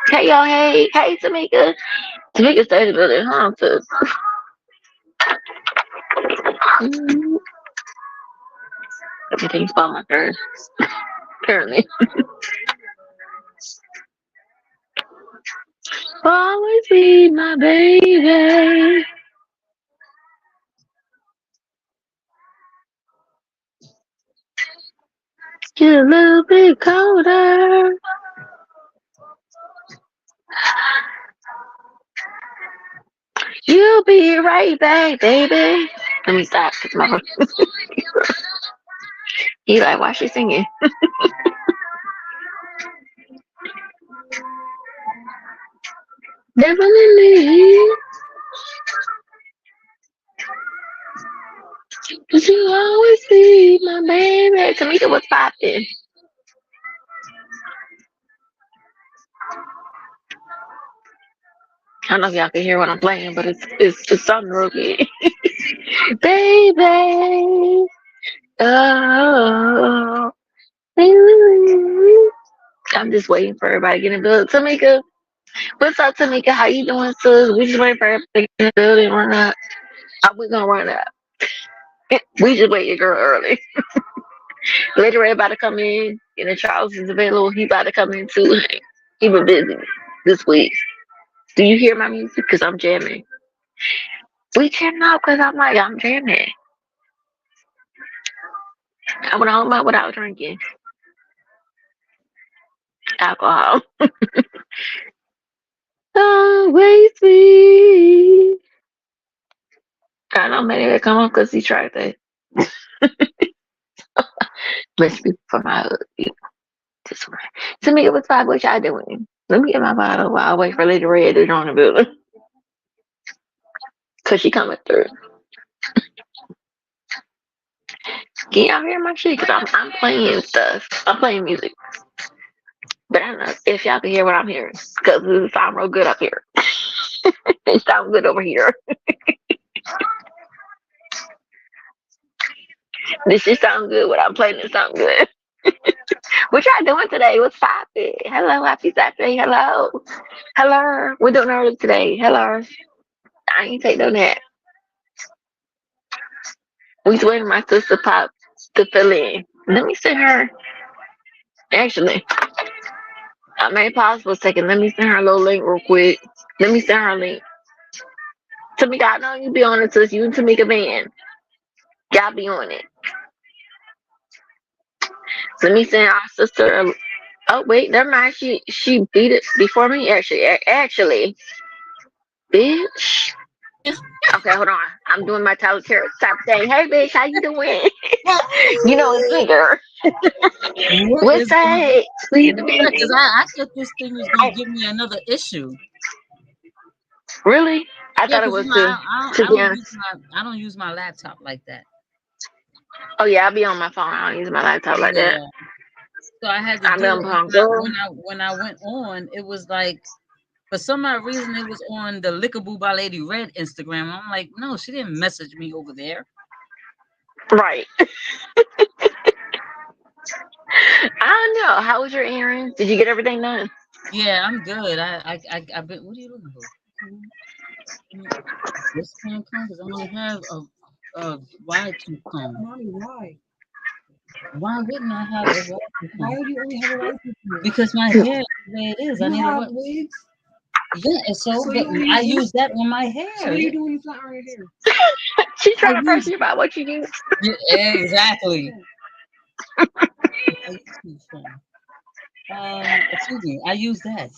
Hey y'all, hey Tamika. Tamika stayed in the building, huh? Sis? Mm, everything's about my nerves, apparently. Always be my baby. Get a little bit colder. You'll be right back, baby. Let me stop, cause my he like, why she singing? Definitely, cause you always be my baby. Tamika was popping. I don't know if y'all can hear what I'm playing, but it's something real good. Baby, oh, I'm just waiting for everybody to get in the building. Tamika, what's up, Tamika? How you doing, sis? We just waiting for everybody to get in the building. Run up. We gonna run up. We just waited, girl, early. Later, everybody come in. And then Charles is available. He about to come in too. He been busy this week. Do you hear my music? Cause I'm jamming. We jamming out cause I'm jamming. I went home without drinking alcohol. Always be. I know maybe they come on because he tried that. Must be for my husband. This one. Tamika, what's five? What y'all doing? Let me get my bottle while I wait for Lady Red to join the building. Cause she coming through. Can y'all hear my shit? Cause I'm playing stuff. I'm playing music. But I don't know if y'all can hear what I'm hearing. Cause it sound real good up here. It sound good over here. This shit sound good. What I'm playing it sound good. What y'all doing today? What's poppin'? Hello, happy Saturday. Hello. Hello. We're doing early today. Hello. I ain't take no nap. We just waiting for my sister Pop to fill in. Let me send her. Actually, I made pause for a second. Let me send her a little link real quick. Let me send her a link. Tamika, I know you be on it, sis. You and Tamika Van. Y'all be on it. Let me send our sister. Oh wait, never mind. She beat it before me. Actually, bitch. Okay, hold on. I'm doing my Tyler Terry type thing. Hey, bitch, how you doing? You know it's me, girl. What What's is going that? Sweet on? Yeah, because baby. I thought this thing was gonna Oh, give me another issue. really? I Yeah, thought it because was I to be don't honest. use I don't use my laptop like that. Oh yeah, I'll be on my phone. I don't use my laptop like that. Yeah, so I had to I'll be do on it. my And phone, girl. when I went on, it was like for some odd reason it was on the Lickaboo by Lady Red Instagram. I'm like, no, she didn't message me over there. Right. I don't know. How was your errands? Did you get everything done? Yeah, I'm good. I've been. What are you looking for? This kind of comb because I only have a wide tooth comb. Mommy, why? Why wouldn't I have a wide tooth Why comb? would you only have a white people? Because my hair is the way it is. I You need a have what? wigs, Yeah, and so so but you only I use wigs. use that on my So hair. what do Yeah, you do when you flat iron your hair? She's I trying to press use you about what you use. yeah, exactly. Yeah. I use tooth comb. Excuse me. I use that.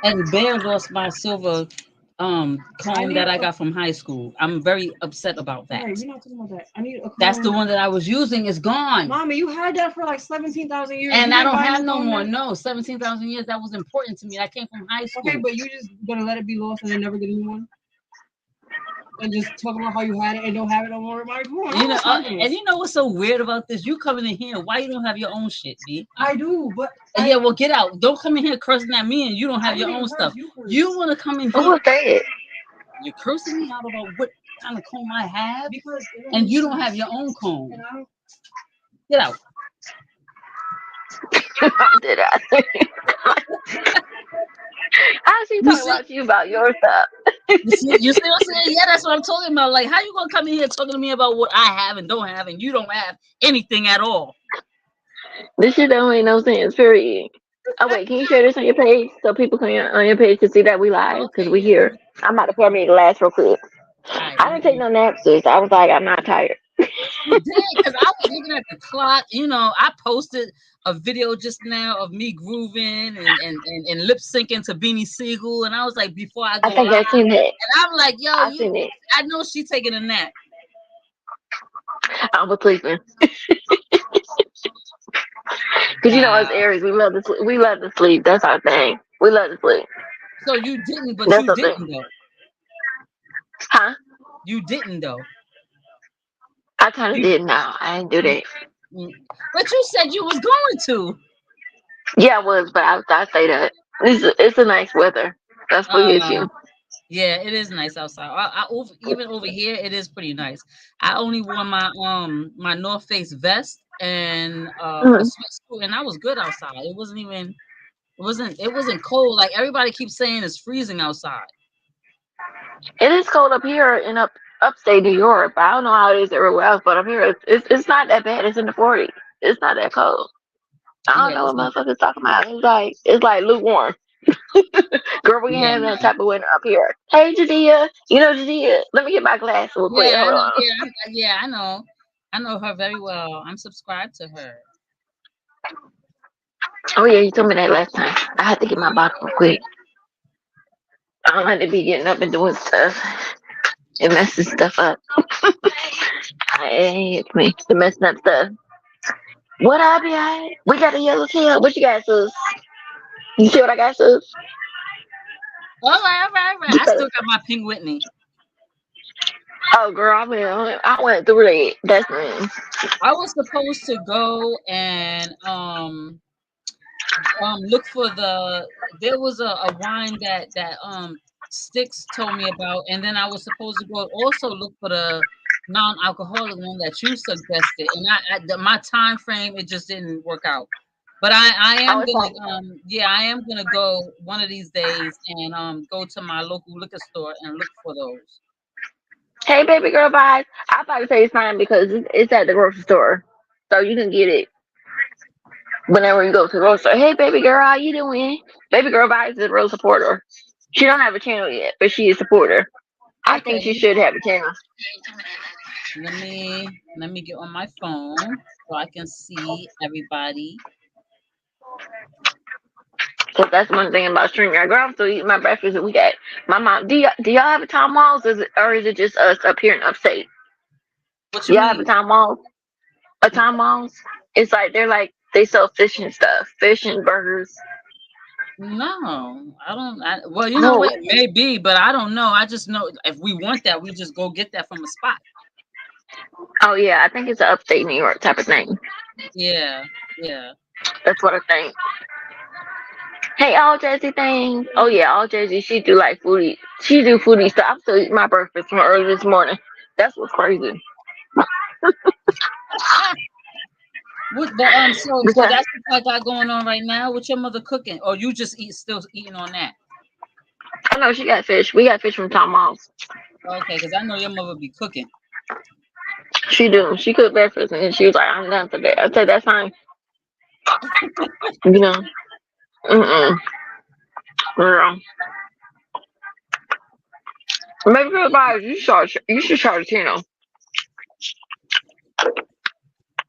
And Bear lost my silver I comb need that I a. got from high school. I'm very upset about Right, that. we're not talking about that. I need a That's the comb. one that I was using is gone. Mommy, you had that for like 17,000 years. You And I didn't don't buy a have new no comb more. then? No, 17,000 years. That was important to me. That came from high Okay, school. but you just gonna let it be lost and then never get a new one? And just talk about how you had it and don't have it no more? Mommy, come on, You don't know, waste my face. and you know what's so weird about this? You coming in here, why you don't have your own shit, B? I do, but Yeah, well, get out. Don't come in here cursing at me and you don't I have your didn't even own curse. stuff. You You cursed. want to come in Who here, was that? you're cursing me out about what kind of comb I have, Because it don't and make you don't have sense. your own comb. And I don't. Get out. I'm dead ass. How's she You talking see, about you about your stuff? you see what I'm saying? Yeah, that's what I'm talking about. Like, how you gonna come in here talking to me about what I have and don't have, and you don't have anything at all? This shit don't make no sense. Period. Oh wait, can you share this on your page so people can on your page can see that we live because Okay, we yeah. here. I'm about to pour me a glass real quick. All right, I didn't take no naps, sis. I was like, I'm not tired. you did, because I was looking at the clock. You know, I posted a video just now of me grooving and lip syncing to Beanie Siegel, and I was like, before I I go think live, I seen that. and I'm like, yo, I you, seen it. I know she taking a nap. I was sleeping because you know us Wow. Aries, we love to sleep. We love to sleep. That's our thing. We love to sleep. So you didn't, but That's you our thing. didn't though. Huh? You didn't though. I kind of You, did now. I didn't do that. but you said you was going to. Yeah, I was, but I say that it's a nice weather. That's what gets you. Yeah, it is nice outside. Even over here, it is pretty nice. I only wore my North Face vest and a Mhm. sweatsuit, and I was good outside. It wasn't cold. Like everybody keeps saying it's freezing outside. It is cold up here in upstate New York. I don't know how it is everywhere else, but up here it's not that bad. It's in the 40s. It's not that cold. I don't Yeah, know what motherfuckers talking about. It's like lukewarm. Girl, we yeah, have no. that type of winter up here. Hey, Jadea. You know Jadea. Let me get my glass real quick. Yeah, I Hold know. on. Yeah, I know. I know her very well. I'm subscribed to her. Oh yeah, you told me that last time. I had to get my bottle real quick. I don't like to be getting up and doing stuff. It messes stuff up. I hate me. The messing up stuff. What I be at? We got a yellow tail. What you got, sis? You see what I got, sis? All right. I still got my Pink Whitney. Oh, girl, I went through that. That's me. I was supposed to go and look for there was a wine that Sticks told me about, and then I was supposed to go also look for the non-alcoholic one that you suggested, and my time frame, it just didn't work out. But I Oh, am it's gonna like, I am gonna go one of these days and go to my local liquor store and look for those. hey, baby girl, bye. I about to say it's fine because it's at the grocery store, so you can get it whenever you go to the grocery store. Hey, baby girl, how you doing? Baby girl, bye is a real supporter. She don't have a channel yet, but she is a supporter. I think she Okay, should have a channel. let me get on my phone so I can see everybody. Cause that's one thing about StreamYard. Girl, I'm still eating my breakfast and we got my mom. Do y'all have a town malls or is it just us up here in upstate? What you Y'all have a mean? town mall? A town malls? It's like they sell fish and stuff, fish and burgers. No, I don't. Well, you know No. what? Maybe, but I don't know. I just know if we want that, we just go get that from a spot. Oh yeah, I think it's an upstate New York type of thing. Yeah. That's what I think. Hey, all Jazzy thing. Oh yeah, all Jazzy. She do like foodie. She do foodie stuff. I'm still eating my breakfast from early this morning. That's what's crazy. So Because that's what I got going on right now. What your mother cooking? Or you just still eating on that? I know she got fish. We got fish from Tom Malls. Okay, because I know your mother be cooking. She do. She cooked breakfast and she was like, I'm done today. I said that's fine. You know. Girl. Maybe everybody you should charge Tino.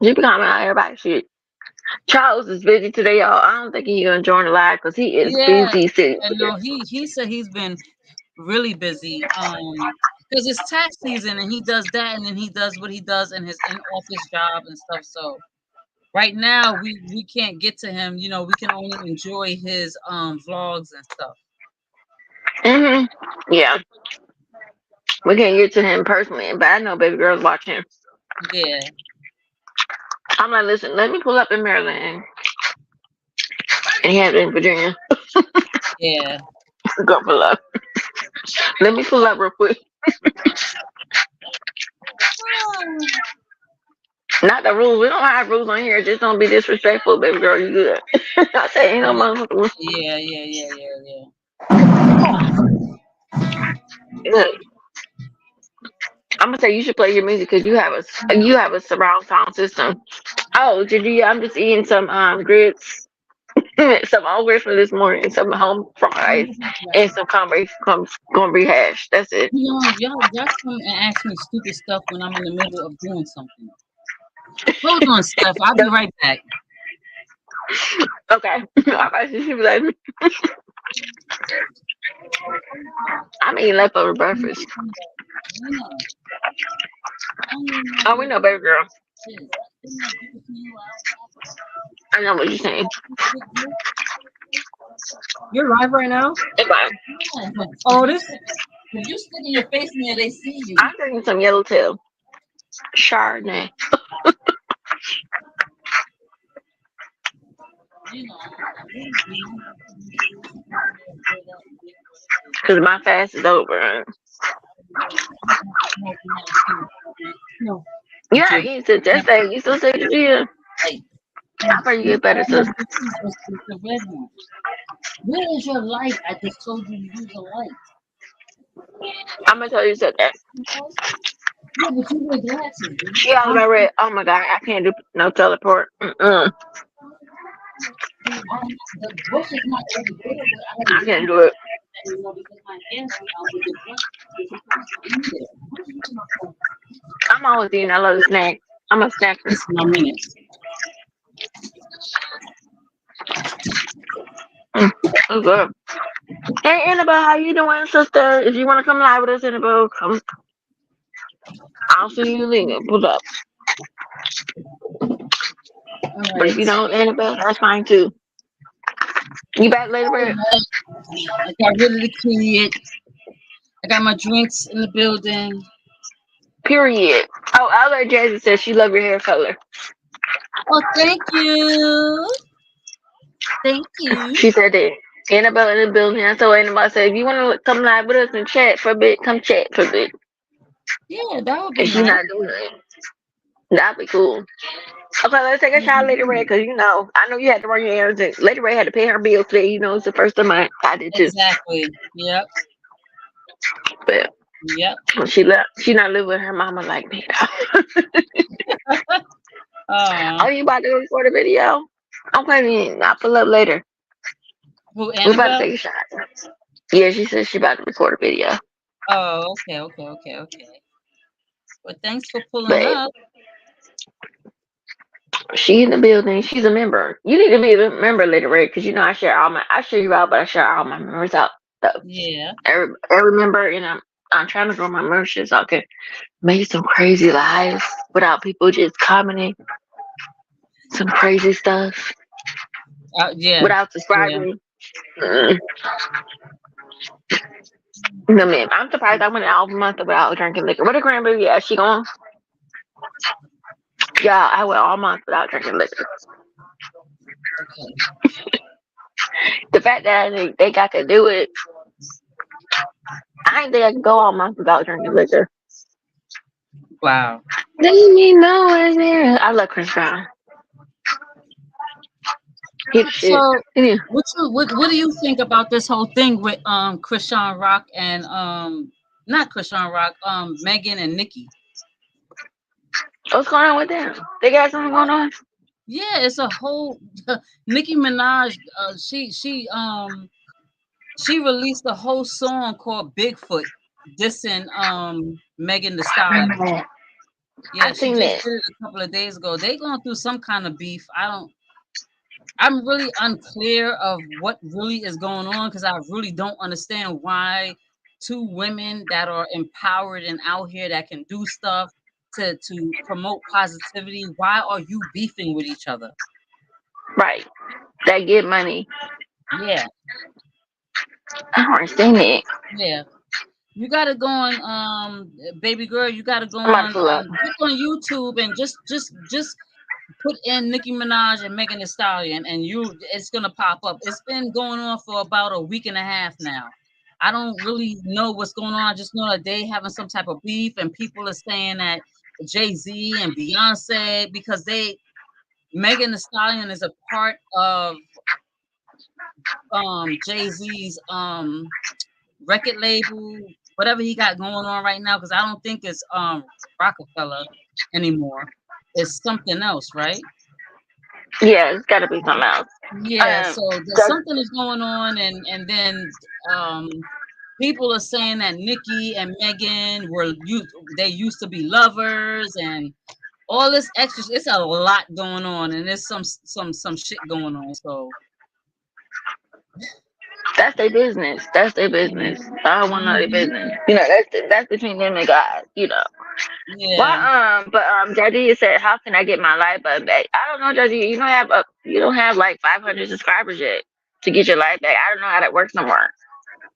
You be coming out everybody shit. Charles is busy today, y'all. I don't think he's gonna join the live because he is Yeah, busy sitting. and no, he said he's been really busy. Because it's tax season and he does that, and then he does what he does in his in-office job and stuff. So right now we can't get to him. We can only enjoy his vlogs and stuff. Yeah. We can't get to him personally, but I know baby girls watching. Yeah. I'm like, listen, let me pull up in Maryland and he has it in Virginia. Yeah. Go pull up. Let me pull up real quick. Not the rules. We don't have rules on here. Just don't be disrespectful, baby girl. You good? I say ain't no motherfucking rules. Yeah. Look, I'm gonna say you should play your music because you have a surround sound system. Oh, did you? I'm just eating some grits, some old grits from this morning, some home fries, and some cornbread hash. That's it. You know, y'all come and ask me stupid stuff when I'm in the middle of doing something. Hold on, Steph. I'll be right back. Okay. All right, she was like, I'm eating leftover breakfast. Oh, we know, baby girl. I know what you're saying. You're live right now? It's fine. Oh, this. If you stick in your face in there, they see you. I'm drinking some yellowtail Chardonnay. Because my fast is over. No. You not eating to just say you still say yeah. I pray you get better, sis. The red one. Where is your light? I just told you to use a light. I'm gonna tell you something. Yeah, but you wear glasses. She all about red. Oh my god, I can't do no teleport. The brush is not every day, but I can't do it. because my hair's out with the brush. I'm always eating. I love the snack. I'm a snacker. It's my minutes. Oh good. Hey Annabelle, how you doing, sister? If you want to come live with us, Annabelle, come. I'll see you later. What's up? But if you don't, Annabelle, that's fine too. You back later, Red? I got rid of the kid. I got my drinks in the building. Period. Oh, I let Jazzy said she love your hair color. Oh, thank you. Thank you. She said that. Annabelle in the building. I told Annabelle, said, if you want to come live with us and chat for a bit, come chat for a bit. Yeah, that would be If you're nice. not doing it, that'd be cool. Okay, let's take a shot, Lady Red, because you know, I know you had to run your errands. Lady Red had to pay her bill today. You know, it's the first of the month. I did too. Exactly. Yep. But Yep. when she left, she not live with her mama like me. Oh, you about to record a video? Okay, then I'll pull up later. Who, We're about to Annabelle? take a shot. Yeah, she said she about to record a video. Oh, okay. Well, thanks for pulling But up. she in the building. She's a member. You need to be a member, Lady Red, because you know I share you out, but I share all my members out. So Yeah. every member, and I'm trying to grow my membership so I can make some crazy lives without people just commenting some crazy stuff Yeah. without subscribing. Mm. No man, I'm surprised I went out a month without drinking liquor. What a grandbaby? Yeah, she gone. Yeah, I went all month without drinking liquor. Okay. The fact that they got to do it, I ain't think I can go all month without drinking liquor. Wow. Leave me know it's there. I love Chris Brown. So, Yeah. what do you think about this whole thing with Krishan Rock and not Krishan Rock, Megan and Nicki? What's going on with them? They got something going on? Yeah, it's a whole Nicki Minaj. She released a whole song called Bigfoot, dissing Megan Thee Stallion. Yeah, I she seen just that. did it a couple of days ago. They going through some kind of beef. I'm really unclear of what really is going on because I really don't understand why two women that are empowered and out here that can do stuff to promote positivity, why are you beefing with each other? Right. That get money. Yeah. I don't understand it. Yeah. You gotta go on, baby girl. You gotta go I'm about on, to pull up. click on YouTube and just put in Nicki Minaj and Megan Thee Stallion, and it's gonna pop up. It's been going on for about a week and a half now. I don't really know what's going on. I just know that they having some type of beef, and people are saying that Jay-Z and Beyonce, because Megan Thee Stallion is a part of Jay-Z's record label, whatever he got going on right now, because I don't think it's Rockefeller anymore. It's something else, right? Yeah, it's got to be something else. Yeah, so there's Does- something is going on, and then people are saying that Nicki and Megan they used to be lovers, and all this extra. It's a lot going on, and there's some shit going on. So that's their business. That's their business. I don't want none of their business. You know, that's between them and God. You know. yeah, But Georgia said, "How can I get my life button back?" I don't know, Georgia. You don't have like 500 subscribers yet to get your life back. I don't know how that works no more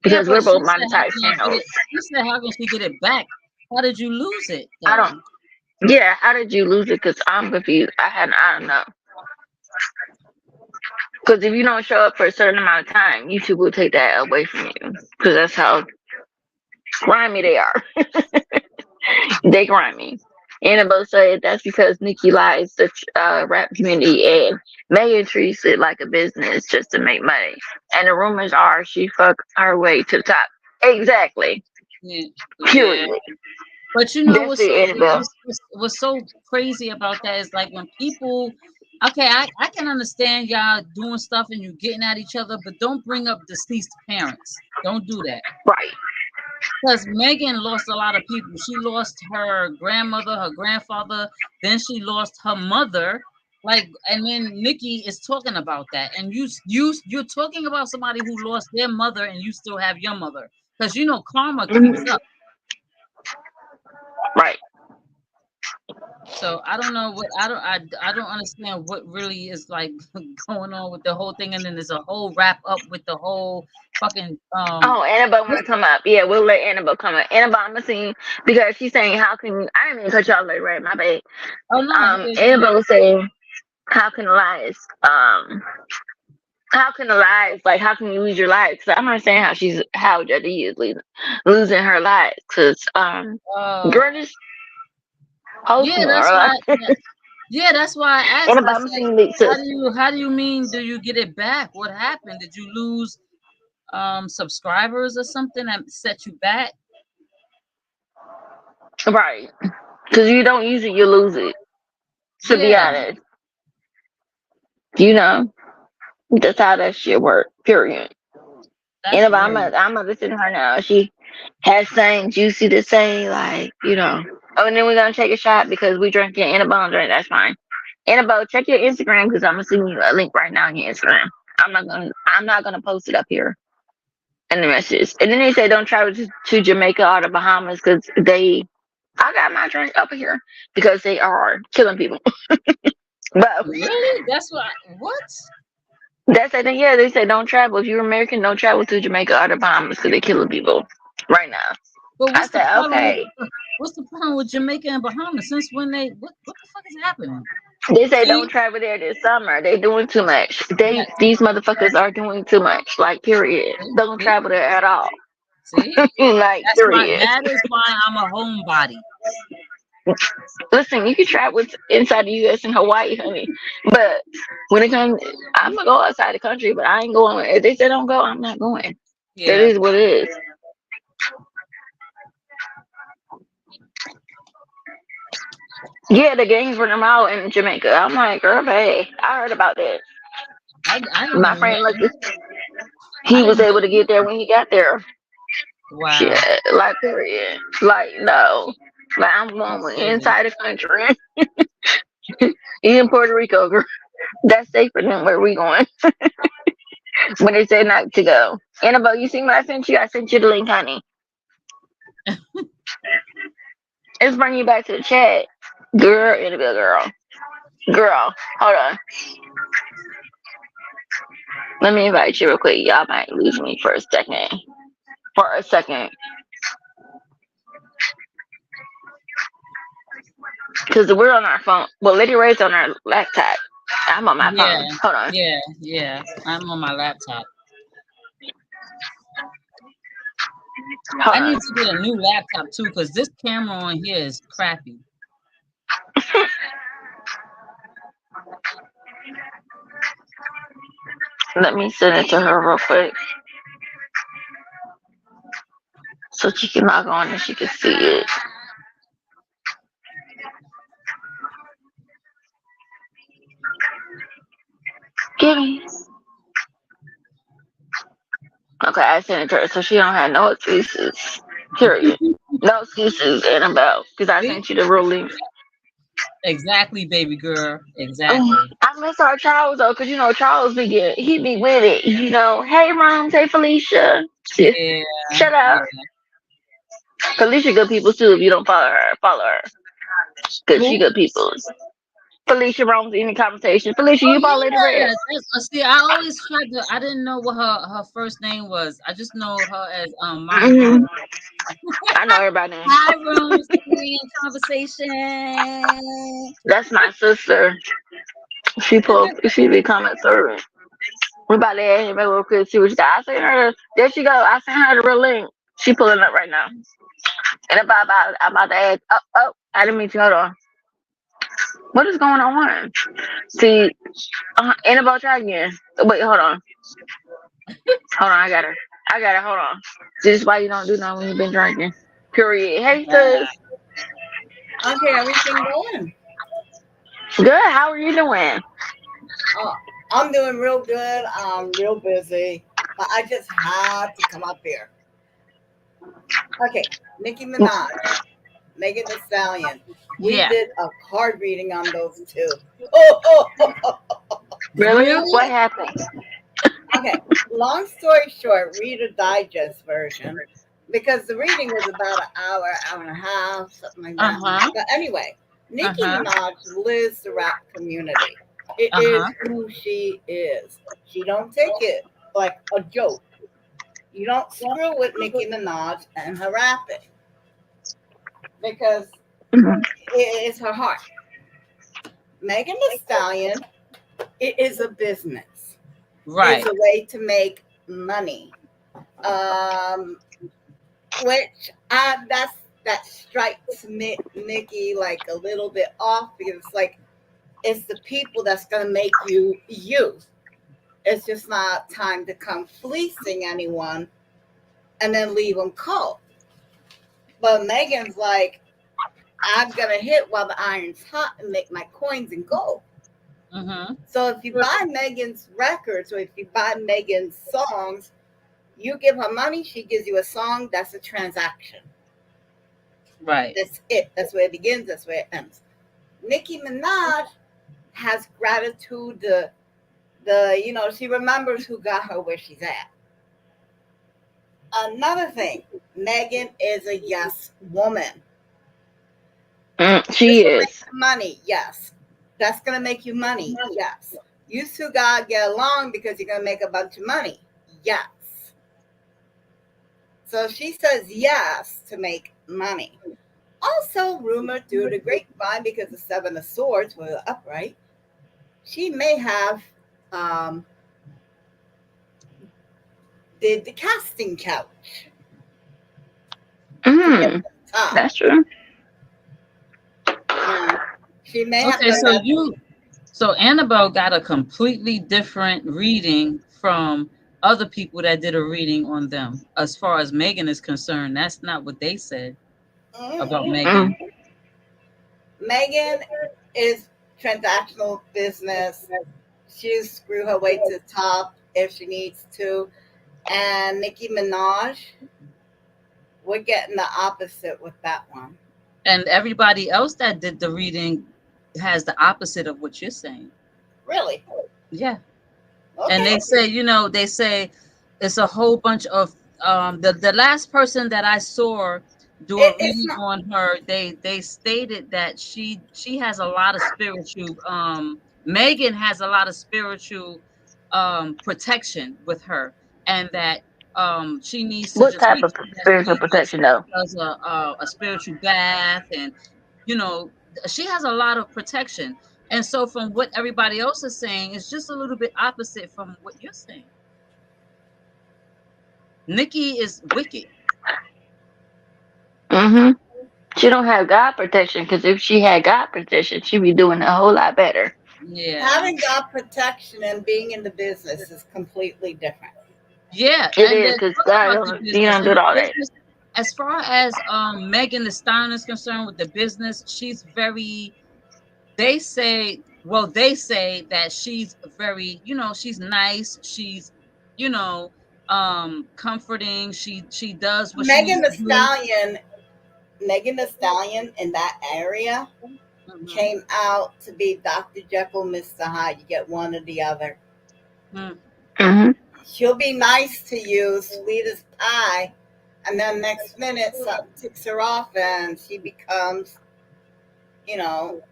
because but we're she both said, "How monetized can I get channels. it?" She said, "How can she get it back? How did you lose it?" I Though? don't. Yeah, how did you lose it? Because I'm confused. I don't know. Because if you don't show up for a certain amount of time, YouTube will take that away from you. Because that's how grimy they are. They grimy. Annabelle said that's because Nicki lies the rap community and Megan treats it like a business just to make money. And the rumors are she fucked her way to the top. Exactly. Yeah, Period. but you know That's the Annabelle. what's so crazy about that is like when people. Okay, I can understand y'all doing stuff and you getting at each other, but don't bring up deceased parents. Don't do that. Right. Because Megan lost a lot of people. She lost her grandmother, her grandfather, then she lost her mother. Like, and then Nikki is talking about that, and you're talking about somebody who lost their mother, and you still have your mother, because you know karma creeps up. Right. So I don't know what I don't understand what really is like going on with the whole thing, and then there's a whole wrap up with the whole fucking Oh, Annabelle want to come up. Yeah, we'll let Annabelle come up. Annabelle, I'm gonna see because she's saying, "How can I didn't even cut y'all like right? My bad." oh no, Annabelle was saying, "How can lies? How can the lies? Like, how can you lose your life?" Because I don't understand how Jody is losing her life. Because girl, just post yeah, more. that's why. Like, Yeah, that's why I asked. Annabelle, I I'm said, seeing the sis. how do you mean? Do you get it back? What happened? Did you lose subscribers or something that set you back? Right. Because you don't use it, you lose it. To be Yeah, honest, you know that's how that shit work. Period. that's Annabelle, weird. I'm gonna listen to her now. She has something juicy to say, like, you know. Oh, and then we're gonna take a shot because we drinking Annabelle drink. That's fine. Annabelle, check your Instagram because I'm gonna send you a link right now on your Instagram. I'm not gonna post it up here in the messages. And then they say don't travel to Jamaica or the Bahamas because I got my drink up here because they are killing people. But Really? That's what? that's the thing. Yeah, they say don't travel. If you're American, don't travel to Jamaica or the Bahamas because they're killing people right now. But I said okay. what's the problem with Jamaica and Bahamas? Since when what the fuck is happening? They say don't See? travel there this summer. They doing too much. Yeah, These motherfuckers are doing too much. Like period. Don't see? travel there at all. See? Like period. That is why I'm a homebody. Listen, you can travel inside the U.S. and Hawaii, honey. But when it comes, I'm gonna go outside the country, but I ain't going. If they say don't go, I'm not going. It Yeah. is what it is. Yeah, the gangs run them out in Jamaica. I'm like, girl, hey, I heard about that. I My didn't friend know. Lucky, I he was didn't able to know. get there when he got there. Wow. Shit, like period. Like no, like I'm That's going crazy. inside the country. In Puerto Rico, girl. That's safer than where we going. When they say not to go. Annabelle, you see what I sent you? I sent you the link, honey. Let's bring you back to the chat. Girl, Annabelle, girl. Girl, hold on. Let me invite you real quick. Y'all might lose me for a second. For a second. Because we're on our phone. Well, Lady Ray's on her laptop. I'm on my Yeah. phone. Hold on. Yeah. I'm on my laptop. Hold I on. need to get a new laptop too, because this camera on here is crappy. Let me send it to her real quick so she can log on and she can see it. Give me. Okay, I sent it to her so she don't have no excuses. Period. No excuses, Annabelle, because I See? sent you the real link. Exactly, baby girl. Oh, Exactly. I miss our Charles though, cause Charles he be with it. Hey Rome, hey Felicia. Yeah, Shut yeah. up. Felicia good people too. If you don't follow her, cause she Who? good people. Felicia Rome's in the conversation. Felicia, Oh you follow Lady Red? yeah. See, I always tried to. I didn't know what her first name was. I just know her as Mama Hmm. Rose. I know everybody. Hi, Rose. We in conversation. That's my sister. She be comment serving. We about to add him real quick. See what she got. I sent her. There she go. I sent her the real link. She pulling up right now. And I'm about to add. Oh, I didn't mean to. Hold on. What is going on? See, Annabelle, try again. Wait, hold on. Hold on, I got her. Hold on. This is why you don't do nothing when you've been drinking. Period. Hey, sis. Okay, everything going? Good. How are you doing? I'm doing real good. I'm real busy, but I just had to come up here. Okay, Nicki Minaj, Megan Thee Stallion. We Yeah. did a card reading on those two. Oh. Really? What happened? Okay, long story short, Reader Digest version, because the reading was about an hour, hour and a half, something like that. But anyway, Nicki Minaj lives the rap community. It is who she is. She don't take it like a joke. You don't screw with Nicki Minaj and her rapping because it is her heart. Megan Thee Stallion, it is a business. Right. It's a way to make money. Which that strikes Nicki like a little bit off because it's the people that's gonna make you you. It's just not time to come fleecing anyone and then leave them cold. But Megan's like, I'm gonna hit while the iron's hot and make my coins in gold. So if you buy Megan's records or if you buy Megan's songs, you give her money, she gives you a song. That's a transaction. Right. That's it. That's where it begins. That's where it ends. Nicki Minaj has gratitude. She remembers who got her where she's at. Another thing, Megan is a yes woman. She is. Money, yes. That's gonna make you money, yes. You two gotta get along because you're gonna make a bunch of money, yes. So she says yes to make money. Also, rumored through the grapevine, because the Seven of Swords were upright, she may have did the casting couch. That's true. She may have. Okay, so Annabelle got a completely different reading from other people that did a reading on them. As far as Megan is concerned, that's not what they said about Megan. Megan is transactional business. She'll screw her way to the top if she needs to. And Nicki Minaj, we're getting the opposite with that one. And everybody else that did the reading has the opposite of what you're saying. Really? Yeah. Okay. And they say it's a whole bunch of the last person that I saw do a reading on her, they stated that she has a lot of spiritual Megan has a lot of spiritual protection with her, and that she needs to what type of spiritual protection though? Does a spiritual bath, and she has a lot of protection. And so from what everybody else is saying, it's just a little bit opposite from what you're saying. Nicki is wicked. She don't have God protection because if she had God protection, she'd be doing a whole lot better. Yeah. Having God protection and being in the business is completely different. Yeah, It and is then because talk God about the don't, you business. don't do And the all that. business, as far as Megan Thee Stallion is concerned with the business, she's very. They say that she's very, she's nice. She's, you know, comforting. She does what she needs Megan to the do. Stallion, Megan the Stallion in that area Mhm. came out to be Dr. Jekyll, Mr. Hyde. You get one or the other. Mm. Hmm. She'll be nice to you, sweet as pie, and then next minute something ticks her off and she becomes, you know,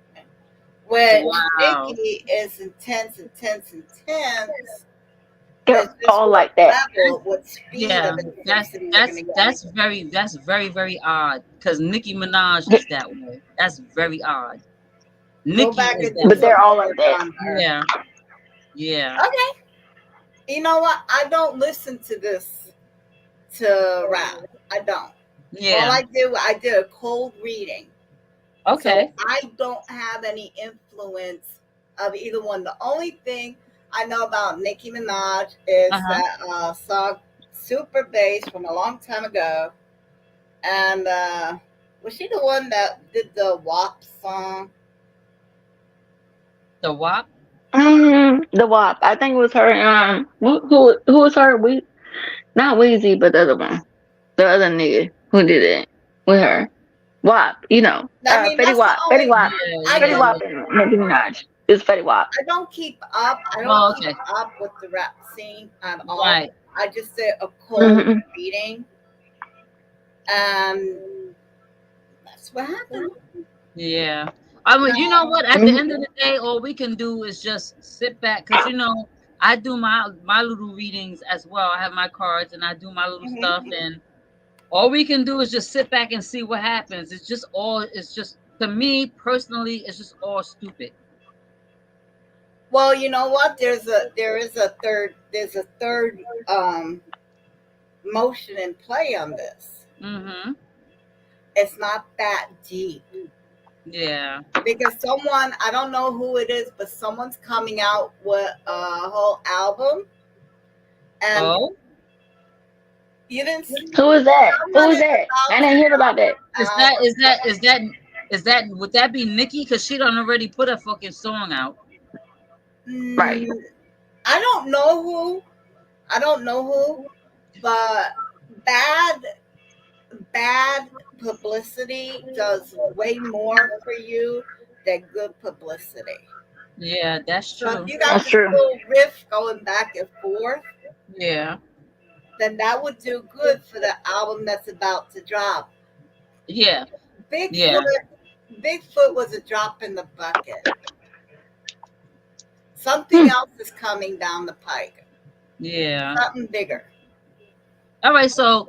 when Wow. Nikki is intense, intense, intense. They're It's just all what like that. level, what speed Yeah, of intensity you're gonna get. that's very very odd because Nicki Minaj is that way. That's very odd. Go Nicki back is and that do But way. they're some all like work that. on her. Yeah, yeah, Okay. You know what? I don't listen to this to rap. I don't. All yeah. I did a cold reading. So Okay. I don't have any influence of either one. The only thing I know about Nicki Minaj is Uh-huh. that song Super Bass from a long time ago. And was she the one that did the WAP song? The WAP. The WAP. I think it was her. Who was her? Not Weezy, but the other one, the other nigga who did it with her. WAP. I mean, Fetty that's the Wap. Fetty only. Wap. Yeah, I Fetty yeah, Wap yeah. don't. and Nicki Minaj. It's Fetty Wap. I don't keep up. I don't Oh, keep okay. up with the rap scene at all. Right. I just did a cold Hmm. reading, and that's what happened. Yeah. I mean, you know Now, what? At the end of the day, all we can do is just sit back because I do my little readings as well. I have my cards and I do my little stuff, mhm. and all we can do is just sit back and see what happens. It's just to me personally, it's just all stupid. Well, you know what? There's a third motion in play on this. Mm-hmm. It's not that deep Yeah. because someone, I don't know who it is, but someone's coming out with a whole album, and Oh, you didn't. Who is that? Who Someone is is that? about I to didn't hear drop about that. an is that album. is that is that is that would that be Nikki? Because she done already put a fucking song out. Right. Mm, I don't know who. I don't know who, but bad bad publicity does way more for you than good publicity. Yeah, that's So if true. you got That's this true. little rift going back and forth, Yeah. then that would do good for the album that's about to drop. Yeah. Bigfoot Yeah. Bigfoot was a drop in the bucket. Something Hmm. else is coming down the pike. Yeah. Something bigger. All right. So,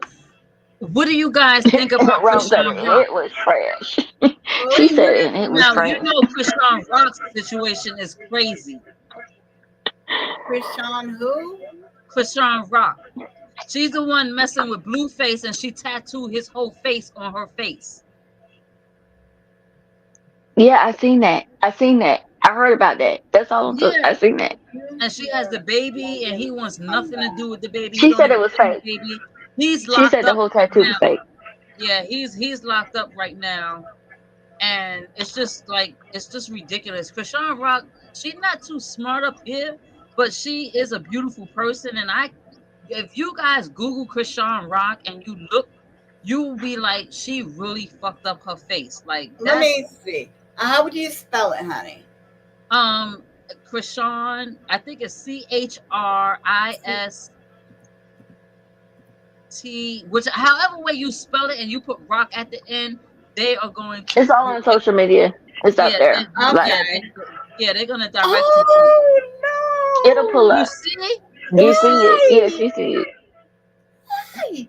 what do you guys think about Rome said Krishan it, and Rock? it was trash. Who? She said it, and it was Now you trash. know Krishan Rock's situation is crazy. Krishan who? Krishan Rock. She's the one messing with Blueface, and she tattooed his whole face on her face. Yeah, I seen that. I seen that. I heard about that. That's all I'm Yeah. I seen that. And she has the baby, and he wants nothing to do with the baby. He She don't said it even was want the fake. baby. He's She locked said the up whole right tattoo was now. fake. Yeah, he's locked up right now, and it's just ridiculous. Krishan Rock, she's not too smart up here, but she is a beautiful person, and if you guys Google Krishan Rock and you look, you will be like, she really fucked up her face. Like Let that's me see. How would you spell it, honey? um Krishan, I think it's CHRIST, which however way you spell it and you put rock at the end, they are going to It's all on social media. It's yeah, up there. Like Okay. they're gonna direct you to it. Oh it'll pull You up. see? You see it? Yeah, Why? she see it. Why?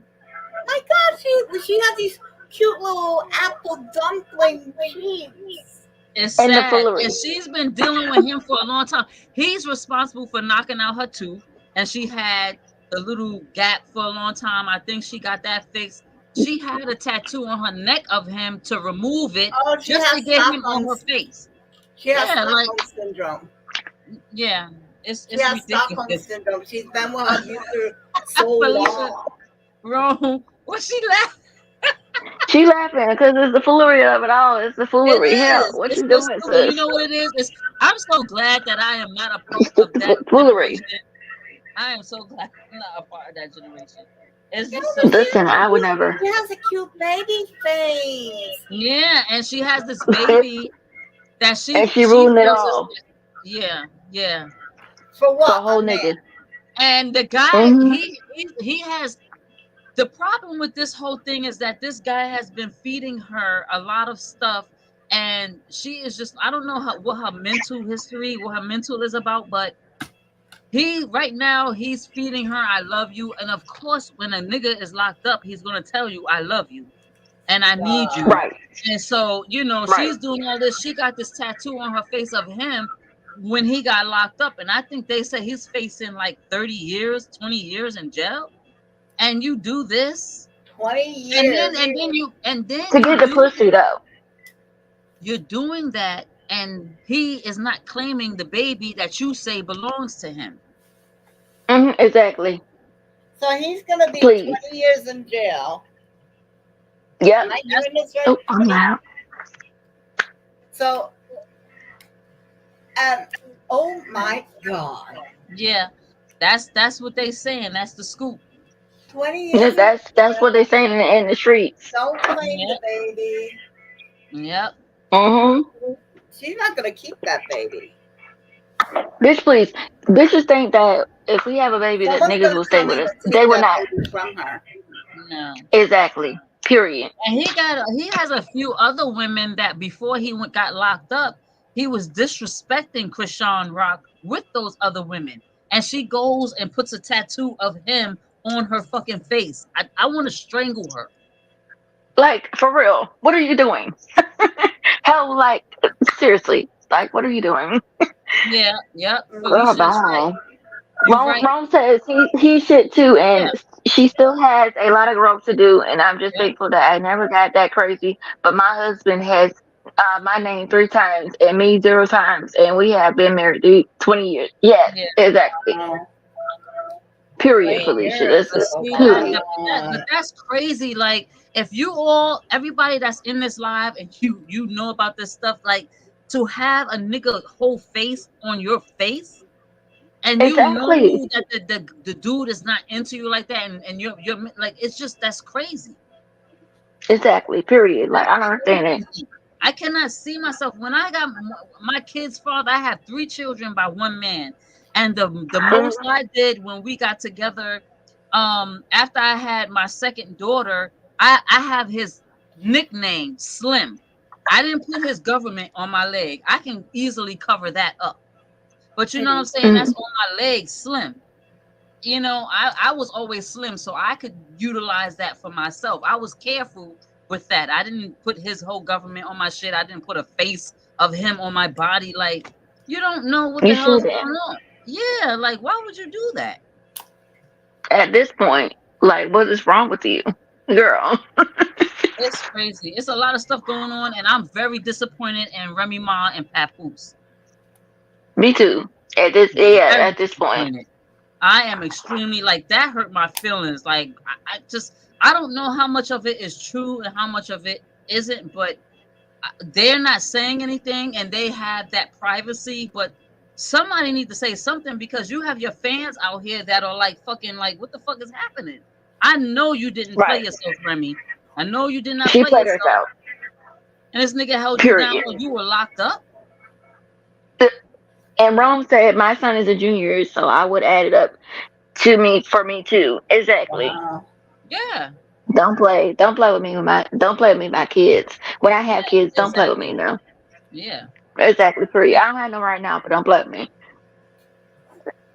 My God, she has these cute little apple dumpling cheeks. It's And the sad. foolery. And she's been dealing with him for a long time. He's responsible for knocking out her tooth, and she had the little gap for a long time. I think she got that fixed. she had a tattoo on her neck of him to remove it Oh, she just to has get him on Stockholm. her face. She has Yeah, like Stockholm syndrome. yeah, She it's has Stockholm ridiculous. syndrome. She's been with her abuser so Felicia, long. wrong. What she laugh? She laughing because it's the foolery of it all. It's the It foolery. Hell, is. what It's you the doing, school. You sis? know what it is? I'm so glad that I am not a It's part the of that foolery. generation. I am so glad I'm not a part of that generation. It's Yeah, just but so she has Listen, a I would stupid. cute, never. she has a cute baby face. Yeah, and she has this And baby that she she ruined it feels is all yeah, yeah. For for a what? whole A man. nigga. And the guy, Hmm. he has the problem with this whole thing is that this guy has been feeding her a lot of stuff, and she is just I don't know what her mental history, what her mental is about, but he right now he's feeding her I love you, and of course when a nigga is locked up, he's gonna tell you I love you and I need you. Right, And so, right. she's doing all this. She got this tattoo on her face of him when he got locked up. And I think they said he's facing like 30 years, 20 years in jail. And you do this. 20 And years. then To you get the do pussy though. you're doing that, and he is not claiming the baby that you say belongs to him. Exactly. So he's going to be Please. 20 years in jail. Yep. Am I That's hearing this Oh, right? I'm loud. So, and oh my God. yeah. That's what they saying. That's the scoop. 20 Yeah, years in that's what jail. they saying in the streets. Don't claim the Yep. baby. Yep. Hmm. She's not going to keep that baby. Bitch, please. Bitches think that if we have a baby, that Someone's niggas going will to stay come with in us. and They take will that not. baby from her. No. Exactly. Period. And he has a few other women that before got locked up, he was disrespecting Krishan Rock with those other women. And she goes and puts a tattoo of him on her fucking face. I want to strangle her. Like, for real. What are you doing? Hell, like, seriously. Like, what are you doing? Yeah, yep. Girl, Felicia is right. bye. You right. Rome says he should too, Yeah, and she still has a lot of growth to do. And I'm just yep, thankful that I never got that crazy. But my husband has my name 3 times and me 0 times, and we have been married 20 years. Yes, yeah. exactly. Oh, Period, Hey, Felicia. years. That's but it. Oh see my Period. but God. that's crazy. Like if everybody that's in this live and you know about this stuff, like to have a nigga whole face on your face and you Exactly. know that the dude is not into you like that, and you're like it's just that's crazy. Exactly. Period. Like, That's I don't understand it. crazy. I cannot see myself when I got my kid's father. I have 3 children by one man, and the Mhm. most I did when we got together, after I had my second daughter, I have his nickname Slim. I didn't put his government on my leg. I can easily cover that up, but you know what I'm saying? That's Mm. on my leg, Slim. I was always slim, so I could utilize that for myself. I was careful with that. I didn't put his whole government on my shit. I didn't put a face of him on my body. Like, you don't know what You the hell is shouldn't. going on. Yeah, like, why would you do that? At this point, like, what is wrong with you, girl? It's crazy. It's a lot of stuff going on, and I'm very disappointed in Remy Ma and Papoose. Me too. Very At this point. disappointed. I am extremely like that hurt my feelings. Like I don't know how much of it is true and how much of it isn't, but they're not saying anything and they have that privacy. But somebody need to say something because you have your fans out here that are like fucking like what the fuck is happening? I know you didn't play Right. yourself, Remy. I know you did not She play played yourself, herself. and this nigga held you down Period. while you were locked up. And Rome said my son is a junior, so I would add it up to me for me too. Exactly. Wow. Yeah, Don't play. Don't play with me with my. Don't play with me with my kids. When I have yeah, kids, don't play with me. exactly. No. Yeah, Exactly. Period. I don't have no right now, but don't play with me.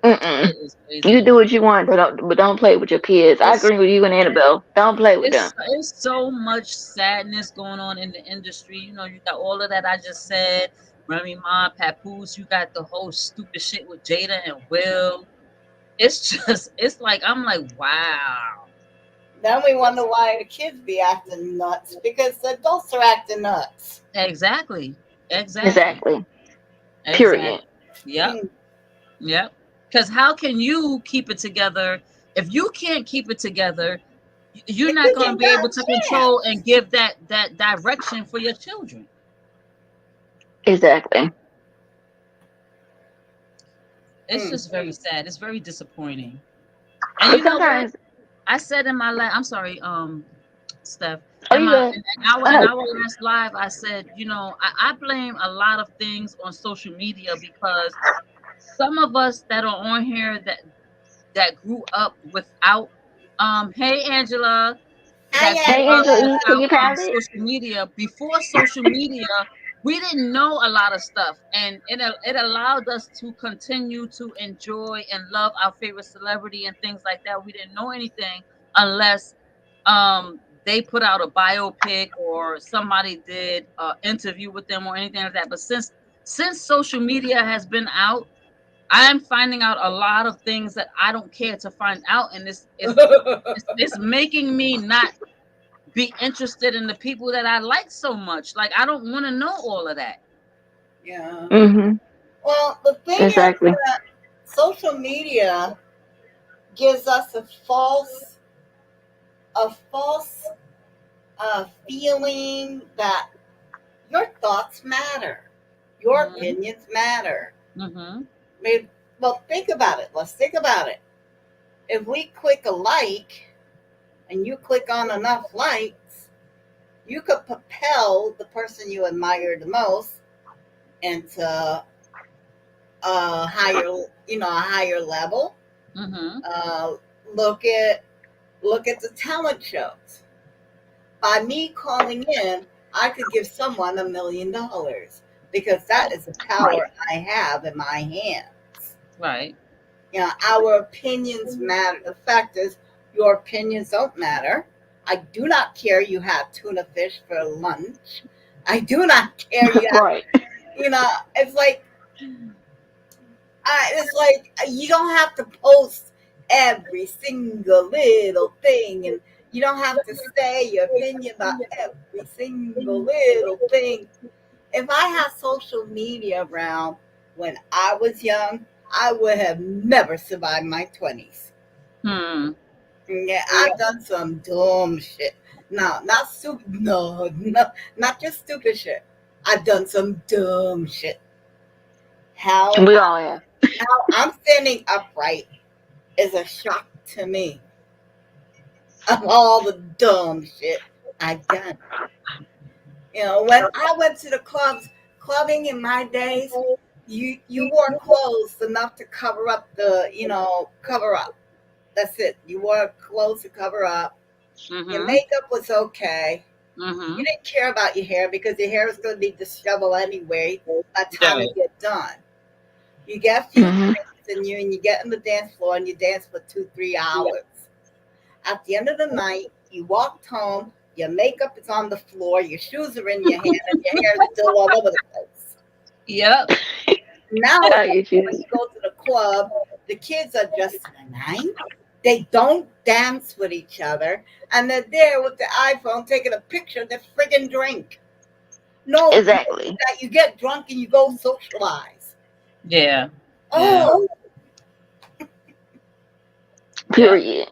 Mm-mm. it is You crazy. do what you want, but don't play with your kids. I It's agree with you and Annabelle. Don't play with them. it's so much sadness going on in the industry. You got all of that I just said. Remy Ma, Papoose, you got the whole stupid shit with Jada and Will. It's just it's like I'm like, wow. Then we wonder why the kids be acting nuts because the adults are acting nuts. Exactly. Exactly. Exactly. Period. Exactly. Yep. Mm. Yep. Because how can you keep it together if you can't keep it together? You're If not you going to ain't be got able to a control chance. and give that direction for your children. Exactly. It's Mm. just very sad. It's very disappointing. And But you know what? sometimes, I said in my last, I'm sorry, Steph, oh, in you my good? Go in ahead. our last live, I said, I blame a lot of things on social media because some of us that are on here that grew up without hey Angela, Hi, that grew Hey, up Angel Angela. E, can without you pass it? social media. Before social media, we didn't know a lot of stuff, and it allowed us to continue to enjoy and love our favorite celebrity and things like that. We didn't know anything unless they put out a biopic or somebody did an interview with them or anything like that. But since social media has been out, I'm finding out a lot of things that I don't care to find out, and it's making me not be interested in the people that I like so much. Like I don't want to know all of that. Yeah. Mm-hmm. Well, the thing is Exactly. that social media gives us a false feeling that your thoughts matter, your Mm-hmm. opinions matter. Mm-hmm. I mean, well, think about it. Let's think about it. If we click a like and you click on enough likes, you could propel the person you admire the most into a higher level. Mm-hmm. Uh, look at the talent shows. By me calling in, I could give someone $1 million because that is the Right. power I have in my hands. Right. Our opinions matter. The fact is, your opinions don't matter. I do not care you have tuna fish for lunch. I do not care you have, Right. it's like, you don't have to post every single little thing, and you don't have to say your opinion about every single little thing. If I had social media around when I was young, I would have never survived my 20s. Hmm. Yeah, I've done some dumb shit. No, not stupid. No, no, not just stupid shit. I've done some dumb shit. How We all have. how I'm standing upright is a shock to me of all the dumb shit I've done. When I went to the clubs, clubbing in my days, you wore clothes enough to cover up. That's it. You wore clothes to cover up. Your Mm-hmm. makeup was okay. Mm-hmm. You didn't care about your hair because your hair was going to be disheveled anyway by the time you Right. get done. You get a few Mm-hmm. drinks and you get on the dance floor and you dance for 2-3 hours. At the end of the night, you walked home, your makeup is on the floor, your shoes are in your hand, and your hair is still all over the place. Yep. I Nowadays, get when you. you go to the club, the kids are just to the nine. They don't dance with each other, and they're there with the iPhone taking a picture of their friggin' drink. No, Exactly. that you get drunk and you go socialize. Yeah. Yeah. Oh, Yep. Period.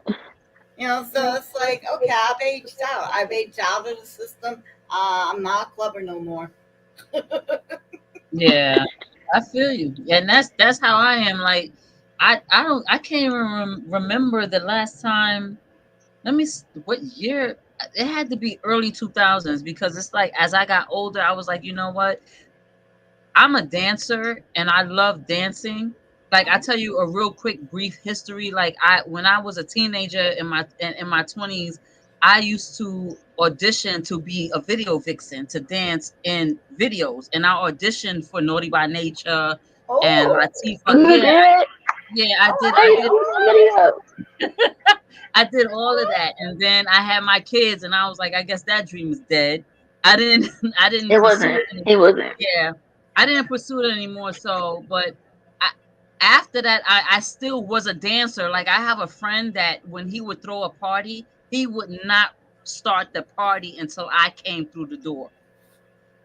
so it's like, okay, I've aged out. I've aged out of the system. I'm not a clubber no more. Yeah. I feel you, and that's how I am. Like I can't even remember the last time. What year? It had to be early 2000s because it's like as I got older, I was like, you know what? I'm a dancer and I love dancing. Like I tell you a real quick brief history. Like I when I was a teenager in my 20s, I used to audition to be a video vixen to dance in videos, and I auditioned for Naughty by Nature and Oh, Latifah. You did? Yeah, How I you did doing that video? I did all of that, and then I had my kids, and I was like, I guess that dream is dead. I didn't I didn't It pursue wasn't. it any- It wasn't. Yeah, I didn't pursue it anymore. So, but I, after that, I still was a dancer. Like I have a friend that when he would throw a party, he would not start the party until I came through the door.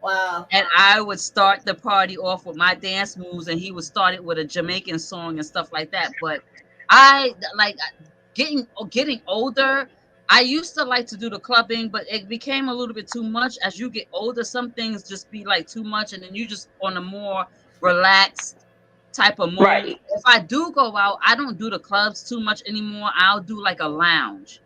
Wow. And I would start the party off with my dance moves, and he would start it with a Jamaican song and stuff like that. But I like getting older. I used to like to do the clubbing, but it became a little bit too much. As you get older, some things just be like too much, and then you just on a more relaxed type of mode. Right. If I do go out, I don't do the clubs too much anymore. I'll do like a lounge.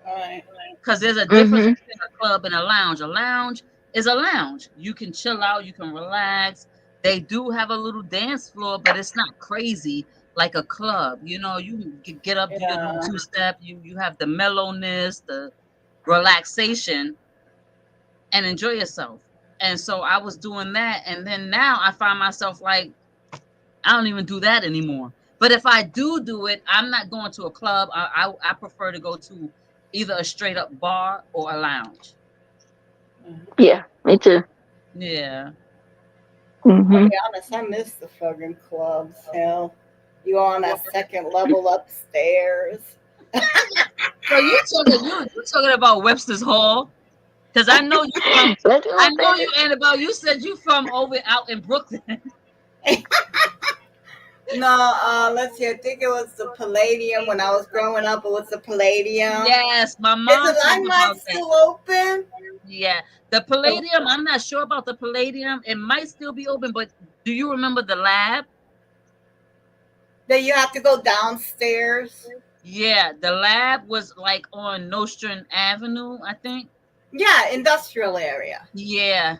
All right. Because there's a difference Mhm. between a club and a lounge. A lounge is a lounge. You can chill out, you can relax. They do have a little dance floor, but it's not crazy like a club. You know, you can get up, do your Yeah. little two-step. You have the mellowness, the relaxation, and enjoy yourself. And so I was doing that, and then now I find myself like I don't even do that anymore. But if I do it, I'm not going to a club. I prefer to go to either a straight up bar or a lounge. Yeah, me too. Yeah. I'll Mhm. be honest, I miss the fucking clubs. Hell, you on that second level upstairs. So you talking about Webster's Hall? Because I know you from Let's do I it, know baby. you Annabelle. You said you from over out in Brooklyn. No, let's see. I think it was the Palladium when I was growing up. It was the Palladium. Yes, my Is mom the told me Limelight about that. still open? Yeah, the Palladium. I'm not sure about the Palladium. It might still be open, but do you remember the lab? That you have to go downstairs. Yeah, the lab was like on Nostrand Avenue, I think. Yeah, industrial area. Yeah,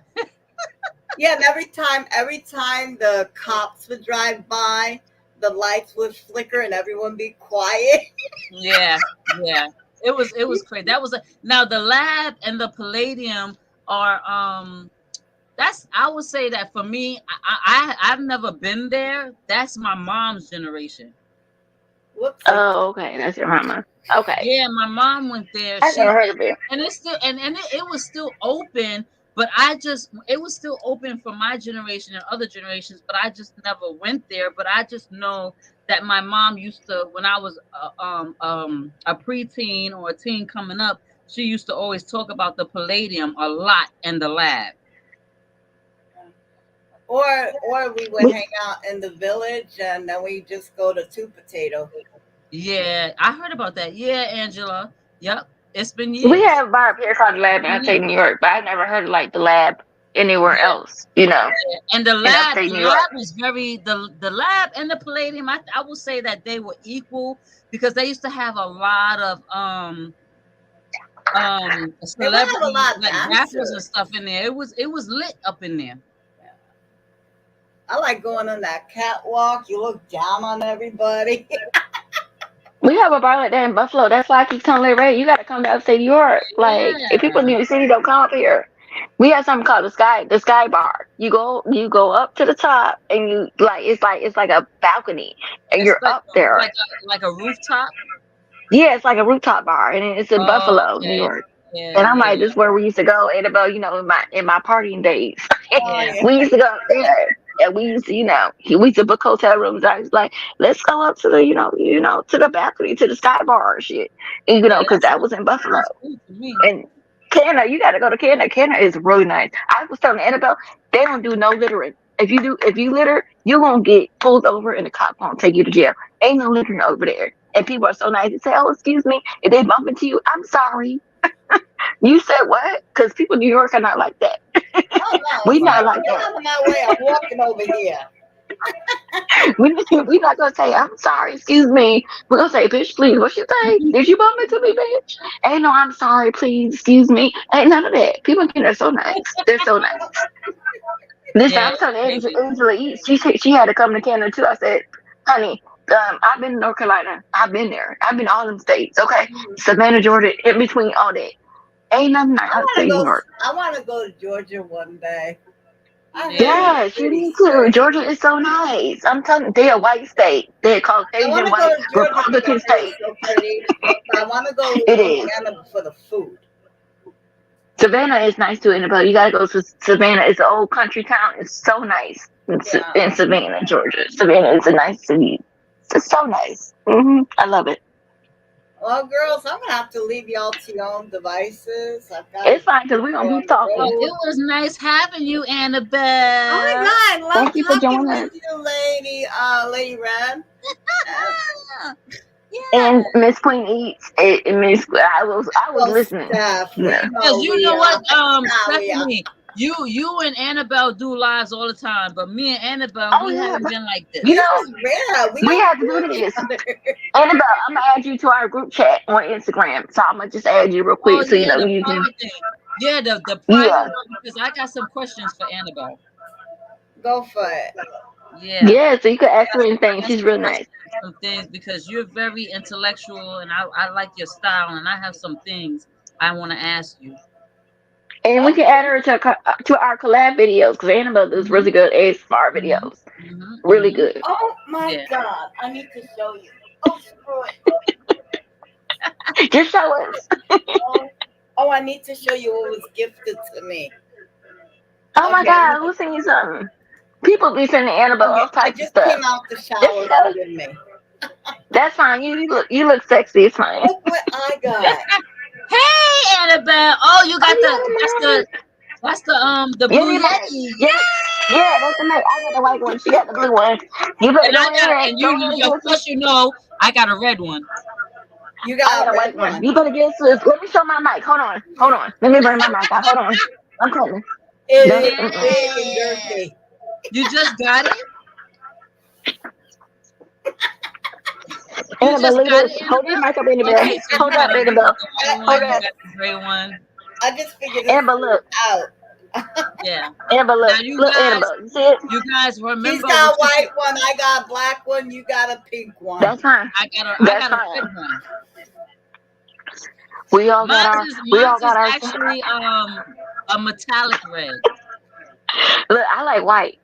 Yeah, and every time the cops would drive by, the lights would flicker and everyone be quiet. yeah, yeah. It was crazy. That was now the lab and the Palladium are that's I would say that for me, I've never been there. That's my mom's generation. Whoops. Oh, okay. That's your mama. Okay. Yeah, my mom went there. I never heard of it. And it's still it was still open, but I just it was still open for my generation and other generations, but I just never went there. But I just know that my mom used to when I was a preteen or a teen coming up, she used to always talk about the Palladium a lot and the lab. Or we would hang out in the village and then we just go to Two Potato. Yeah, I heard about that. Yeah, Angela. Yep, it's been We years. have a bar up here called the Lab in upstate New York, but I never heard of like the Lab anywhere Yeah. else. You know, And the in lab, upstate the New York. lab was very the lab and the Palladium. I will say that they were equal because they used to have a lot of They would have a celebrities lot of like rappers and dancers. stuff in there. It was lit up in there. I like going on that catwalk. You look down on everybody. We have a bar like that in Buffalo. That's why I keep telling Larry, Ray, you got to come to upstate New York. Like, if people in Yeah. New York City don't come up here, we have something called the Sky Bar. You go up to the top, and you it's like a balcony, and It's you're up there. like a rooftop. Yeah, it's like a rooftop bar, and it's in Oh, Buffalo, New okay. York. Yeah, And I'm like, yeah, this is where we used to go, Annabelle. In my partying days, Oh yeah. yeah. we used to go up there. And we used to, we used to book hotel rooms. I was like, let's go up to the, to the balcony, to the Sky Bar and shit. And, Yeah, because that was in Buffalo. sounds cool to me. And Canada, you got to go to Canada. Canada is really nice. I was telling Annabelle, they don't do no littering. If you litter, you're going to get pulled over and the cop going to take you to jail. Ain't no littering over there. And people are so nice. They say, oh, excuse me. If they bump into you, I'm sorry. You said what? Because people in New York are not like that. Oh no. We It's not like, like get that. out of my way. I'm walking over here. We not gonna say I'm sorry, excuse me. We're gonna say, bitch, please. What you say? Did you bump into me, bitch? Ain't no, I'm sorry, please, excuse me. Ain't none of that. People in Canada are so nice. They're so nice. Listen, Yeah, I'm telling maybe. Angela East. She had to come to Canada too. I said, honey, I've been to North Carolina. I've been there. I've been to all them states. Okay, Savannah, Georgia, in between all that. Ain't nothing nice. I'll say New York. I want to go to Georgia one day. I heard Yeah. it's Yes, you pretty need to. sweet. Georgia is so nice. I'm telling you, they're a white state. They're I Caucasian want to white go to Georgia Republican because state. it's so pretty. But I want to go to It is. Louisiana for the food. Savannah is nice too, Annabelle. You gotta go to Savannah. It's an old country town. It's so nice Yeah. in Savannah, Georgia. Savannah is a nice city. It's so nice. I love it. Well, girls, I'm gonna have to leave y'all to your own devices. I've got It's fine because we're go gonna on be the talking. Well, road. it was nice having you, Annabelle. Oh my God, I love Thank you for talking joining with us. you, Lady Red. Yeah. And Miss Queen Eats. Miss, I was So listening. Steph, Yeah. Because you we know what, are. We are. Stephanie, you and Annabelle do lives all the time, but me and Annabelle, Oh we yeah, haven't but been like you this. This know is rare. We we don't have to do do each this. other. Annabelle, I'm gonna add you to our group chat on Instagram. So I'm gonna just add you real Oh quick so you yeah, know the you can. private thing. Yeah, the private Yeah, one, because I got some questions for Annabelle. Go for it. Yeah. yeah. So you can ask her anything. I got She's some real questions, nice. some things because you're very intellectual and I like your style and I have some things I want to ask you. And we can add her to our collab videos because Annabelle does Mhm, really good ASMR mhm, videos. mhm, Really mhm. good. Oh my Yeah. God! I need to show you. Oh, screw it. Just show us. Oh, I need to show you what was gifted to me. Oh my Okay, God, who's singing something? People be sending Annabelle all okay. I types of just came stuff. out the Just shower. show. Forgive me. That's fine. You look sexy. It's fine. Look what I got. Hey Annabelle. Oh, you got Oh that's the yeah, blue yeah, Mike. Yeti. Yeah, yeah. That's the Mike. I got the white one. She got the blue one. You better And I go got ahead. and Go you ahead and get of us. course you know I got a red one. You I got got a a white red one. one. You better get us. Let me show my mic. Hold on. Hold on. Let me bring my mic out. Hold on. I'm coming. It Don't, is mm-mm. big and Yeah. girthy. You just got it? You Annabelle, just look at got this. it, Hold your Annabelle? mic up, Annabelle. Okay, so Hold you up, got the Annabelle. white Hold one, you up. got the gray one. I just figured this Annabelle, look. out. Yeah. Annabelle, Now look. Look, Annabelle. You see it? you guys She's remember got what a you white one. I got a black one. You got a pink one. That's fine. I That's got a fine. red one. We all got our. We all Mine's is got our. actually a metallic red. Look, I like white.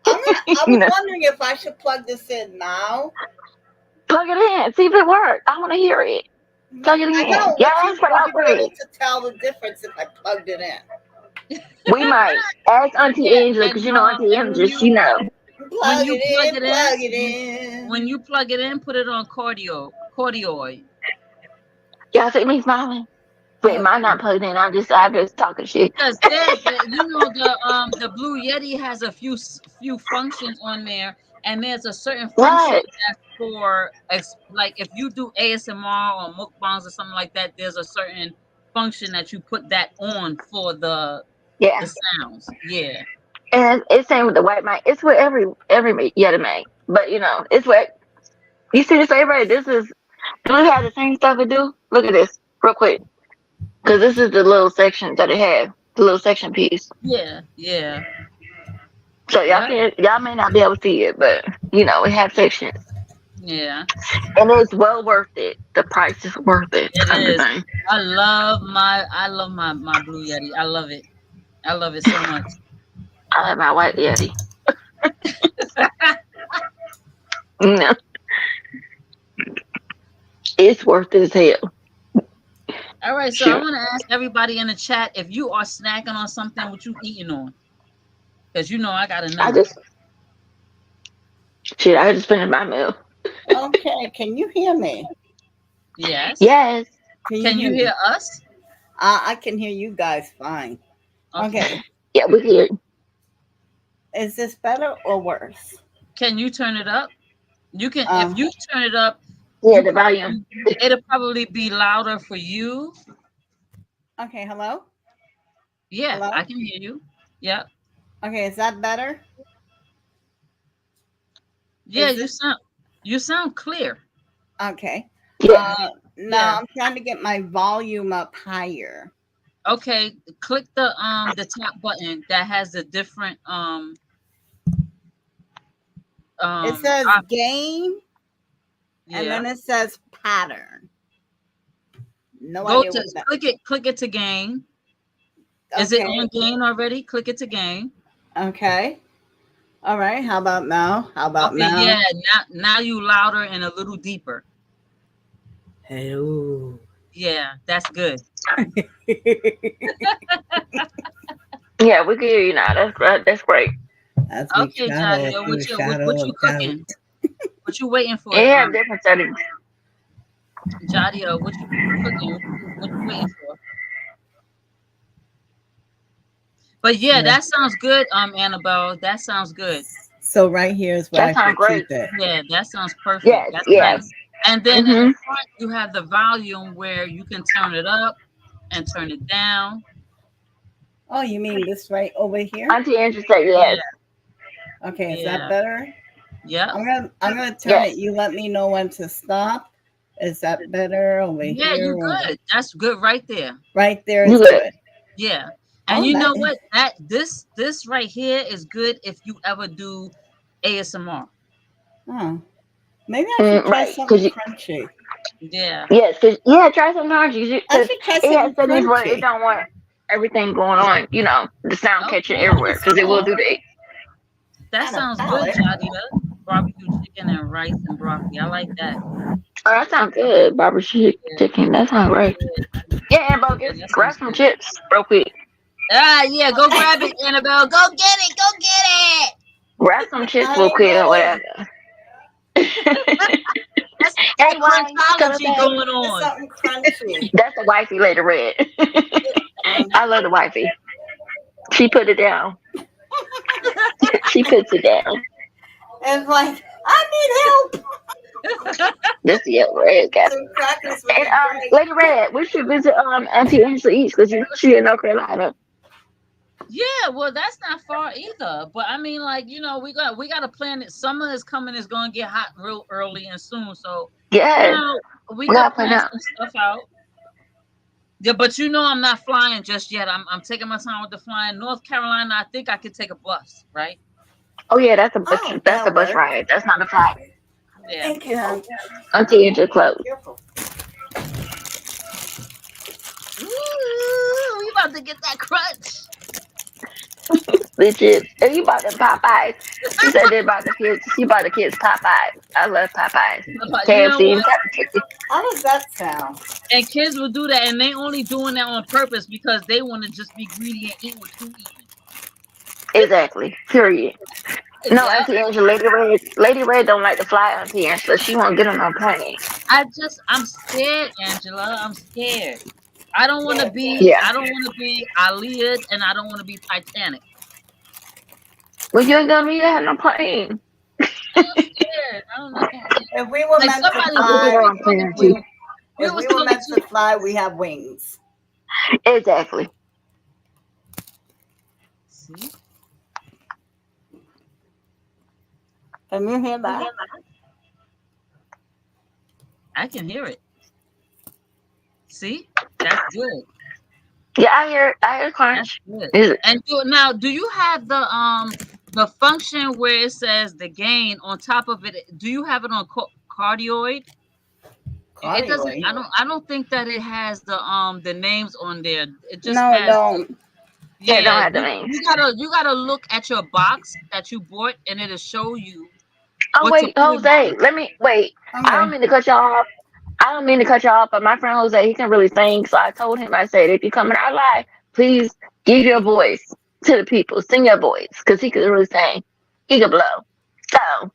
I You was know, wondering if I should plug this in now. plug it in. See if it works. I want to hear it. Plug it I in. know. Yeah, Would that's what you I be put. able to tell the difference if I plugged it in? We might ask Auntie Yeah, Angela because you know Auntie and Angela. She know. Plug you it plug in. it Plug in, it in. when you plug it in, put it on cardioid. Y'all see me smiling? Wait, mine not plugged in. I'm just talking shit. Because you know the Blue Yeti has a few functions on there, and there's a certain function What? that's for like if you do ASMR or mukbangs or something like that, there's a certain function that you put that on for the Yeah. sounds. Yeah. And it's same with the white mic. It's with every Yeti mic. But you know, it's what you see this everybody. This is do we have the same stuff it do? Look at this real quick. Because this is the little section that it had. The little section piece. Yeah. Yeah. So Yeah. y'all may not be able to see it, but you know, it has sections. Yeah. And it's well worth it. The price is worth it. It Kind of is. thing. I love my Blue Yeti. I love it. I love it so much. I like my white Yeti. No. It's worth it as hell. All right, so Sure. I want to ask everybody in the chat if you are snacking on something, what you eating on? Because you know I gotta know. I just finished my meal. Okay, can you hear me? Yes. Yes. Can you hear us? I can hear you guys fine. Okay. Yeah, we hear. Is this better or worse? Can you turn it up? You can. Um, If you turn it up, Yeah, the volume. it'll probably be louder for you. Okay, hello? Yeah, Hello? I can hear you. Yeah. Okay, is that better? Yeah, Is you sound clear. Okay. Yeah. Now Yeah. I'm trying to get my volume up higher. Okay, click the top button that has the different It says gain yeah. and then it says pattern. No Go idea to what that. click it to gain. Is it on gain already? Click it to gain. Okay. All right. How about now? How about Okay, now? yeah. Now you louder and a little deeper. Hello. Yeah, that's good. Yeah, we can hear you now. That's great. That's Okay, Jadia, what you cooking? What you waiting for? It have different settings. Jadia, what you cooking? What you waiting for? But yeah, Yeah. that sounds good, Annabelle. That sounds good. So right here is where That I sounds should great. keep it. Yeah, that sounds perfect. Yes, That's yes. nice. And then in the Mhm. front, you have the volume where you can turn it up and turn it down. Oh, you mean this right over here? Auntie Angela said Yeah, yes. Okay, is that yeah, better? yep. I'm gonna turn Yes. it. You let me know when to stop. Is that better over Yeah, here you or good. That's good right there. right there You is good. good? Yeah. And Oh, you that know what? That this right here is good if you ever do ASMR. oh. Maybe I should try Right. something crunchy. Yeah. Yes, cause yeah, try some oranges I because should try it has something settings where it crunchy. don't want everything going on. You know, the sound catching Okay. Oh, everywhere that's because it will cool. do that. That Not a sounds good, palette. Jadia. Barbecue chicken and rice and broccoli. I like that. Oh, that sounds good. Barbecue Yeah, chicken. That sounds great. Yeah, and bro, yeah, just that grab sounds some good. chips real quick. Ah, yeah, go grab it, Annabelle. Go get it. Go get it. Grab some chips I real ain't quick or whatever. ready. That's Hey, that why coming crunchology back? going It's on. something crunchy. That's the wifey Lady Red. Um, I love the wifey. She put it down. She puts it down. it's like I need help. This is Red guy. Some crackers would And be great. Lady Red, we should visit Auntie Angela East because you know she in North Carolina. Yeah, well, that's not far either. But I mean, like, we got to plan it. Summer is coming. It's gonna get hot real early and soon. So you Yes, know, we we could gotta plan plan out. some stuff out. Yeah, but I'm not flying just yet. I'm taking my time with the flying. North Carolina, I think I could take a bus, right? Oh yeah, that's a bus. Oh, That's a that'll bus work. ride. That's not a flight. Yeah. Thank you, hon. Auntie Angela close. Careful. Ooh, we about to get that crunch. Legit. And you bought the Popeyes. She said they bought the kids. She bought the kids Popeyes. I love Popeyes. But you know KFC and what? Kentucky. How does that sound? And kids will do that, and they only doing that on purpose because they want to just be greedy and eat what you eating. Exactly. Period. No, Yeah. Auntie Angela, Lady Red don't like to fly, Auntie Angela. She won't get on no plane. I'm scared, Angela. I'm scared. I don't want to be. Yeah. I don't want to be Aliyah, and I don't want to be Titanic. Well, you ain't gonna be on no plane. I'm scared. I don't know. If we were Like meant to somebody I'll be was there fly, on plane, talking Auntie. to. We if was we were talking meant to. to fly, we have wings. Exactly. See, Can you hear that? I can hear it. See, that's good. Yeah, I hear That's crunch. good. Is it? And do you have the function where it says the gain on top of it? Do you have it on cardioid? It doesn't. Cardioid. I don't think that it has the names on there. It just No, it has. don't. Yeah, it don't Yeah, have the you, names. you gotta look at your box that you bought, and it'll show you Oh what to wait, put in. Jose. Let me wait. I don't Okay. mean to cut you off. I don't mean to cut you off, but my friend Jose, he can really sing. So I told him, I said, if you come in our live, please give your voice to the people. Sing your voice, because he could really sing. He could blow. So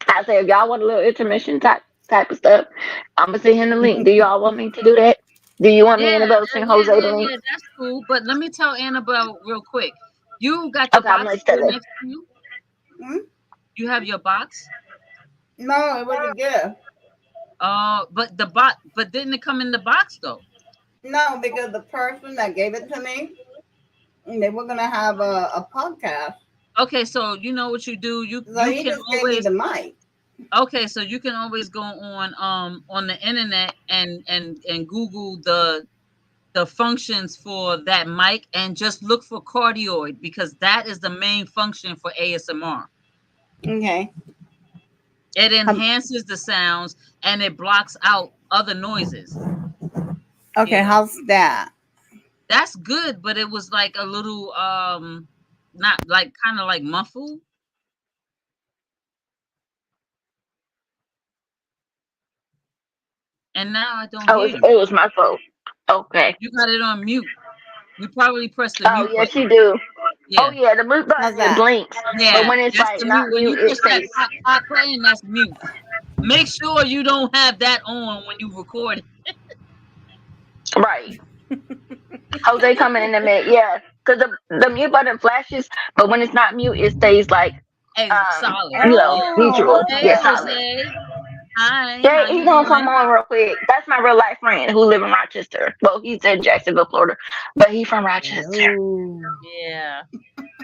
I said, if y'all want a little intermission type of stuff, I'm gonna send him the link. Do y'all want me to do that? Do you want me Yeah, and Annabelle to send Jose the link? that's cool. But let me tell Annabelle real quick. You got your Okay, I'm box gonna here tell her. next to you. Hmm? You have your box. No, it was a gift. But didn't it come in the box though? No, because the person that gave it to me, they were gonna have a podcast. Okay, so you know what you do. You So you he can just gave me always the mic. okay, so you can always go on the internet and Google the functions for that mic and just look for cardioid because that is the main function for ASMR. Okay. It enhances the sounds and it blocks out other noises. Okay, Yeah. how's that? That's good, but it was like a little not like kind of like muffled. And now I don't Oh, hear you. it was my fault. Okay. You got it on mute. You probably pressed the Oh mute yes, button. you do. Yeah. Oh yeah, the mute How's button it that? blinks, Yeah. but when it's That's like the not mute. When mute, you it push that stays. pop button, that's mute. make sure you don't have that on when you record. Right. Jose coming in the mid, yeah. Because the mute button flashes, but when it's not mute, it stays like, Hey, solid. neutral. Hey, Yeah, solid. Jose. Hi. Yeah, How he's you gonna come doing? on real quick. That's my real life friend who live in Rochester. Well, he's in Jacksonville, Florida, but he from Rochester. Hello. Yeah.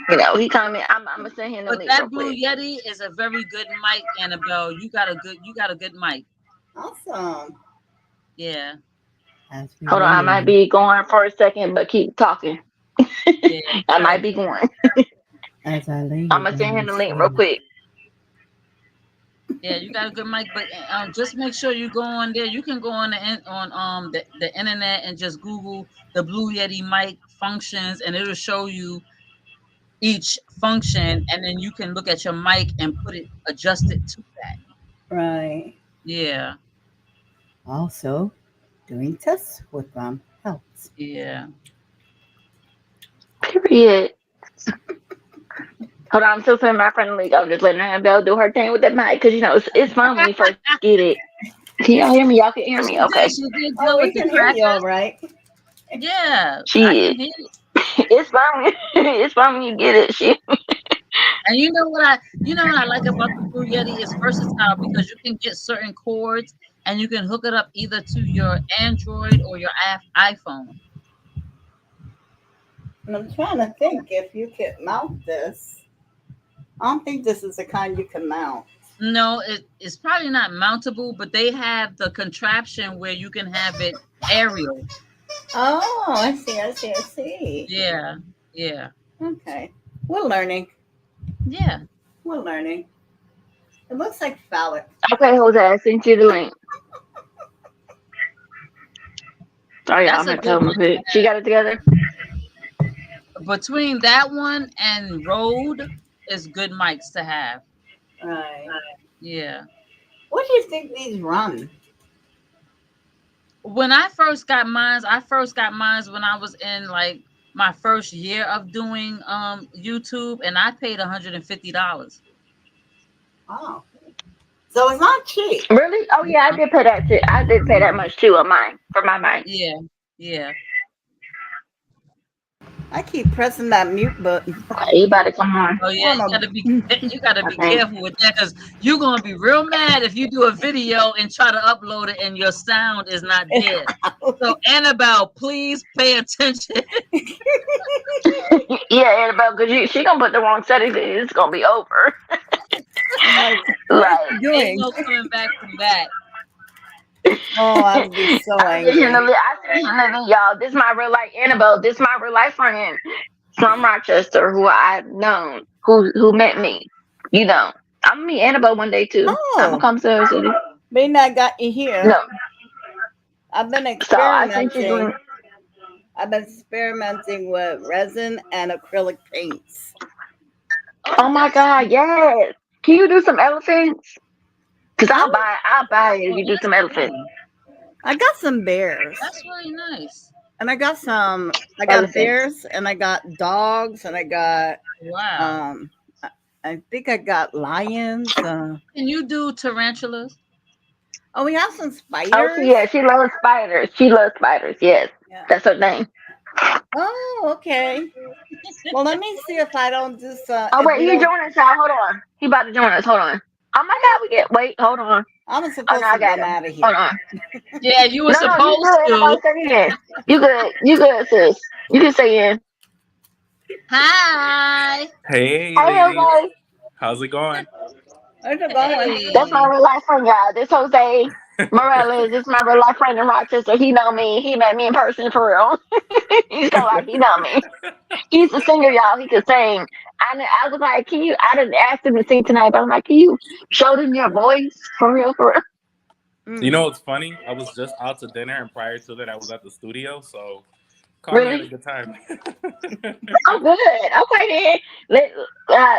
You know, he coming. I'm gonna send him the But link that real Blue quick. Yeti is a very good mic, Annabelle. You got a good mic. Awesome. Yeah. As we Hold on, I might waiting. be going for a second, but keep talking. Yeah. I might be going. As I lay I'm gonna send him the link real quick. Yeah, you got a good mic, but just make sure you go on there. You can go on the internet and just Google the Blue Yeti mic functions, and it'll show you each function, and then you can look at your mic and adjust it to that. Right. Yeah, Also, doing tests with them helps. yeah. Period. Hold on, I'm still sending my friend the link. I'm just letting Annabelle do her thing with that mic because you know it's fun when you first get it. Can y'all hear me? Y'all can hear me? Okay. She did Oh, good we with the can hear you all crackers. right. Yeah, She I is. can hear you. It's fun. It's fun when you get it. She. And you know what I like about the Blue Yeti is versatile because you can get certain cords and you can hook it up either to your Android or your iPhone. And I'm trying to think if you could mount this. I don't think this is the kind you can mount. No, it's probably not mountable, but they have the contraption where you can have it aerial. Oh, I see. Yeah, yeah, Okay. We're learning. yeah. We're learning. It looks like phallic. Okay, Jose, I sent you the link. Oh yeah, That's I'm a gonna tell good him if she got it together. between that one and Rode is good mics to have. Right. Yeah. What do you think these run? When I first got mine, when I was in like my first year of doing YouTube, and I paid $150. Oh. So it's not cheap. Really? Oh yeah, I did pay that too. I did pay that much too on mine for my mic. Yeah, yeah. I keep pressing that mute button. Okay, you about to come on. Oh yeah, you gotta be Okay. careful with that because you're gonna be real mad if you do a video and try to upload it and your sound is not there. So Annabelle, please pay attention. Yeah, Annabelle, because she gonna put the wrong settings in. It's gonna be over. Like, Like, Ain't no coming back from that. oh, I'd be so I sent him angry. the link, y'all. This is my real life Annabelle. This is my real life friend from Rochester who I've known, who met me. You know, I'm gonna meet Annabelle one day too. I'm gonna Oh, come to her city. maybe I got you here. No, I've been so I sent you the experimenting. link. I've been experimenting with resin and acrylic paints. Oh my God, yes. Can you do some elephants? Cause I'll buy it if you do some elephants. I got some bears, That's really nice. and I got Elephants. bears, and I got dogs, and I got Wow. I think I got lions. Can you do tarantulas? Oh, we have some spiders. Oh, she loves spiders. She loves spiders. Yes, Yeah. that's her name. Oh, okay. Well, let me see if I don't do some. Oh if wait, we he don't- joining us, y'all. Hold on. He about to join us. Hold on. Oh my God, wait. Hold on. I'm Oh supposed no, I to got get him. out of here. Hold on. Yeah, you were No, you supposed good. Annabelle, to. stay in. You good, sis. You can stay in. Hi. Hey, Hey, ladies. Jose. How's it going? Where's it going? Hey. That's my real life friend, y'all. This Jose Morales. This is my real life friend in Rochester. He know me. He met me in person for real. He's so like he know me. He's a singer, y'all. He could sing. I was like, can you? I didn't ask him to sing tonight, but I'm like, can you show them your voice for real? You know what's funny? I was just out to dinner, and prior to that, I was at the studio. So, caught me at Really? a good time. Oh, good. Okay, then.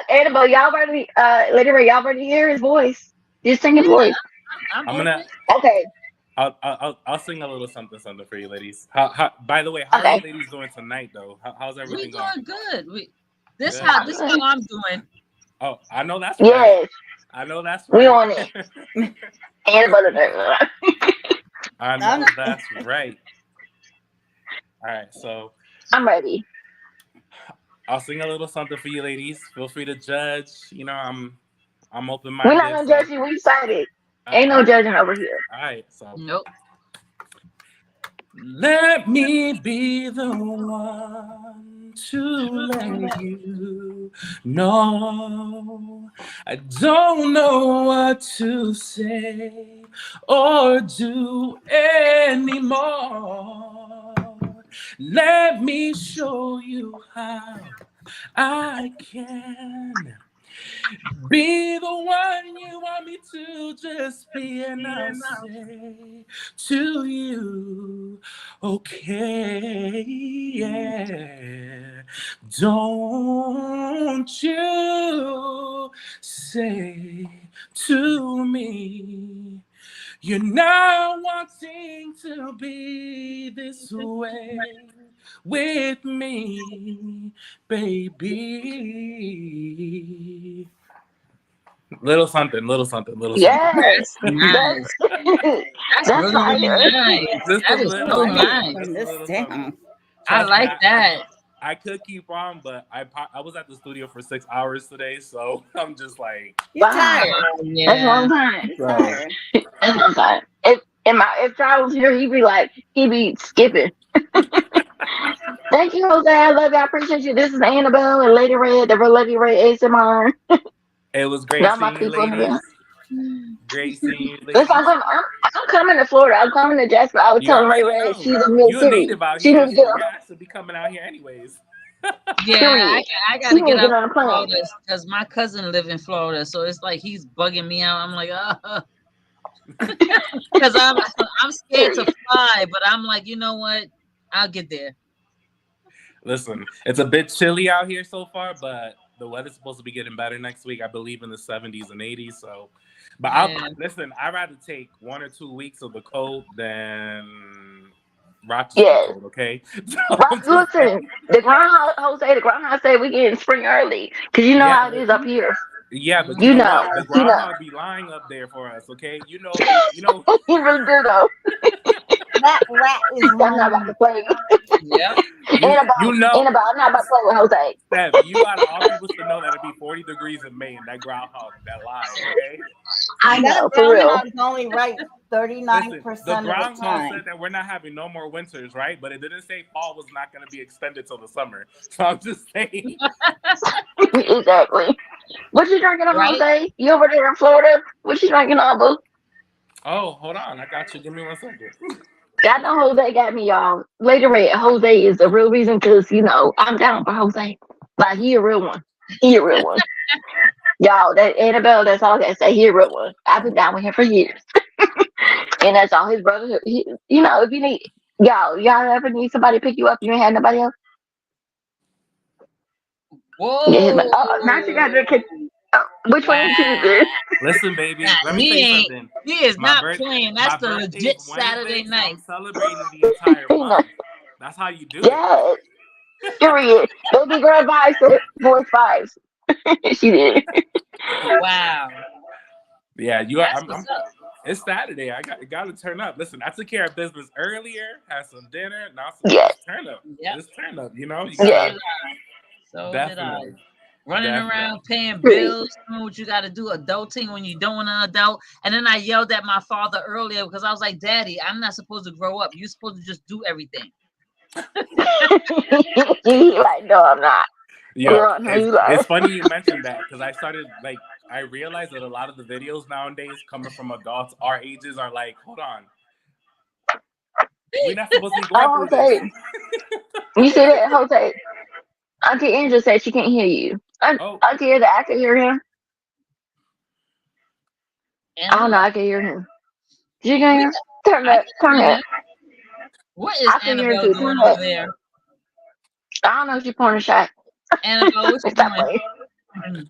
Annabelle, y'all ready? Lady Ray, y'all ready to hear his voice? Just sing his voice. I'm I'm gonna. Okay. I'll sing a little something for you, ladies. By the way, how are Okay. you ladies doing tonight, though? How's We everything doing going? good. This Good. how I'm doing. Oh, I know that's right. Yes. I know that's We right. on it. And butter. I know that's right. All right, so I'm ready. I'll sing a little something for you, ladies. Feel free to judge. You know, I'm open We're minded. not gonna judge you. We excited. Ain't all no right, judging over here. all right. So Nope. let me be the one to let you know. I don't know what to say or do anymore. Let me show you how I can be the one you want me to just be, and I'll say to you, okay, yeah. Don't you say to me, you're not wanting to be this way with me, baby. Little something. Yes. Nice. That's That's really, really fire. nice. Just That a is little so Write something. nice. from Just a this little down. something. I Trust me, like that. I could keep on, but I was at the studio for 6 hours today, so I'm just like, You're Wow. tired. That's a Yeah. long time. You're tired. That's a long time. If Charles was here, he'd be skipping. Thank you, Jose. I love you. I appreciate you. This is Annabelle and Lady Red, the real Lady Red ASMR. it was great Y'all my seeing you, people in ladies. here. Great seeing you, Listen, ladies. I'm coming to Florida. I'm coming to Jasper. I was You telling Ray already Red know. she's in Mill You a City. native out She here, need to so get on. your ass should be coming out here anyways. Yeah, Period. I She gotta need get to out get on a to plane. Florida because my cousin live in Florida, so it's like he's bugging me out. I'm like, because I'm scared to Period. fly, but I'm like, you know what? I'll get there. Listen, it's a bit chilly out here so far, but the weather's supposed to be getting better next week. I believe in the 70s and 80s. So, but Yeah. listen. I'd rather take 1 or 2 weeks of the cold than Rochester Yes. cold. Okay. Listen, the groundhog say we get in spring early because you know how it is up here. Yeah, but You you know know, what? The you know. groundhog be lying up there for us. Okay, you know. You really do though. That rat is I'm not about to play. Yep. Annabelle, I'm not about to play with Jose. Steph, you out of all people to know that it'd be 40 degrees in May and that groundhog that lies. Okay. I know, That for real. groundhog's only right 39% Listen, the of the groundhog time. said that we're not having no more winters, right? But it didn't say fall was not going to be extended till the summer. So I'm just saying. Exactly. What you drinking on, Right? Jose? You over there in Florida? What you drinking on, boo? Oh, hold on. I got you. Give me 1 second. I know Jose got me, y'all. Later, Jose is the real reason because, I'm down for Jose. Like, he a real one. He a real one. Y'all, that Annabelle, that's all I gotta say. He a real one. I've been down with him for years. And that's all his brother. If you need, y'all ever need somebody to pick you up, you ain't had nobody else? Whoa. Now you got to kick. Which one you choosing? Listen, baby. Nah, Let me tell you something. He is My not birth- playing. my That's the birthday's legit Wednesday, Saturday so night. I'm celebrating the entire You know. month. That's how you do it. Yes. Period. Baby girl vibes to voice vibes. She did. Wow. Yeah, you are. That's what's up. It's Saturday. I got to turn up. Listen, I took care of business earlier, had some dinner. Now it's Yes. turn up. Yep. It's turn up. You So gotta, did I. So definitely. did I. Running Definitely. around paying Really? bills, doing what you got to do, adulting when you're doing an adult. And then I yelled at my father earlier because I was like, Daddy, I'm not supposed to grow up. You're supposed to just do everything. He like, no, I'm not. Yo, No, you are. it's funny you mentioned that because I realized that a lot of the videos nowadays coming from adults our ages are like, hold on, we're not supposed to be going through Jose. this. You see that, Jose? Auntie Angela said she can't hear you. Oh. Auntie Angela, I can hear him. And I don't know, I can hear him. You can hear him? Turn I up. can Turn hear up. him. What is I can hear him Annabelle too. doing Turn over up. there? I don't know if she's pouring a shot. Annabelle, what you Stop doing? playing.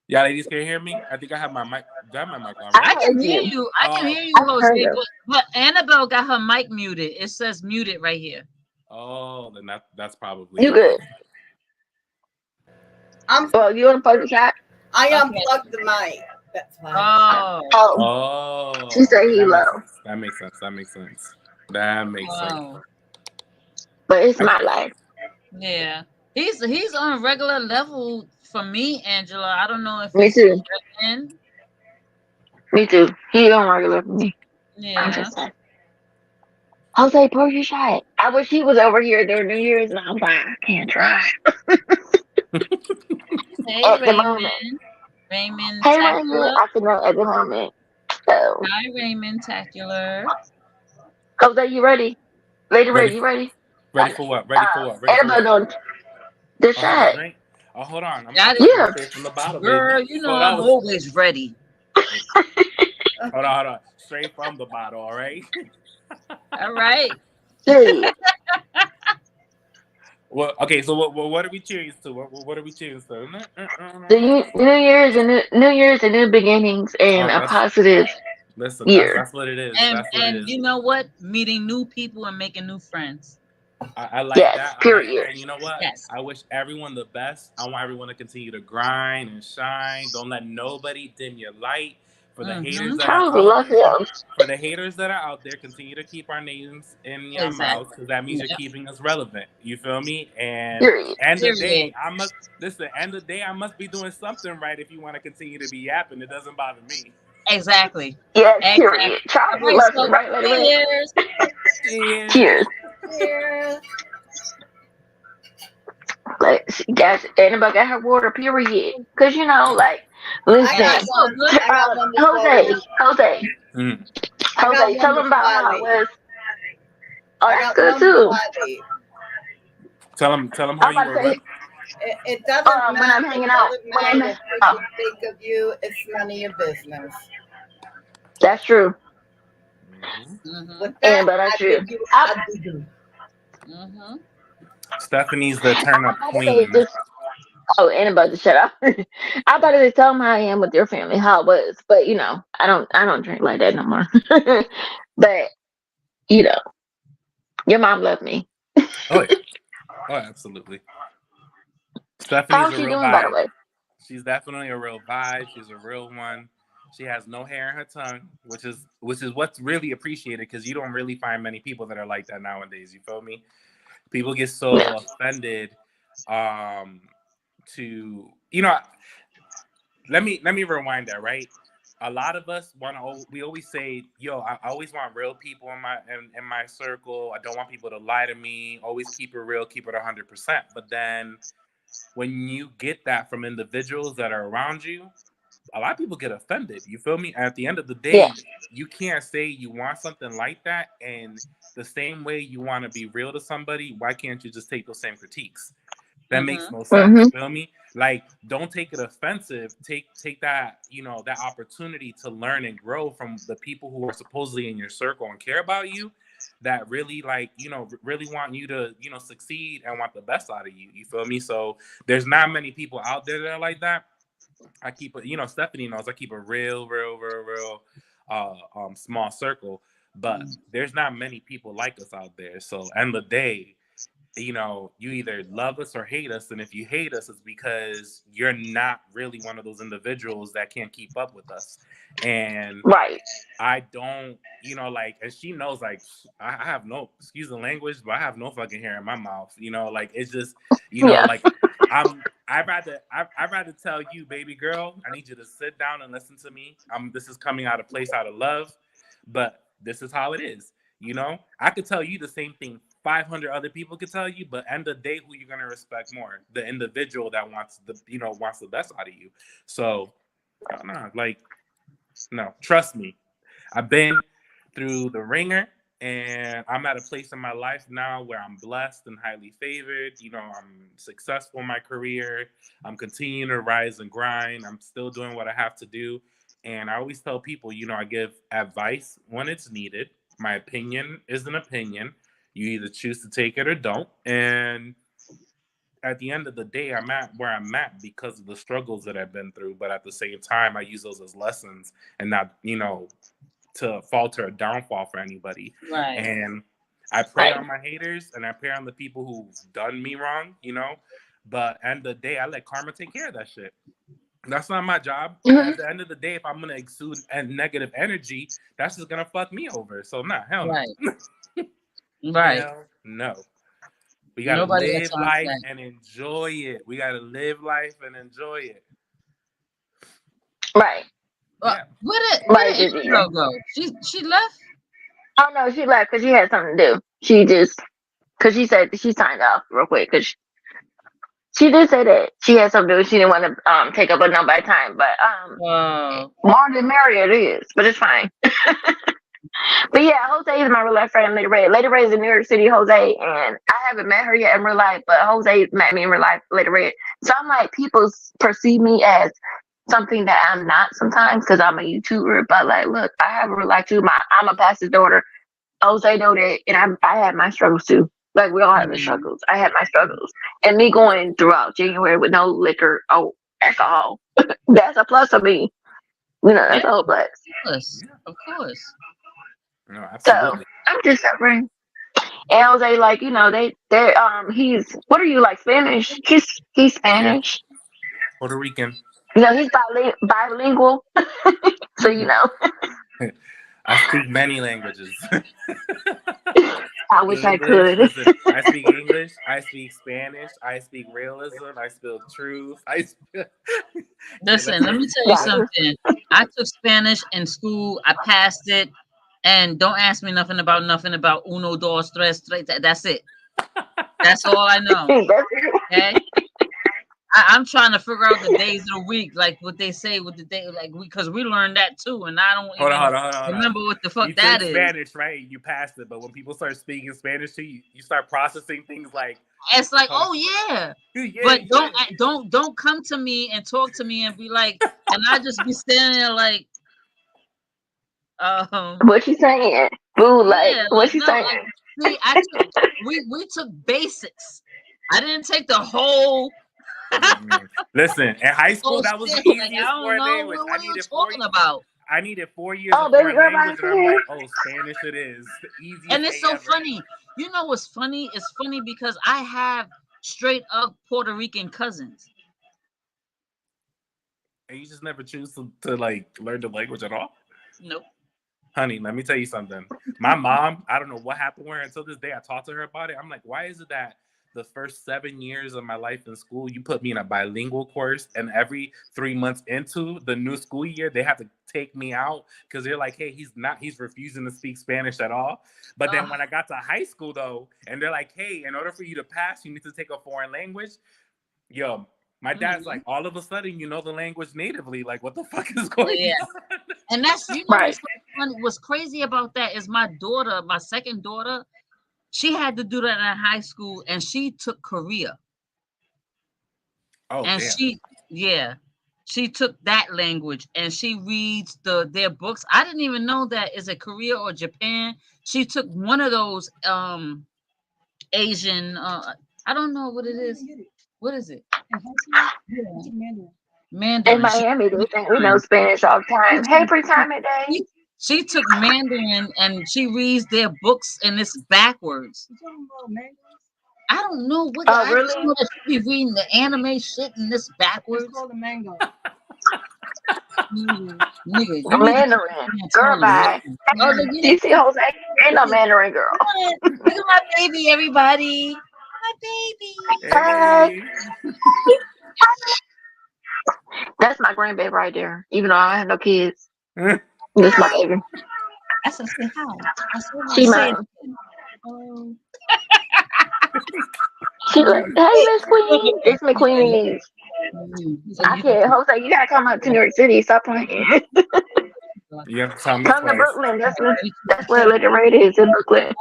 Yeah, ladies, can you hear me? I think I have my mic. Do I have my mic on? I Right? I can heard hear you. you. I can hear you, I heard Jose. her. But Annabelle got her mic muted. It says muted right here. Oh, then that's probably You it. good. Well, you want to play the shot? I Okay. unplugged the mic. That's why. Oh, Oh, Oh, she said he that makes low, sense. That makes sense. That makes sense. That makes sense. wow. but it's my life. Yeah. He's on a regular level for me, Angela. I don't know if Me it's too. in. Me too. He on regular for me. I'm Yeah. just saying. Jose, pour your shot. I wish he was over here during New Year's, and I'm like, I can't drive Hey, at the moment. Raymond Hey, Raymond, Tacular. I can know at the moment. So, Hi, Raymond Tacular. Jose, you ready? Lady Ready? Ray, you ready? Ready for what? Ready for what? Ready for Annabelle what? doing the Oh, I got shot. drink. Oh, hold on. I'm Got it. pouring Yeah. straight from the bottle, Girl, baby. you know Hold I'm on. always ready. Hold on. Straight from the bottle, all right? All right. Period. Well, okay. So what are we cheering to? What are we cheering to? The New Year's and new beginnings and Oh, a that's positive listen. year. That's what it is. And That's what it is. you know what? Meeting new people and making new friends. I like Yes, that. I like period. that. And you know what? Yes. I wish everyone the best. I want everyone to continue to grind and shine. Don't let nobody dim your light. For the haters that I are would out love there, him. for the haters that are out there, continue to keep our names in your mouths because that means you're Yep. keeping us relevant. You feel me? And Period. end of the Period. day, I must listen. End of the day, I must be doing something right if you want to continue to be yapping. It doesn't bother me. Exactly. Yes, Exactly. period. Charles All right, loves so him, right, Lady Ray? cheers. Yeah. Cheers. Yeah. Like, she got Annabelle got her water, period. Cause you know, like, I listen, got That's so one. good. I got one before Jose, we. Jose, Mm. I got Jose, one tell them before about I how it leave. was. Oh, I that's got good one too. before I leave. Tell them how I'm you about to were. What? say, It doesn't when I'm matter. hanging It out, doesn't when matter I'm, what oh, people think of you. It's none of your business. that's true. Mm-hmm. With that, Annabelle, that's I true. bid you I, adieu. Mm-hmm. Stephanie the turn I'm up about to say queen. just. Oh, Annabelle, just shut up. I'm about to tell them how I am with your family, how it was, but you know, I don't drink like that no more. But you know, your mom loved me. Oh yeah. Oh, absolutely. Stephanie's How's a she real doing, by the vibe. way? She's definitely a real vibe. She's a real one. She has no hair in her tongue, which is what's really appreciated because you don't really find many people that are like that nowadays. You feel me? People get so Yeah. offended to let me rewind that, right? A lot of us we always say, yo, I always want real people in my circle. I don't want people to lie to me. Always keep it real, keep it 100%. But then when you get that from individuals that are around you, a lot of people get offended. You feel me? At the end of the Yeah. day, you can't say you want something like that, and the same way you want to be real to somebody, why can't you just take those same critiques? That makes no sense. Mm-hmm. You feel me? Like, don't take it offensive. Take that, that opportunity to learn and grow from the people who are supposedly in your circle and care about you, that really really want you to, succeed and want the best out of you. You feel me? So there's not many people out there that are like that. I keep it, Stephanie knows I keep a real, real, real, real small circle, but there's not many people like us out there. So end of the day, you either love us or hate us. And if you hate us, it's because you're not really one of those individuals that can't keep up with us. And Right. I don't, and she knows, like, I have no, excuse the language, but I have no fucking hair in my mouth. Like, it's just, Yeah. like I'd rather tell you, baby girl, I need you to sit down and listen to me. This is coming out of place, out of love, but this is how it is. I could tell you the same thing 500 other people could tell you, but end of the day, who you're gonna respect more? The individual that wants the best out of you. So, no, trust me. I've been through the ringer, and I'm at a place in my life now where I'm blessed and highly favored. I'm successful in my career. I'm continuing to rise and grind. I'm still doing what I have to do. And I always tell people, I give advice when it's needed. My opinion is an opinion. You either choose to take it or don't. And at the end of the day, I'm at where I'm at because of the struggles that I've been through. But at the same time, I use those as lessons and not, to falter a downfall for anybody. Right. And I pray on my haters and I pray on the people who've done me wrong, but end of the day, I let karma take care of that shit. That's not my job. Mhm. At the end of the day, if I'm gonna exude negative energy, that's just gonna fuck me over. So nah, hell Right. no. Right. Hell no. We gotta Nobody got live time for life that. and enjoy it. We gotta live life and enjoy it. Right. Where did Right, Angel Vivian. Girl go? She left? Oh no, she left because she had something to do. She just because she said she signed off real quick because she did say that she had something to do. She didn't want to take up nobody's time, but more than Marriott is, but it's fine. But yeah, Jose is my real life friend, Lady Red. Lady Red is in New York City, Jose, and I haven't met her yet in real life, but Jose met me in real life, Lady Red. So I'm like, people perceive me as something that I'm not sometimes because I'm a YouTuber, but like, look, I have a real life too. I'm a pastor's daughter. Jose know that, and I had my struggles too. Like we all have the struggles. I had my struggles, and me going throughout January with no liquor, alcohol, that's a plus for me. You know, that's a whole plus. Of course. No, So absolutely. I'm just suffering. And Jose, like, you know, he's what are you like Spanish? He's Spanish. Puerto Rican. You know, he's bilingual. So you know. I speak many languages. I wish I could. Listen, I speak English. I speak Spanish. I speak realism. I speak truth. Listen, let me tell you something. I took Spanish in school. I passed it. And don't ask me nothing about uno, dos, tres. That's it. That's all I know. Okay. I'm trying to figure out the days of the week, like what they say with the day, like because we learned that too, and I don't remember what the fuck that is. Spanish, right? You passed it, but when people start speaking Spanish to you, you start processing things like it's like, oh yeah, but don't come to me and talk to me and be like, and I just be standing there like, what you saying? Boo, like what you saying? See, we took basics. I didn't take the whole. Listen, in high school, that was the easiest foreign language. What are you talking about? I needed 4 years of foreign language, and I'm like, oh, Spanish it is. The easiest. And it's so funny. You know what's funny? It's funny because I have straight up Puerto Rican cousins. And you just never choose to like learn the language at all? Nope. Honey, let me tell you something. My mom, I don't know what happened with her until this day. I talked to her about it. I'm like, why is it that the first 7 years of my life in school, you put me in a bilingual course, and every 3 months into the new school year, they have to take me out because they're like, hey, he's refusing to speak Spanish at all. But then when I got to high school though, and they're like, hey, in order for you to pass, you need to take a foreign language. Yo, my dad's like, all of a sudden, you know the language natively. Like, what the fuck is going on? And that's, you know, what's crazy about that is my daughter, my second daughter, she had to do that in high school, and she took Korea. Oh, and damn. she took that language, and she reads their books. I didn't even know that. Is it Korea or Japan? She took one of those Asian. I don't know what it is. What is it? Mandarin. In Miami, they think we know Spanish all the time. Hey, pre-retirement day. She took Mandarin and she reads their books, and it's backwards. I don't know what. Oh, really? I just know that she be reading the anime shit and this backwards. It's called a mango. Nigga, Mandarin. Girl, bye. You see Jose? Ain't no Mandarin girl. Look at my baby, everybody. My baby. Hey. That's my grandbaby right there. Even though I have no kids. That's my baby. I said, say hi. She mine. She like, hey, Miss Queen. It's McQueen. I can't. Jose, you gotta come up to New York City. Stop playing. You have to tell me come to Brooklyn. That's where Lady Red is in Brooklyn.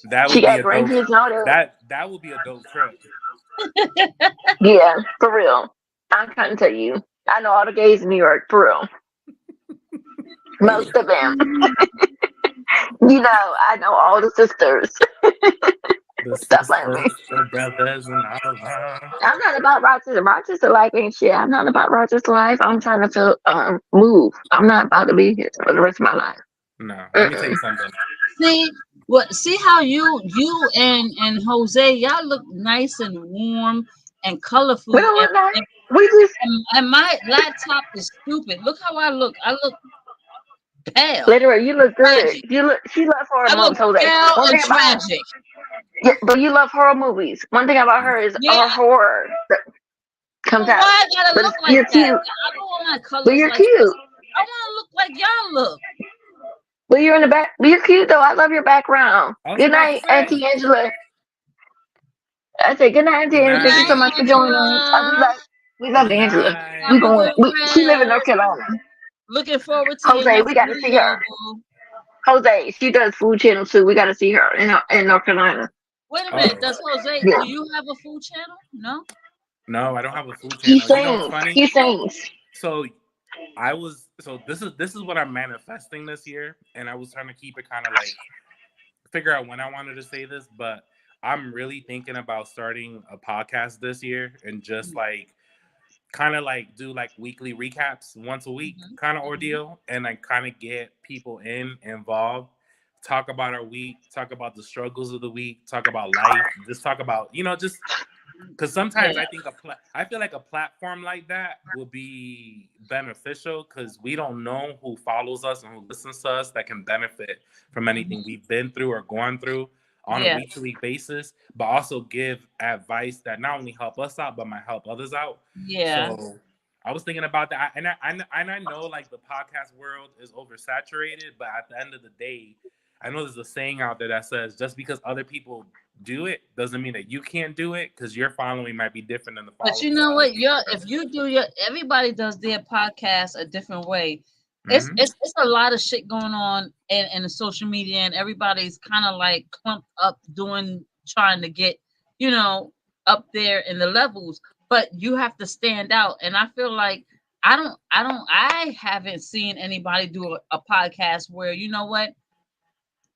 That would she be got a grandkids dope, that would be a dope trip. Yeah, for real. I'm trying to tell you. I know all the gays in New York, for real. Most of them. You know, I know all the sisters. Stuff like me. Brothers and all that. I'm not about Rochester. Rochester life ain't shit. I'm not about Rochester life. I'm trying to move. I'm not about to be here for the rest of my life. No, let me tell you something. See how you and Jose, y'all look nice and warm and colorful. We don't look nice. We just And my laptop is stupid. Look how I look. I look pale. literally, you look good. Tragic. You look. She loves horror I look movies, Jose. pale One and thing about her, tragic. yeah, but you love horror movies. One thing about her is Yeah. her horror that comes Well, out. why I gotta But look you're like that? cute. I don't want my colors But you're like cute. this. I want to look like y'all look. But you're in the back. But you're cute though. I love your background. I was Good about to night, say. Auntie Angela. I say good night, Auntie Good Angela. Thank you so night. much for joining us. We love Good Angela. night. Have We a going. good She live in North rest. Carolina. Looking forward to your Jose, next we got to see video, her. boo. Jose, she does food channel too. We got to see her in North Carolina. Wait a Oh. minute. Does Jose? Yeah. Do you have a food channel? No. No, I don't have a food He channel. You know what's sings. funny? He sings. So this is what I'm manifesting this year, and I was trying to keep it kind of like figure out when I wanted to say this, but I'm really thinking about starting a podcast this year and just like kind of like do like weekly recaps once a week kind of ordeal, and like kind of get people involved, talk about our week, talk about the struggles of the week, talk about life, just talk about, just because sometimes Yeah. I think I feel like a platform like that will be beneficial because we don't know who follows us and who listens to us that can benefit from anything we've been through or gone through on a Yeah. week-to-week basis, but also give advice that not only help us out but might help others out. Yeah. So I was thinking about that, and I know like the podcast world is oversaturated, but at the end of the day, I know there's a saying out there that says just because other people do it doesn't mean that you can't do it, because your following might be different than the following. But you know what? If you do everybody does their podcast a different way. It's a lot of shit going on in the social media, and everybody's kind of like clumped up trying to get up there in the levels. But you have to stand out, and I feel like I haven't seen anybody do a podcast where, you know what,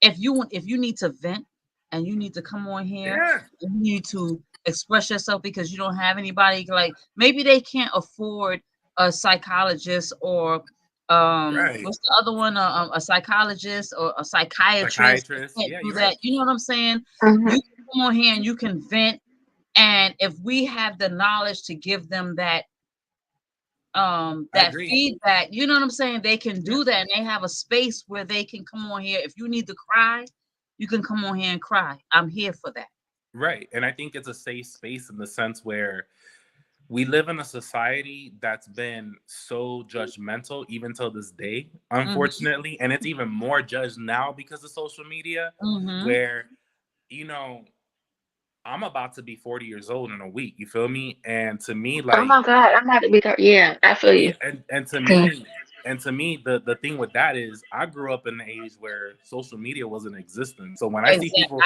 if you need to vent and you need to come on here, you need to express yourself because you don't have anybody, like maybe they can't afford a psychologist or what's the other one, a psychologist or a psychiatrist. Yeah, Do you're that. right. You know what I'm saying? Mhm. You can come on here and you can vent, and if we have the knowledge to give them that agree. feedback, you know what I'm saying, they can do that, and they have a space where they can come on here. If you need to cry, you can come on here and cry. I'm here for that. Right. And I think it's a safe space in the sense where we live in a society that's been so judgmental even till this day, unfortunately. And it's even more judged now because of social media, where, I'm about to be 40 years old in a week. You feel me? And to me, like, oh my God, I'm about to be 30. Yeah, I feel you. and to me, the thing with that is I grew up in the age where social media wasn't existent. So when I see people,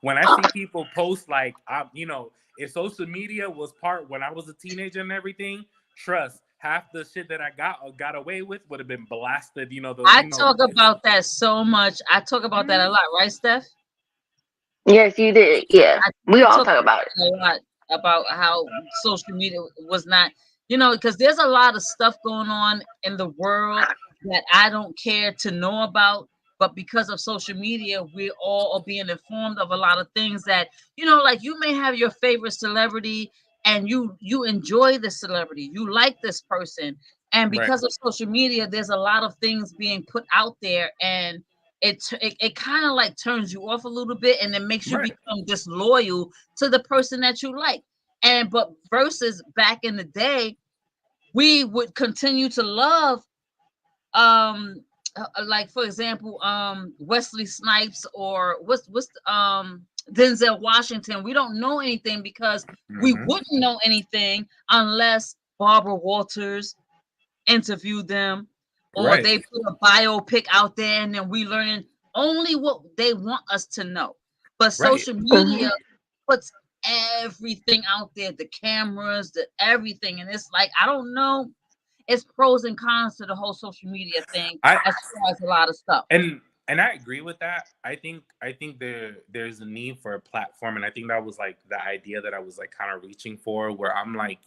when I see people post like, if social media was part when I was a teenager and everything, trust, half the shit that I got away with would have been blasted. I talk about that so much. I talk about that a lot, right, Steph? Yes, you did. Yeah, we all talk about it. A lot about how social media was not, because there's a lot of stuff going on in the world that I don't care to know about. But because of social media, we all are being informed of a lot of things that, like you may have your favorite celebrity and you enjoy the celebrity, you like this person. And because of social media, there's a lot of things being put out there, and it kind of like turns you off a little bit, and it makes you become disloyal to the person that you like. But versus back in the day, we would continue to love, like for example, Wesley Snipes or what's Denzel Washington. We don't know anything because we wouldn't know anything unless Barbara Walters interviewed them, or they put a biopic out there, and then we learn only what they want us to know. But social media puts everything out there, the cameras, the everything, and it's like, I don't know. It's pros and cons to the whole social media thing as far as a lot of stuff. And I agree with that. I think there's a need for a platform, and I think that was like the idea that I was like kind of reaching for, where I'm like,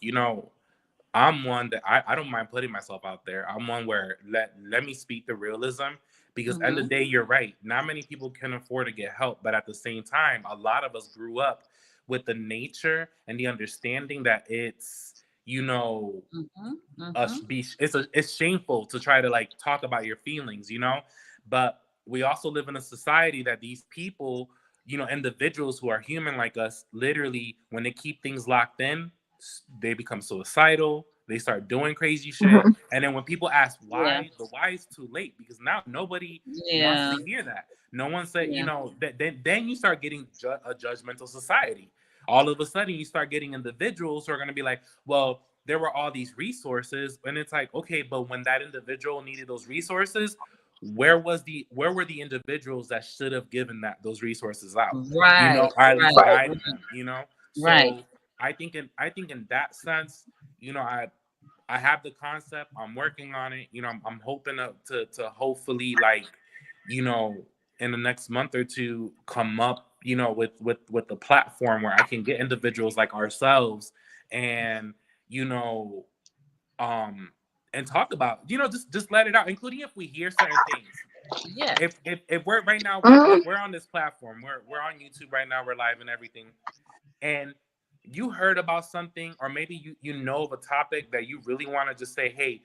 I'm one that I don't mind putting myself out there. I'm one where let me speak the realism, because at the end of the day, you're right. Not many people can afford to get help, but at the same time, a lot of us grew up with the nature and the understanding that it's, you know, it's shameful to try to like talk about your feelings, you know. But we also live in a society that these people, you know, individuals who are human like us, literally when they keep things locked in, they become suicidal, they start doing crazy shit. Mhm. And then when people ask Yeah. why, the why is too late, because now nobody wants Yeah. to hear that. No one said, you Yeah. know, that then you start getting a judgmental society. All of a sudden you start getting individuals who are going to be like, well, there were all these resources, and it's like, okay, but when that individual needed those resources, where were the individuals that should have given those resources out, you know, Right. or at least Right. Right. guided them, you know. Right. So I think in that sense, you know, I have the concept, I'm working on it, you know. I'm hoping to hopefully, like, you know, in the next month or two come up, you know, with a platform where I can get individuals like ourselves and, you know, and talk about, you know, just let it out, including if we hear certain things. Yeah. If we're right now, Mhm. we're on this platform, we're on YouTube right now, we're live and everything, and you heard about something, or maybe you know of a topic that you really want to just say, hey,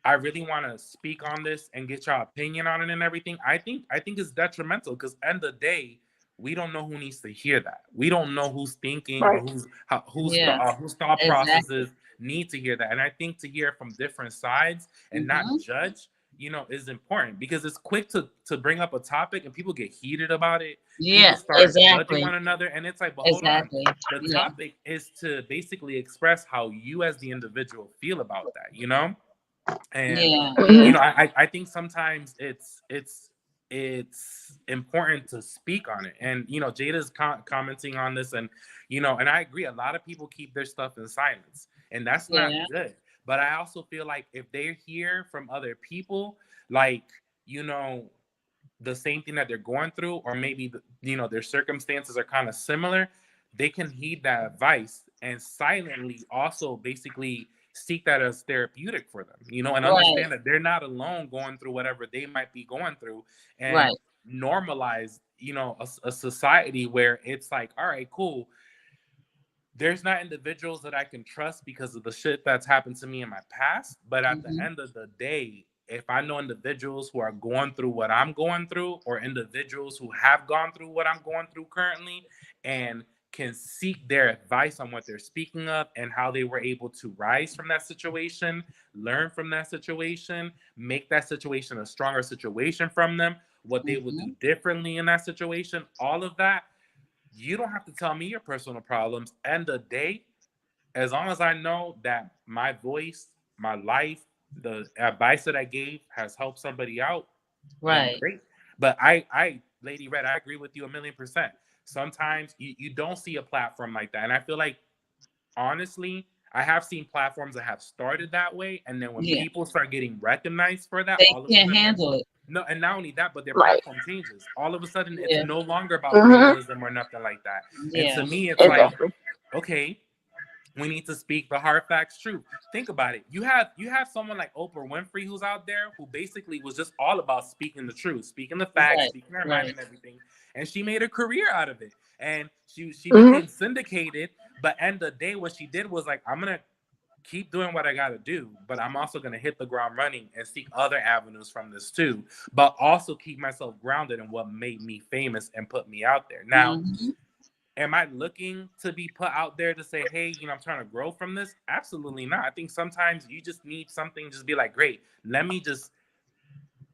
I really want to speak on this and get your opinion on it and everything. I think it's detrimental, because end of the day, we don't know who needs to hear that. We don't know who's thinking or Right. Yeah. whose thought Exactly. processes need to hear that. And I think to hear from different sides and not judge, you know, is important, because it's quick to bring up a topic and people get heated about it. People Yeah. start judging Exactly. one another, and it's like, but hold on. Exactly. The Yeah. topic is to basically express how you as the individual feel about that, you know? And Yeah. you Yeah. know, I think sometimes it's important to speak on it. And you know, Jada's commenting on this, and you know, and I agree, a lot of people keep their stuff in silence, and that's not Yeah. good. But I also feel like if they hear from other people, like, you know, the same thing that they're going through, or maybe you know, their circumstances are kind of similar, they can heed that advice and silently also basically seek that as therapeutic for them, you know, and Right. understand that they're not alone going through whatever they might be going through, and Right. normalize, you know, a society where it's like, all right, cool, there's not individuals that I can trust because of the shit that's happened to me in my past. But at the end of the day, if I know individuals who are going through what I'm going through, or individuals who have gone through what I'm going through currently, and can seek their advice on what they're speaking of and how they were able to rise from that situation, learn from that situation, make that situation a stronger situation from them, what they would do differently in that situation, all of that, you don't have to tell me your personal problems. End of the day, as long as I know that my voice, my life, the advice that I gave has helped somebody out, then Right. great. But I, Lady Red, I agree with you 1,000,000%. Sometimes you don't see a platform like that. And I feel like, honestly, I have seen platforms that have started that way. And then when Yeah. people start getting recognized for that, They all of a can't sudden, handle it. no, and not only that, but their Right. platform changes. All of a sudden, it's Yeah. no longer about Mhm. realism or nothing like that. And Yeah. to me, it's like, Exactly. okay, we need to speak the hard facts, truth. Think about it. You have someone like Oprah Winfrey who's out there who basically was just all about speaking the truth, speaking the facts, Right. speaking her mind Right. and everything. And she made a career out of it. And she Mhm. became syndicated. But end of the day, what she did was like, I'm gonna keep doing what I gotta do, but I'm also gonna hit the ground running and seek other avenues from this too. But also keep myself grounded in what made me famous and put me out there. Now, am I looking to be put out there to say, hey, you know, I'm trying to grow from this? Absolutely not. I think sometimes you just need something, just be like, great, let me just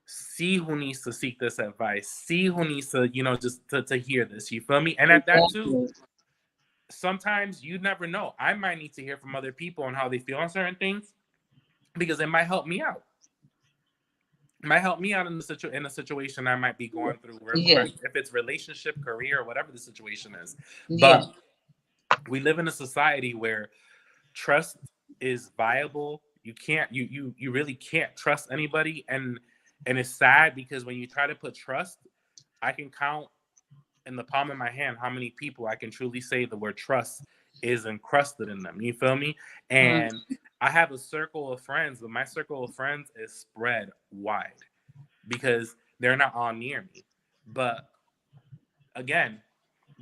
see who needs to seek this advice, see who needs to, you know, just to hear this. You feel me? And at that too, Exactly. sometimes you never know. I might need to hear from other people on how they feel on certain things, because it might help me out. It might help me out in a situation I might be going through, Yeah. if it's relationship, career, or whatever the situation is. Yeah. But we live in a society where trust is viable. You can't you really can't trust anybody, and it's sad, because when you try to put trust, I can count in the palm of my hand how many people I can truly say the word trust is encrusted in them. You feel me? And I have a circle of friends, but my circle of friends is spread wide because they're not all near me. But again,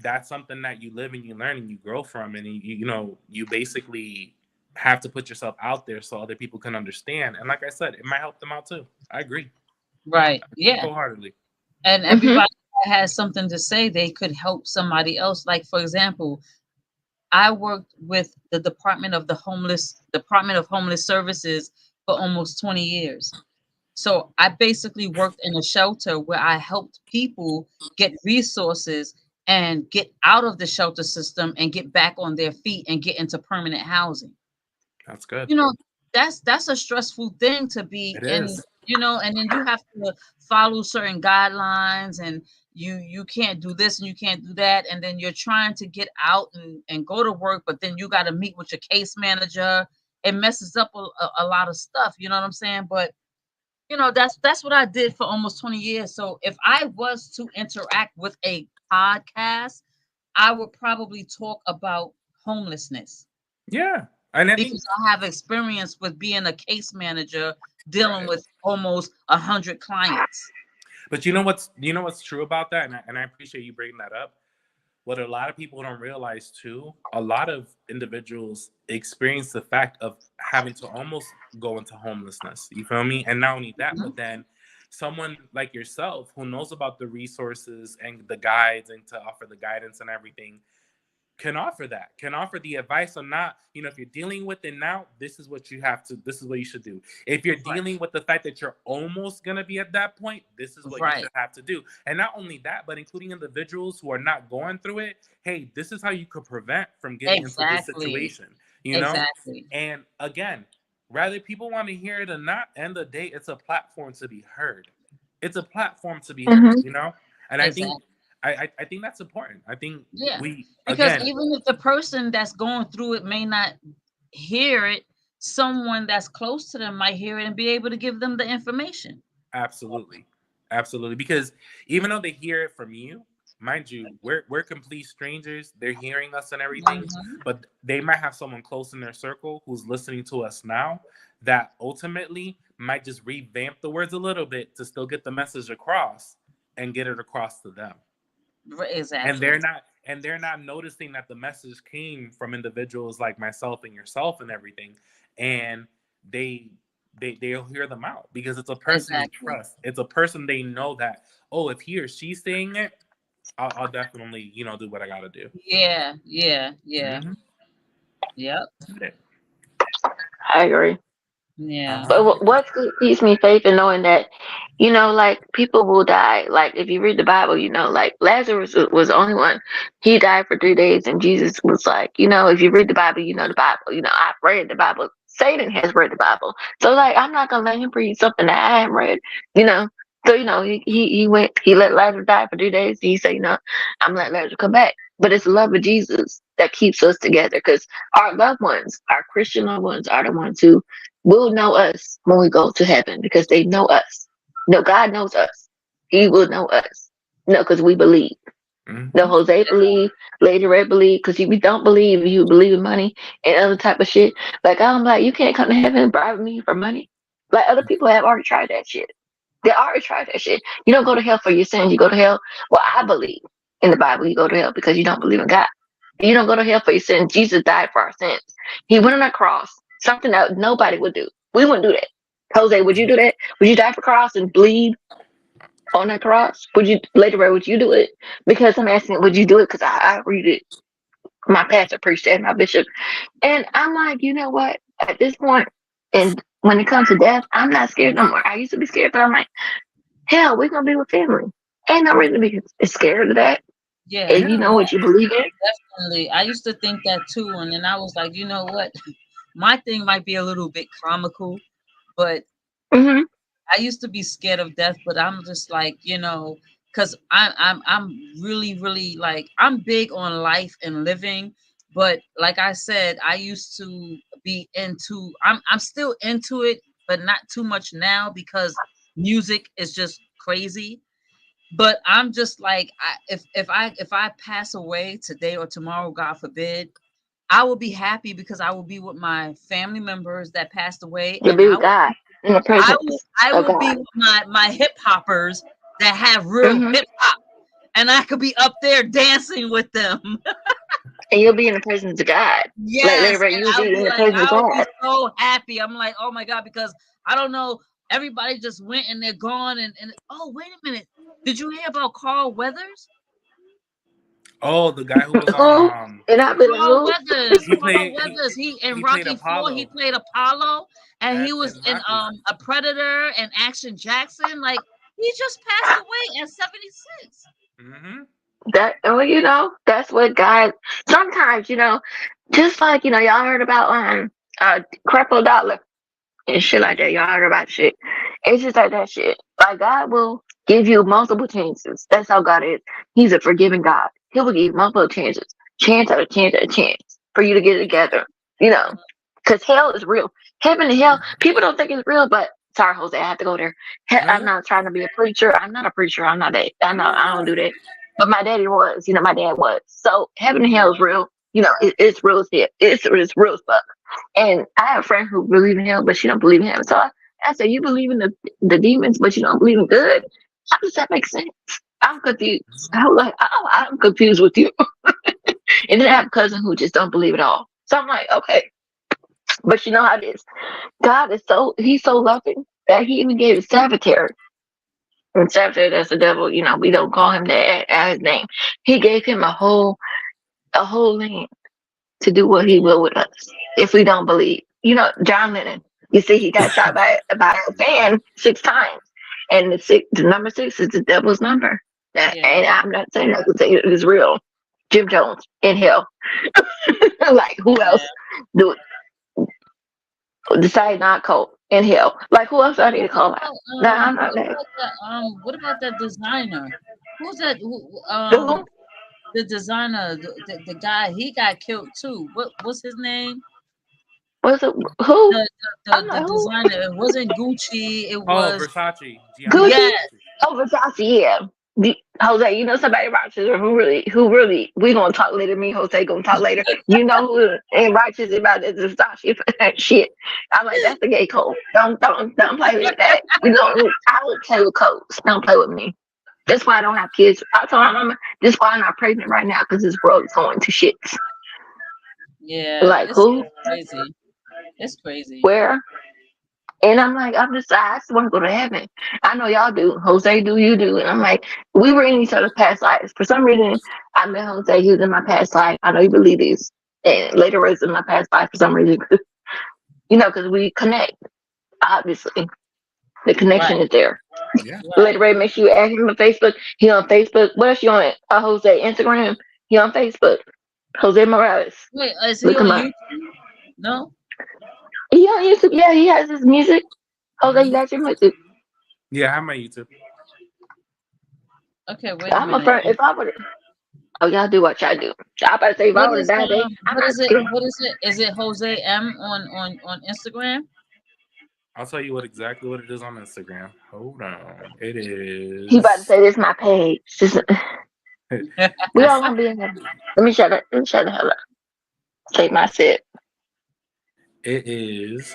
that's something that you live and you learn and you grow from, and you know, you basically have to put yourself out there so other people can understand. And like I said, it might help them out too. I agree Right. Yeah. wholeheartedly. And Mhm. everybody that has something to say, they could help somebody else. Like, for example, I worked with the Department of Homeless Services for almost 20 years. So I basically worked in a shelter where I helped people get resources and get out of the shelter system and get back on their feet and get into permanent housing. That's good. You know, that's a stressful thing to be It in, is. you know, and then you have to follow certain guidelines, and you can't do this and you can't do that, and then you're trying to get out and go to work, but then you got to meet with your case manager. It messes up a lot of stuff, you know what I'm saying? But you know, that's what I did for almost 20 years. So if I was to interact with a podcast, I would probably talk about homelessness Yeah. And I think because I have experience with being a case manager dealing right. with almost 100 clients. But you know what's true about that, and I appreciate you bringing that up. What a lot of people don't realize too, a lot of individuals experience the fact of having to almost go into homelessness. You feel me? And not only that, Mhm. but then someone like yourself who knows about the resources and the guides and to offer the guidance and everything can offer that, can offer the advice on not, you know, if you're dealing with it now, this is what you should do. If you're Right. dealing with the fact that you're almost going to be at that point, this is what you Right. should have to do. And not only that, but including individuals who are not going through it, hey, this is how you could prevent from getting into this Exactly. situation, you know? Exactly. And again, whether people want to hear it or not, end of the day, it's a platform to be heard. It's a platform to be heard, Mhm. you know? And I think Exactly. I think that's important. I think Yeah. we Because again even if the person that's going through it may not hear it, someone that's close to them might hear it and be able to give them the information. absolutely, absolutely. Because even though they hear it from you, mind you, we're complete strangers. They're hearing us and everything, Mhm. but they might have someone close in their circle who's listening to us now that ultimately might just revamp the words a little bit to still get the message across and get it across to them. And Exactly. they're not noticing that the message came from individuals like myself and yourself and everything, and they they'll hear them out because it's a person they Exactly. trust. It's a person they know that, oh, if he or she's saying it, I'll definitely, you know, do what I gotta do. Yeah. Yeah. Yeah. Mhm. Yep. That's it. I agree. Yeah. But what keeps me faith in knowing that, you know, like people will die. Like if you read the Bible, you know, like Lazarus was the only one. He died for 3 days, and Jesus was like, you know, if you read the Bible, you know the Bible. You know, I've read the Bible. Satan has read the Bible, so like I'm not gonna let him read something that I haven't read. You know, so you know he let Lazarus die for 3 days. He said, you know, I'm letting Lazarus come back. But it's the love of Jesus that keeps us together, because our loved ones, our Christian loved ones, are the ones who will know us when we go to heaven, because they know us. No, God knows us. He will know us. No, because we believe. Mhm. No, Jose believe, Lady Red believe, because if you don't believe, you believe in money and other type of shit. Like I'm like, you can't come to heaven and bribe me for money. Like other people have already tried that shit. They already tried that shit. You don't go to hell for your sins. You go to hell. Well, I believe in the Bible. You go to hell because you don't believe in God. You don't go to hell for your sins. Jesus died for our sins. He went on a cross. Something that nobody would do. We wouldn't do that. Jose, would you do that? Would you die for cross and bleed on that cross? Would you later? Would you do it? Because I'm asking, would you do it? Because I read it. My pastor preached that, my bishop, and I'm like, you know what? At this point, and when it comes to death, I'm not scared no more. I used to be scared, but I'm like, hell, we're gonna be with family. Ain't no reason to be scared of that. Yeah. If you know what you believe in. Definitely. I used to think that too, and then I was like, you know what? My thing might be a little bit comical, but Hmm. I used to be scared of death, but I'm just like, you know, because I'm really like I'm big on life and living, but like I said, I used to be into I'm still into it, but not too much now because music is just crazy. But I'm just like if I pass away today or tomorrow, God forbid, I will be happy because I will be with my family members that passed away, You'll and be with God in the presence I of will be God. with my hip hoppers that have real Hmm. hip hop. and I could be up there dancing with them. And you'll be in the presence of God. Yes, Like, and you'll I'll be in be the like, presence of I'll be God. so happy. I'm like, oh my God, because I don't know, everybody just went and they're gone. And oh, wait a minute, did you hear about Carl Weathers? Oh, the guy who was Who? on And I'll be like, Carl who? Weathers, he Carl played Weathers. He in he played Rocky 4, he Apollo played Apollo, and he in was in Rocky. a Predator and Action Jackson. Like, he just passed away at 76. Mm-hmm. That, well, that's what God. Sometimes, just like y'all heard about Creflo Dollar and shit like that. Y'all heard about shit. It's just like that shit. Like, God will give you multiple chances. That's how God is. He's a forgiving God. He will give you multiple chances, chance after chance after chance for you to get it together. Because hell is real. Heaven and hell. People don't think it's real, but sorry, Jose, I have to go there. I'm not trying to be a preacher. I'm not a preacher. I'm not that. I don't do that. But my daddy was. My dad was. So heaven and hell is real. It's real as shit. It's real stuff. And I have a friend who believes in hell, but she don't believe in him. So I said, you believe in the demons, but you don't believe in good? How does that make sense? I'm confused. I was like, I'm confused with you. And then I have a cousin who just don't believe at all. So I'm like, okay. But you know how it is. God is he's so loving that he even gave Savitar. And Savitar, that's the devil, we don't call him that as his name. He gave him a whole land to do what he will with us if we don't believe. John Lennon, you see, he got shot by a fan 6 times. And the number 6 is the devil's number. And I'm not saying that because it is real. Jim Jones in hell. Like, who else do it? Decide not cold in hell. Like, who else I need to call out? No, I'm not that. What about that designer? Who's that? Who? The designer, the guy, he got killed too. What's his name? Was it who? The designer. It wasn't Gucci. It was Versace. Gucci. Yes. Oh, Versace. Yeah. Jose, somebody in Rochester who really, we gonna talk later. Me, and Jose gonna talk later. Who in Rochester about this Versace shit? I'm like, that's the gay code. Don't play with that. I would play with codes. Don't play with me. That's why I don't have kids. I told my mama, this is why I'm not pregnant right now, because this world is going to shit. Yeah. Like, who? Crazy. It's crazy. Where? And I'm like, I just want to go to heaven. I know y'all do. Jose do, you do. And I'm like, we were in each other's past lives. For some reason, I met Jose. He was in my past life. I know you believe this. And later was in my past life for some reason. Because we connect. Obviously. The connection is there. Yeah. Later, Ray, make sure you add him on Facebook. He on Facebook. What else you on? Jose, Instagram. He on Facebook. Jose Morales. Wait, is he on YouTube? No? He on YouTube. Yeah, he has his music. Jose, you got your music. Yeah, I have my YouTube. Okay, wait a minute. If I would, y'all do what y'all do. I about to say if I would have died, what is it? Is it Jose M on Instagram? I'll tell you exactly what it is on Instagram. Hold on. It is. He about to say this is my page. We all gonna be in there. Let me shut the hell up. Take my sip. It is.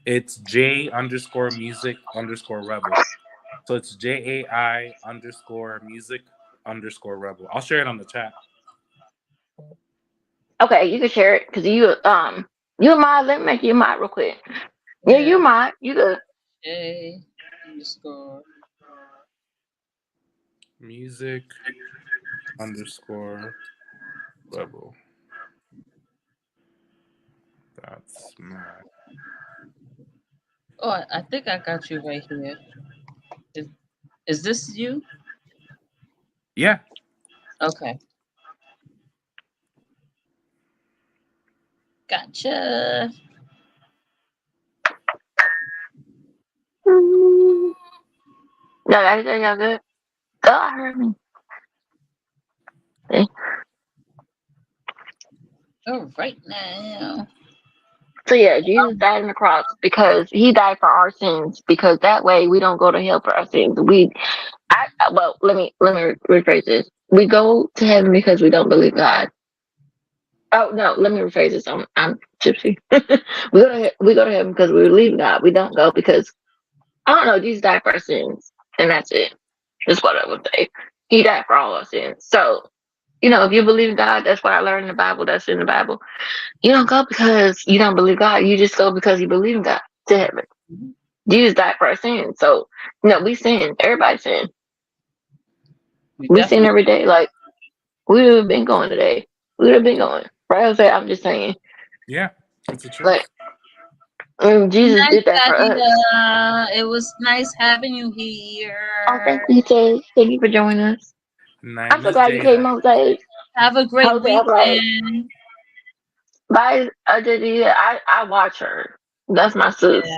It's J_music_rebel. So it's JAI_music_rebel. I'll share it on the chat. Okay, you can share it because you a mod. Let me make you a mod real quick. Yeah, you mod. You good. Music_rebel. That's mad. Oh, I think I got you right here. Is this you? Yeah. Okay. Gotcha. No, everything y'all good. God heard me. Okay. All right now. So yeah, Jesus died on the cross because he died for our sins. Because that way we don't go to hell for our sins. Let me rephrase this. We go to heaven because we don't believe God. Oh no, let me rephrase this. I'm gypsy. we go to heaven because we believe in God. We don't go because I don't know, Jesus died for our sins, and that's it. That's what I would say. He died for all our sins. So, if you believe in God, that's what I learned in the Bible. That's in the Bible. You don't go because you don't believe God. You just go because you believe in God to heaven. Jesus died for our sins. So, we sin. Everybody sin. We sin definitely. every day. Like, we would have been going today. We would have been going. Right? I'm just saying. Yeah, it's the truth. Like, Jesus Nice, did that for us. Nadia. It was nice having you Oh, thank here. you, Ted. Thank you for joining us. Night, I'm so Miss glad you came, Jada. Jose. Have a great Jose, I'm glad. weekend. Bye, Ajay. I watch her. That's my sis. Yeah,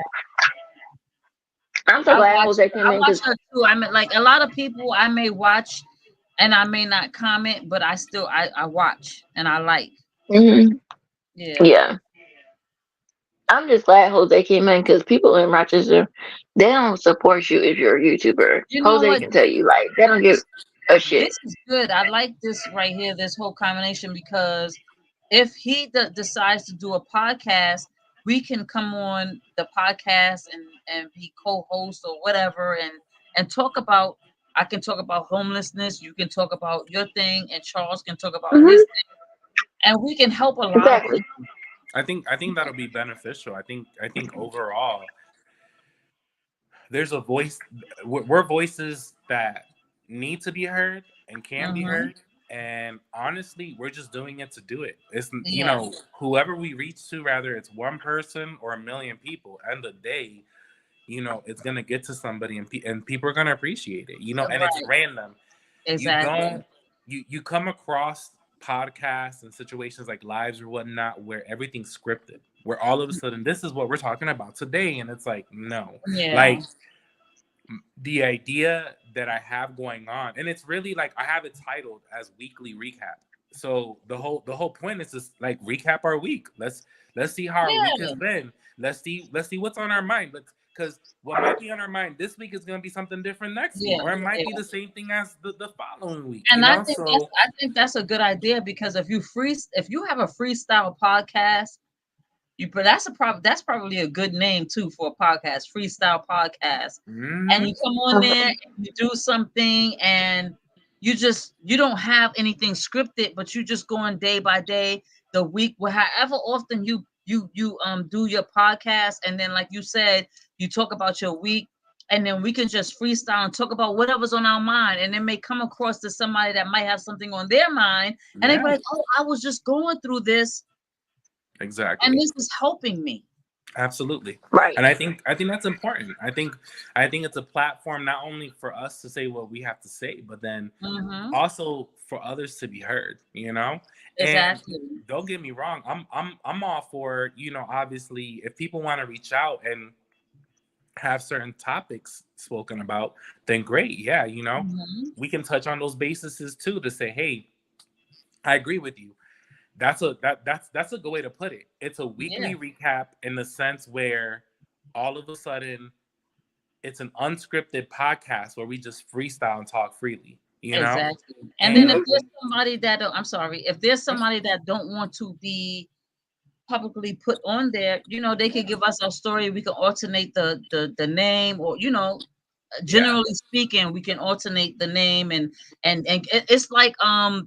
I'm so glad Jose came I in watch because her too. I mean, like a lot of people, I may watch and I may not comment, but I watch and I like. Yeah. yeah, I'm just glad Jose came in because people in Rochester, they don't support you if you're a YouTuber. You know Jose what? can tell you, like, they don't give a shit. This is good. I like this right here, this whole combination, because if he decides to do a podcast, we can come on the podcast and be co-host or whatever and talk about. I can talk about homelessness. You can talk about your thing, and Charles can talk about Hmm. his thing, and we can help a lot of Exactly. people. I think that'll be beneficial. I think overall there's a voice. We're voices that need to be heard and can be Mm-hmm. heard. And honestly, we're just doing it to do it. It's Yeah, whoever we reach to, rather it's one person or a million people. End of the day, it's gonna get to somebody, and people are gonna appreciate it. And it's right. random. You Exactly. don't you come across podcasts and situations like lives or whatnot where everything's scripted, where all of a sudden this is what we're talking about today, and it's like, no. Yeah. Like, the idea that I have going on, and it's really like I have it titled as weekly recap. So the whole point is just like recap our week. Let's see how our week has Yeah. been. Let's see what's on our mind. Because what might be on our mind this week is going to be something different next week, Yeah. or it might Yeah. be the same thing as the following week. And So I think that's a good idea, because if you have a freestyle podcast, that's probably a good name too for a podcast, freestyle podcast. And mhm, you come on there and you do something, and you don't have anything scripted, but you just going day by day, the week, however often you do your podcast, and then like you said, you talk about your week, and then we can just freestyle and talk about whatever's on our mind, and it may come across to somebody that might have something on their mind, and they be yeah, like, oh, I was just going through this, and exactly. this is helping me. Absolutely. Right. And I think that's important. I think it's a platform not only for us to say what we have to say, but then Mm-hmm. also for others to be heard. And Exactly. don't get me wrong, I'm all for, obviously if people want to reach out and have certain topics spoken about, then great. Yeah, Mm-hmm. we can touch on those bases too to say, hey, I agree with you. That's a good way to put it. It's a Yeah. weekly recap in the sense where all of a sudden it's an unscripted podcast where we just freestyle and talk freely. Exactly. And then if And Hmm. there's somebody that I'm sorry, if there's somebody that don't want to be publicly put on there, they can give us our story. We can alternate the name, or yeah, generally speaking, we can alternate the name, and it's like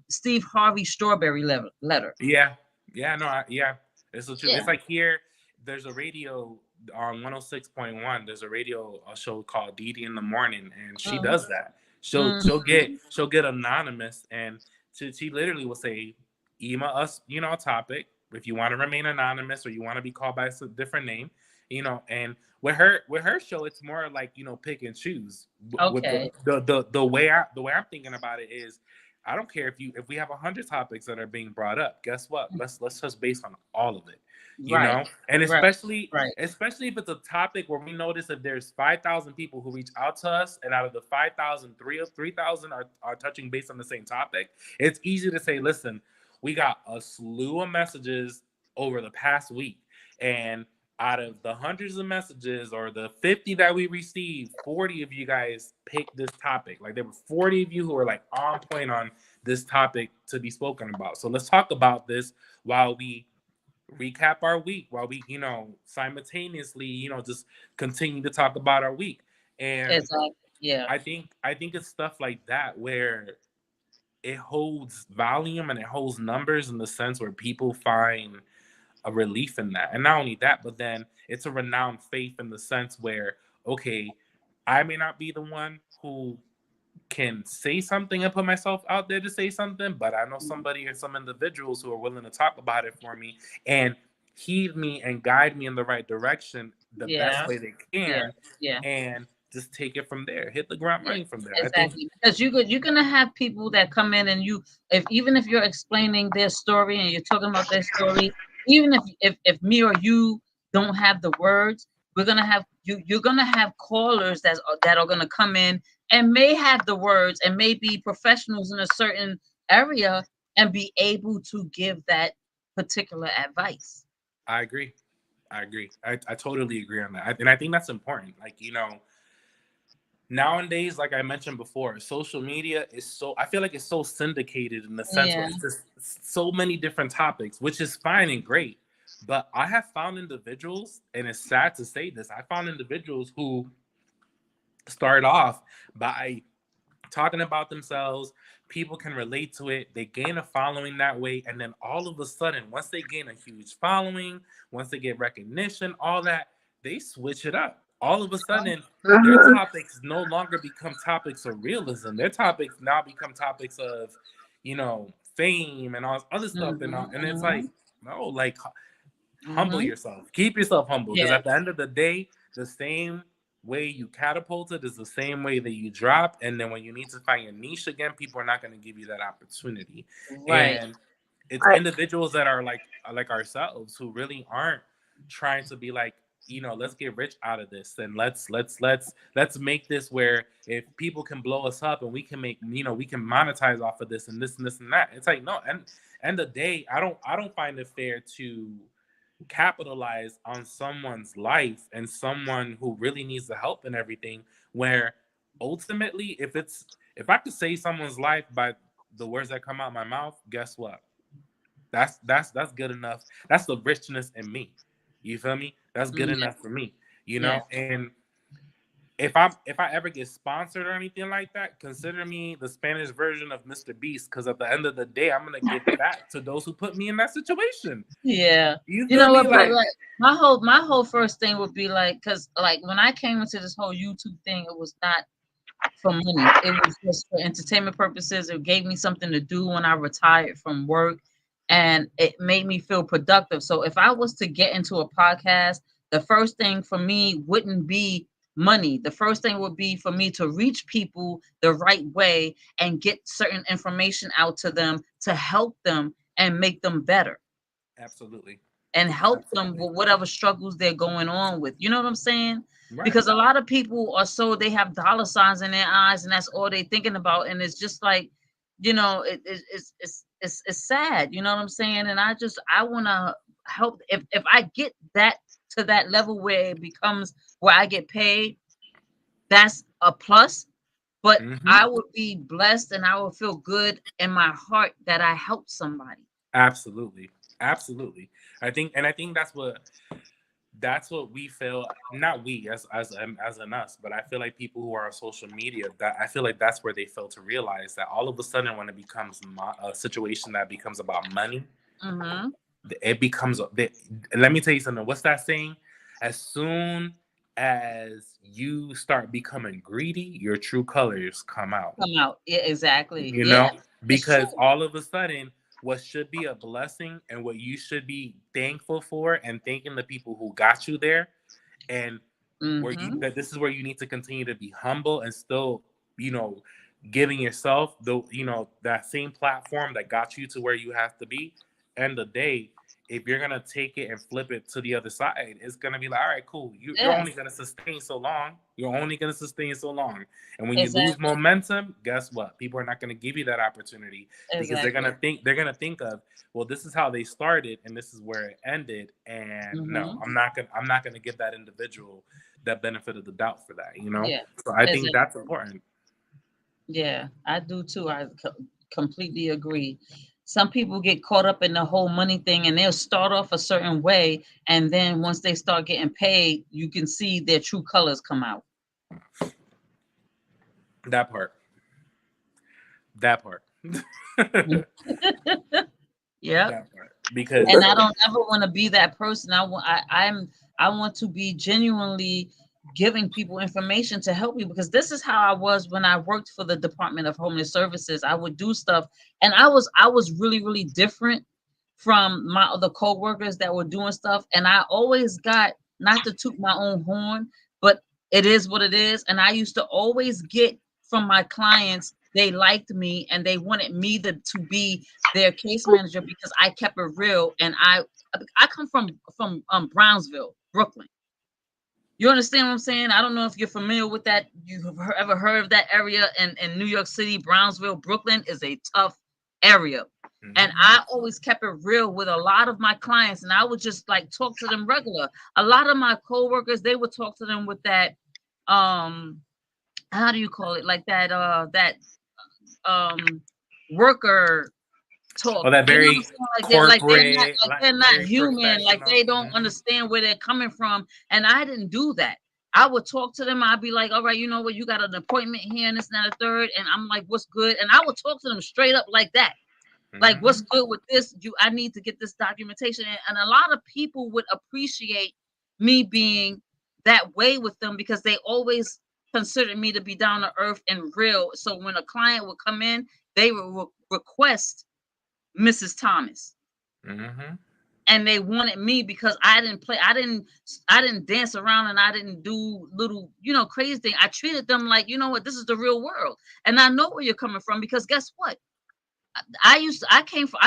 Steve Harvey Strawberry letter. yeah, yeah, no, yeah, it's the truth. Yeah. It's like here, there's a radio on 106.1. There's a radio show called Dee Dee in the Morning, and she Mhm. does that. She'll she'll get Mhm. she'll get anonymous, and she literally will say, email us, a topic if you want to remain anonymous or you want to be called by a different name. And with her show, it's more like pick and choose. With Okay. the way I'm thinking about it is, I don't care if we have 100 topics that are being brought up. Guess what? Let's just base on all of it. Right. And Right. especially Right. especially if it's a topic where we notice that there's 5,000 people who reach out to us, and out of the 5,000, 3,000 are touching base on the same topic. It's easy to say, listen, we got a slew of messages over the past week, and out of the hundreds of messages or the 50 that we received, 40 of you guys picked this topic. Like, there were 40 of you who were like on point on this topic to be spoken about. So let's talk about this while we recap our week, while we, simultaneously, just continue to talk about our week. And Exactly. Yeah. I think it's stuff like that where it holds volume and it holds numbers in the sense where people find a relief in that. And not only that, but then it's a renowned faith in the sense where, okay, I may not be the one who can say something and put myself out there to say something, but I know somebody or some individuals who are willing to talk about it for me and heed me and guide me in the right direction the best Yeah. way they Yeah. can, Yeah. and just take it from there, hit the ground Yeah, running from there. I think exactly. Because you're gonna have people that come in and even if you're explaining their story and you're talking about their story, even if me or you don't have the words, we're gonna have you're gonna have callers that are gonna come in and may have the words and may be professionals in a certain area and be able to give that particular advice. I agree. I totally agree on that. And I think that's important. Like, nowadays, like I mentioned before, social media is I feel like it's so syndicated in the sense where Yeah. it's just so many different topics, which is fine and great. But I have found individuals, and it's sad to say this, I found individuals who start off by talking about themselves. People can relate to it. They gain a following that way. And then all of a sudden, once they gain a huge following, once they get recognition, all that, they switch it up. All of a sudden, their Mhm. topics no longer become topics of realism. Their topics now become topics of, fame and all this other stuff. And it's like, no, like, humble yourself. Keep yourself humble. Because Yeah. at the end of the day, the same way you catapulted is the same way that you drop. And then when you need to find your niche again, people are not going to give you that opportunity. Right. And it's Right. individuals that are like ourselves who really aren't trying to be like, let's get rich out of this, and let's make this where if people can blow us up and we can make, we can monetize off of this and this and this and that. It's like, no, and end of the day, I don't find it fair to capitalize on someone's life and someone who really needs the help and everything, where ultimately if I could save someone's life by the words that come out my mouth, guess what, that's good enough. That's the richness in me, you feel me? That's good enough for me, Yeah. and if I ever get sponsored or anything like that, consider me the Spanish version of Mr. Beast, because at the end of the day, I'm gonna give back to those who put me in that situation. Yeah. You You feel know me? what, but like my whole first thing would be like, because like when I came into this whole YouTube thing, it was not for money. It was just for entertainment purposes. It gave me something to do when I retired from work, and it made me feel productive. So if I was to get into a podcast, the first thing for me wouldn't be money. The first thing would be for me to reach people the right way and get certain information out to them to help them and make them better Absolutely. and help them Absolutely. with whatever struggles they're going on with. You know what I'm saying? Right. Because a lot of people are they have dollar signs in their eyes and that's all they're thinking about. And it's just like, it's sad. You know what I'm saying? And I want to help. If I get that to that level where it becomes where I get paid, that's a plus. But I would be blessed and I would feel good in my heart that I helped somebody. Absolutely. I think that's what we feel. Not we as in us, but I feel like people who are on social media, that I feel like that's where they fail to realize that all of a sudden when it becomes a situation that becomes about money, it becomes. Let me tell you something. What's that saying? As soon as you start becoming greedy, your true colors come out. Yeah, exactly. Because all of a sudden, what should be a blessing and what you should be thankful for and thanking the people who got you there, and that this is where you need to continue to be humble and still, giving yourself that same platform that got you to where you have to be. End of the day, if you're gonna take it and flip it to the other side, it's gonna be like, all right, cool. You're only gonna sustain so long. And when you lose momentum, guess what? People are not gonna give you that opportunity because they're gonna think of, well, this is how they started and this is where it ended. And no, I'm not gonna give that individual that benefit of the doubt for that. Yeah. So I think that's important. Yeah, I do too. I completely agree. Some people get caught up in the whole money thing and they'll start off a certain way. And then once they start getting paid, you can see their true colors come out. That part. That part. Yep. That part. Because And I don't ever want to be that person. I want to be genuinely giving people information to help you, because this is how I was when I worked for the Department of Homeless Services. I would do stuff, and I was really, really different from my other co-workers that were doing stuff. And I always got, not to toot my own horn, but it is what it is. And I used to always get from my clients, they liked me and they wanted me to be their case manager because I kept it real. And I come from Brownsville, Brooklyn. You understand what I'm saying? I don't know if you're familiar with that. You've ever heard of that area in New York City, Brownsville, Brooklyn is a tough area. And I always kept it real with a lot of my clients, and I would just like talk to them regular. A lot of my coworkers, they would talk to them with that, how do you call it? Like that, worker talk. Oh, that very like they're corporate, like they're not very human, like they don't understand where they're coming from. And I didn't do that. I would talk to them. I'd be like, all right, you know what, you got an appointment here and this and that, a third. And I'm like, what's good? And I would talk to them straight up like that. Like, what's good with this? I need to get this documentation. And a lot of people would appreciate me being that way with them because they always considered me to be down to earth and real. So when a client would come in, they would request Mrs. Thomas. And they wanted me because I didn't dance around and I didn't do little, crazy thing. I treated them like, you know what, this is the real world. And I know where you're coming from because guess what? I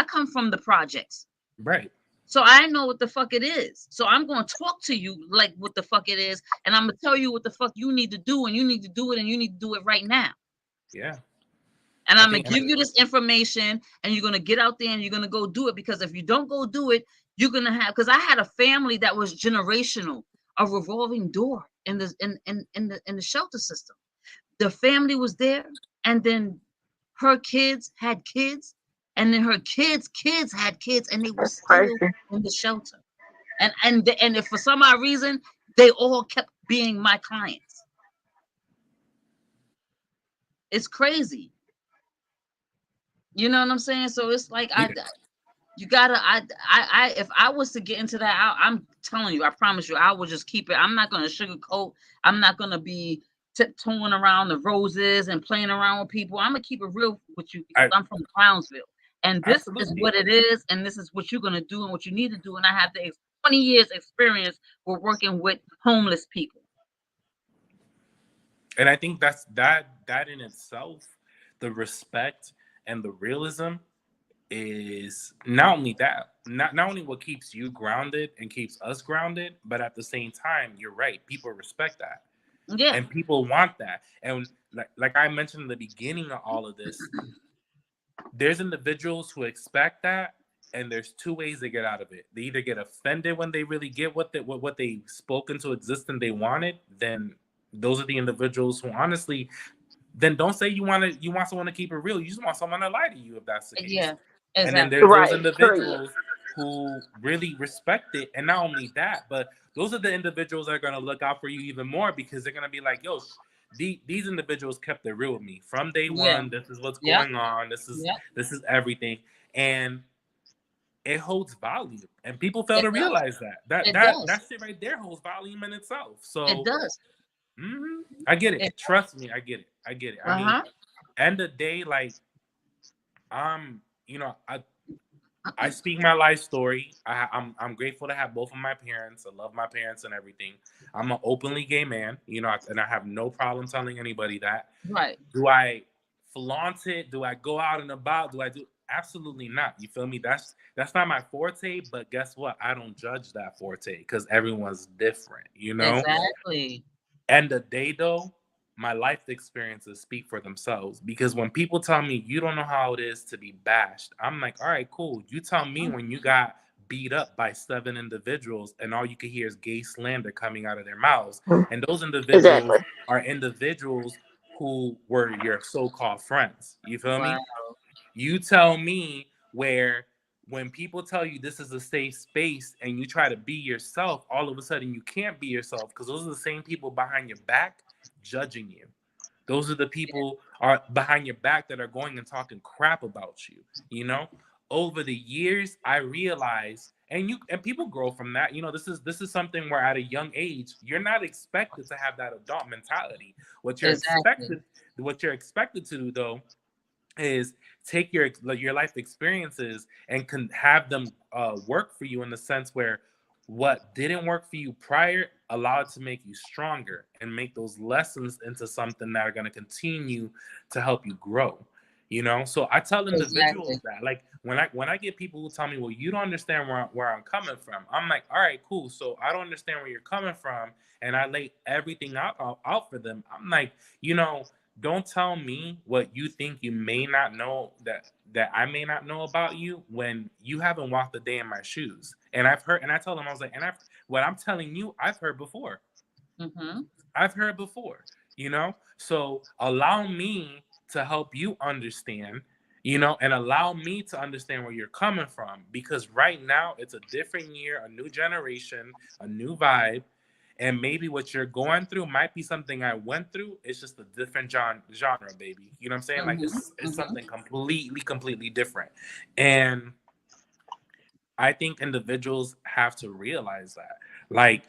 come from the projects. Right. So I know what the fuck it is. So I'm going to talk to you like what the fuck it is. And I'm going to tell you what the fuck you need to do. And you need to do it. And you need to do it right now. Yeah. And I'm going to give you this information and you're going to get out there and you're going to go do it. Because if you don't go do it, you're going to have, because I had a family that was generational, a revolving door in the shelter system. The family was there. And then her kids had kids. And then her kids had kids, and they were still in the shelter. And if for some odd reason, they all kept being my clients. It's crazy. You know what I'm saying? So it's like if I was to get into that, I'm telling you, I promise you, I will just keep it. I'm not going to sugarcoat. I'm not going to be tiptoeing around the roses and playing around with people. I'm going to keep it real with you because I'm from Brownsville. And this is what it is, and this is what you're going to do and what you need to do. And I have the 20 years experience with working with homeless people. And I think that's that in itself, the respect and the realism is not only that, not only what keeps you grounded and keeps us grounded, but at the same time, you're right. People respect that. Yeah. And people want that. And like I mentioned in the beginning of all of this, there's individuals who expect that, and there's two ways they get out of it. They either get offended when they really get what they spoke into existence they wanted. Then those are the individuals who honestly, then don't say you want someone to keep it real. You just want someone to lie to you if that's the case. Yeah, exactly. And then there's those individuals who really respect it, and not only that, but those are the individuals that are going to look out for you even more because they're going to be like, yo, these individuals kept it real with me from day one. This is what's going on. This is everything. And it holds value. And people fail to realize that. That shit right there holds volume in itself. So it does. I get it. Trust me, I get it. I mean, end of the day, like, I speak my life story. I'm grateful to have both of my parents. I love my parents and everything. I'm an openly gay man, and I have no problem telling anybody that. Right. Do I flaunt it? Do I go out and about? Do I do? Absolutely not. You feel me? That's not my forte. But guess what? I don't judge that forte because everyone's different. Exactly. End of the day, though, my life experiences speak for themselves because when people tell me you don't know how it is to be bashed, I'm like, all right, cool. You tell me when you got beat up by 7 individuals and all you can hear is gay slander coming out of their mouths. And those individuals are individuals who were your so-called friends. You feel me? You tell me where when people tell you this is a safe space and you try to be yourself, all of a sudden you can't be yourself because those are the same people behind your back judging you. Those are the people are behind your back that are going and talking crap about you. You know, over the years, I realized, and people grow from that. You know, this is something where at a young age, you're not expected to have that adult mentality. Exactly. What you're expected to do though is take your life experiences and can have them work for you in the sense where what didn't work for you prior allow it to make you stronger and make those lessons into something that are going to continue to help you grow. You know, so I tell individuals Exactly. that, like, when I get people who tell me, well, you don't understand where I'm coming from, I'm like, all right, cool, so I don't understand where you're coming from, and I lay everything out for them. I'm like, you know, don't tell me what you think you may not know that I may not know about you when you haven't walked a day in my shoes. And I've heard, and I told them, I was like, what I'm telling you, I've heard before. Mm-hmm. I've heard before, you know? So allow me to help you understand, you know, and allow me to understand where you're coming from, because right now it's a different year, a new generation, a new vibe. And maybe what you're going through might be something I went through. It's just a different genre, baby. You know what I'm saying? Like Mm-hmm. it's something completely different. And I think individuals have to realize that. Like,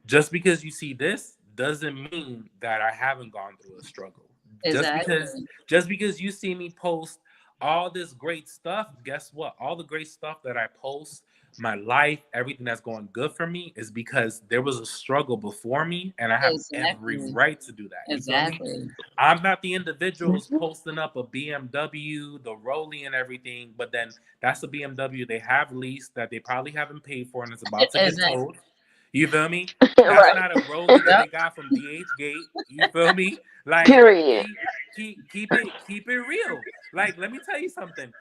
just because you see this doesn't mean that I haven't gone through a struggle. Exactly. Just because you see me post all this great stuff, guess what? All the great stuff that I post, my life, everything that's going good for me is because there was a struggle before me, and I have every Exactly. right to do that. You feel me? Exactly. I'm not the individuals posting up a BMW, the Rollie, and everything, but then that's a BMW they have leased that they probably haven't paid for, and it's about to get Exactly. towed. You feel me? That's Right. not a Rollie that Yep. they got from DH Gate. You feel me? Like, Period. keep it real. Like, let me tell you something.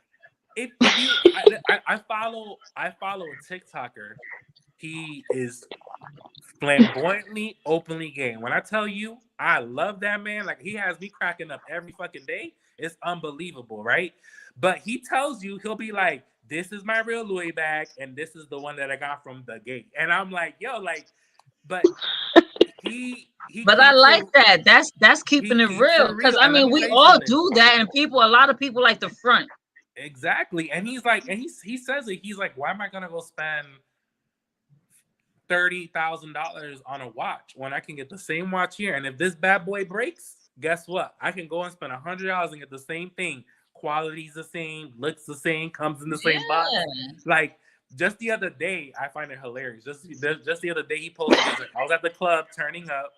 If you, I follow a TikToker. He is flamboyantly, openly gay. When I tell you, I love that man. Like, he has me cracking up every fucking day. It's unbelievable, right? But he tells you, he'll be like, "This is my real Louis bag, and this is the one that I got from the gate." And I'm like, yo, like, but he But I keeps like it. that. That's He keeping it keeps it real. Because real. I And let mean, me we tell you all something. do that, and a lot of people like the front. Exactly. And he's like, and he says it. He's like, why am I gonna go spend $30,000 on a watch when I can get the same watch here? And if this bad boy breaks, guess what? I can go and spend $100 and get the same thing. Quality's the same, looks the same, comes in the same box. Yeah. Like, just the other day, I find it hilarious. Just the other day, he posted. He's like, I was at the club turning up.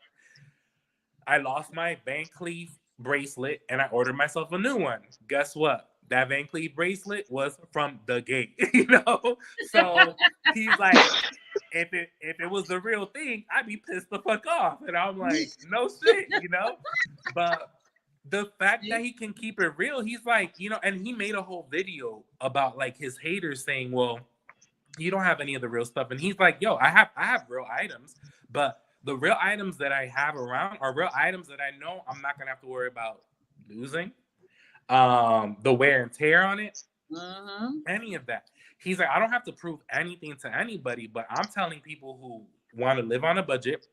I lost my Van Cleef bracelet and I ordered myself a new one. Guess what? That Van Cleef bracelet was from the gate, you know? So he's like, if it was the real thing, I'd be pissed the fuck off. And I'm like, no shit, you know? But the fact that he can keep it real, he's like, you know, and he made a whole video about like his haters saying, well, you don't have any of the real stuff. And he's like, yo, I have real items, but the real items that I have around are real items that I know I'm not gonna have to worry about losing. The wear and tear on it, any of that. He's like, I don't have to prove anything to anybody, but I'm telling people who want to live on a budget,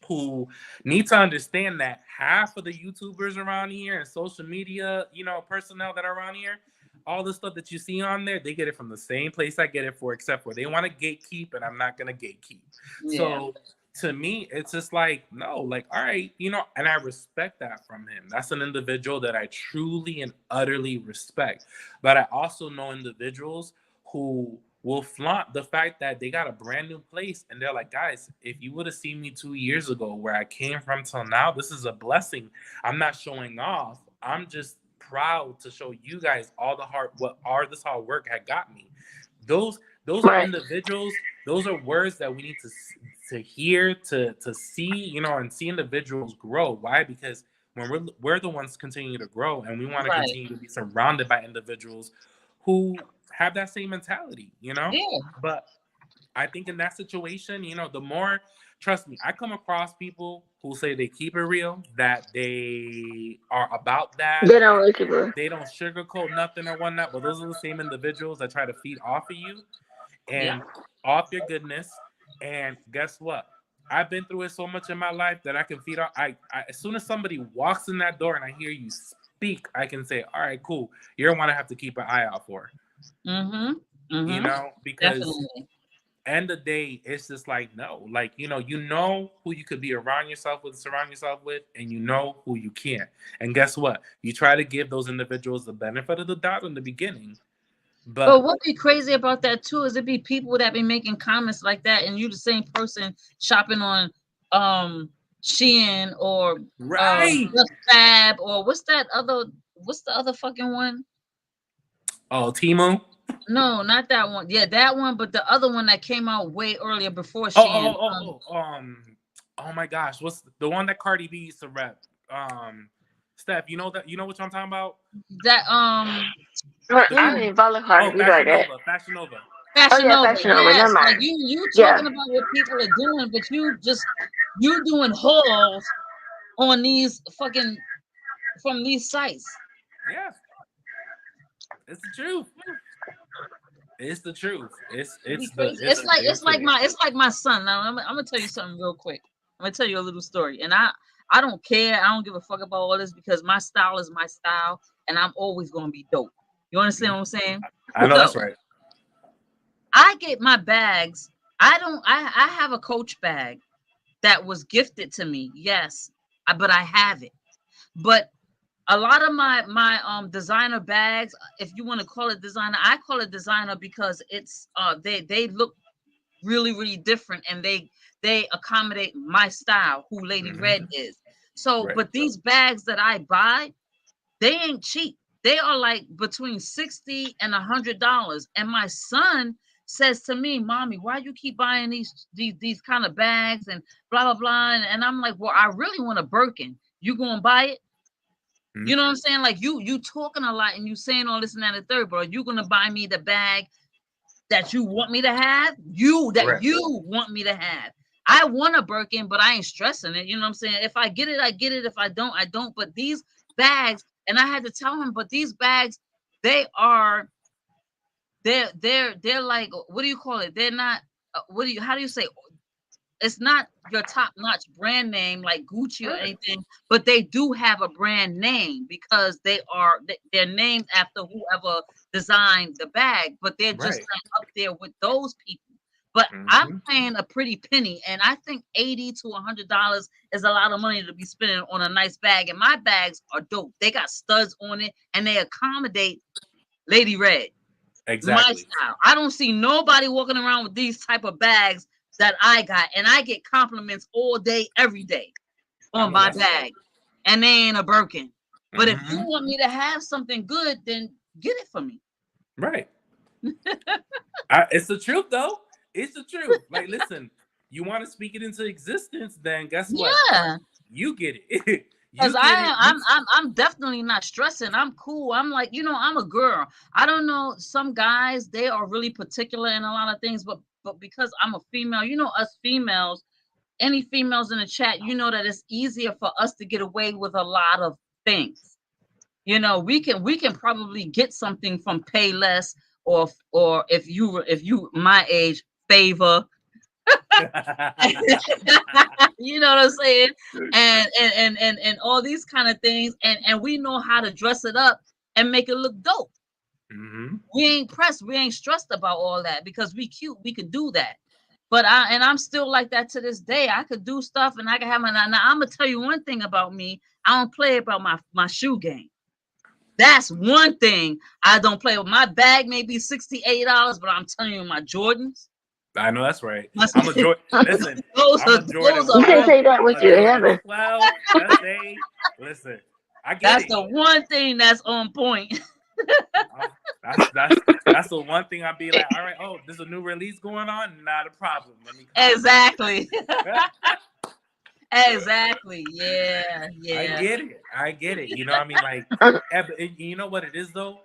who need to understand that half of the YouTubers around here and social media, you know, personnel that are around here, all the stuff that you see on there, they get it from the same place I get it for, except for they want to gatekeep, and I'm not gonna gatekeep. Yeah. So to me, it's just like, no, like, all right, you know, and I respect that from him. That's an individual that I truly and utterly respect. But I also know individuals who will flaunt the fact that they got a brand new place and they're like, guys, if you would have seen me 2 years ago where I came from till now, this is a blessing. I'm not showing off. I'm just proud to show you guys all the this hard work had got me. Those are Right. individuals. Those are words that we need to hear, to see, you know, and see individuals grow. Why? Because when we're the ones continue to grow, and we want to Right. continue to be surrounded by individuals who have that same mentality, you know. Yeah. But I think in that situation, you know, the more, trust me, I come across people who say they keep it real, that they are about that. They don't really keep it. They don't sugarcoat nothing or whatnot, but those are the same individuals that try to feed off of you and off your goodness. And guess what? I've been through it so much in my life that I can feed off. I as soon as somebody walks in that door and I hear you speak, I can say, all right, cool. You're one I have to keep an eye out for. Mm-hmm. Mm-hmm. You know, because Definitely. end of the day, it's just like, no, like, you know who you could be around yourself with, surround yourself with, and you know who you can't. And guess what? You try to give those individuals the benefit of the doubt in the beginning. But what be crazy about that too is it be people that be making comments like that, and you the same person shopping on Shein or right. Just Fab or what's the other fucking one? Oh, Temu? No, not that one. Yeah, that one, but the other one that came out way earlier before Shein. Oh my gosh, what's the one that Cardi B used to rep? Steph, you know what I'm talking about? That I don't even follow Cardi B like that. Fashion Nova. Fashion Nova. Fashion Nova. Yes, Never mind. like you talking about what people are doing, but you doing hauls on these fucking from these sites. Yeah, it's the truth. It's the truth. It's like my son. Now I'm gonna tell you something real quick. I'm gonna tell you a little story, and I don't care. I don't give a fuck about all this because my style is my style, and I'm always gonna be dope. You understand what I'm saying? I know that's right. I get my bags. I have a Coach bag that was gifted to me. Yes, but I have it. But a lot of my designer bags, if you want to call it designer, I call it designer because it's they look really, really different and they accommodate my style, who Lady Red is. So, Right. but these bags that I buy, they ain't cheap. They are like between $60 and $100. And my son says to me, "Mommy, why you keep buying these kind of bags and blah blah blah?" And I'm like, "Well, I really want a Birkin. You gonna buy it?" Mm-hmm. You know what I'm saying? Like you talking a lot and you saying all this and that and third, but are you gonna buy me the bag that you want me to have? You want me to have. I want a Birkin, but I ain't stressing it. You know what I'm saying? If I get it, I get it. If I don't, I don't. But these bags, and I had to tell him, but these bags, they're like, what do you call it? They're not. How do you say? It's not your top-notch brand name like Gucci or anything, but they do have a brand name because they're named after whoever designed the bag, but they're just not up there with those people. But I'm paying a pretty penny, and I think $80 to $100 is a lot of money to be spending on a nice bag. And my bags are dope. They got studs on it, and they accommodate Lady Red. Exactly. My style. I don't see nobody walking around with these type of bags that I got, and I get compliments all day, every day on my bag, and they ain't a Birkin. But if you want me to have something good, then get it for me. Right. It's the truth, though. It's the truth. Like, listen, you want to speak it into existence, then guess what? Yeah, you get it. Because I'm definitely not stressing. I'm cool. I'm like, I'm a girl. I don't know. Some guys, they are really particular in a lot of things, but because I'm a female, us females, any females in the chat, that it's easier for us to get away with a lot of things. We can probably get something from Payless or if you my age, Favor. You know what I'm saying? And all these kind of things, and we know how to dress it up and make it look dope. We ain't pressed, we ain't stressed about all that because we cute, we could do that. But I'm still like that to this day. I could do stuff and I can have now I'm gonna tell you one thing about me. I don't play about my shoe game. That's one thing I don't play with. My bag may be $68, but I'm telling you, my Jordans. I know that's right. I'm a Jordan. Listen, those I'm a Jordan. You can't say that with you, Heaven. Listen, I get that's it. the one thing that's on point. That's the one thing I'd be like, all right, oh, there's a new release going on, not a problem. Let me exactly. Exactly. Yeah. I get it. You know what I mean? Like, you know what it is though?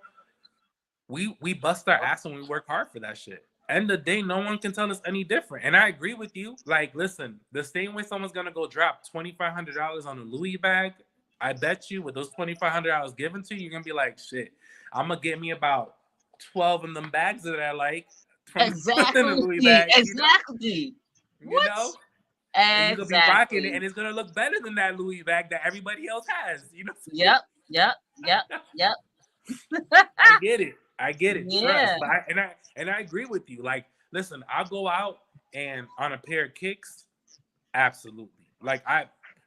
We bust our ass and we work hard for that shit. End of the day, no one can tell us any different. And I agree with you. Like, listen, the same way someone's gonna go drop $2,500 on a Louis bag, I bet you with those $2,500 given to you, you're gonna be like, shit, I'm gonna get me about 12 of them bags that I like. Exactly. Louis bag, exactly. You know? And you could be rocking it, Exactly. and it's gonna look better than that Louis bag that everybody else has. You know. Yep. Yep. Yep. Yep. I get it. I get it. Trust. Yeah. But I agree with you. Like, listen, I'll go out and on a pair of kicks, absolutely. Like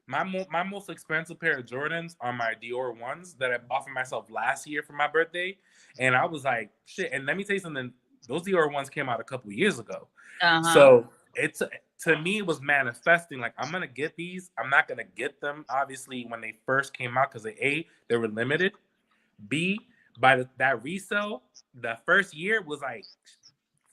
my most expensive pair of Jordans are my Dior ones that I bought for myself last year for my birthday. And I was like, shit. And let me tell you something, those Dior ones came out a couple years ago. Uh-huh. So it's to me it was manifesting. Like, I'm gonna get these. I'm not gonna get them obviously when they first came out because they were limited. B, by that resale, the first year was like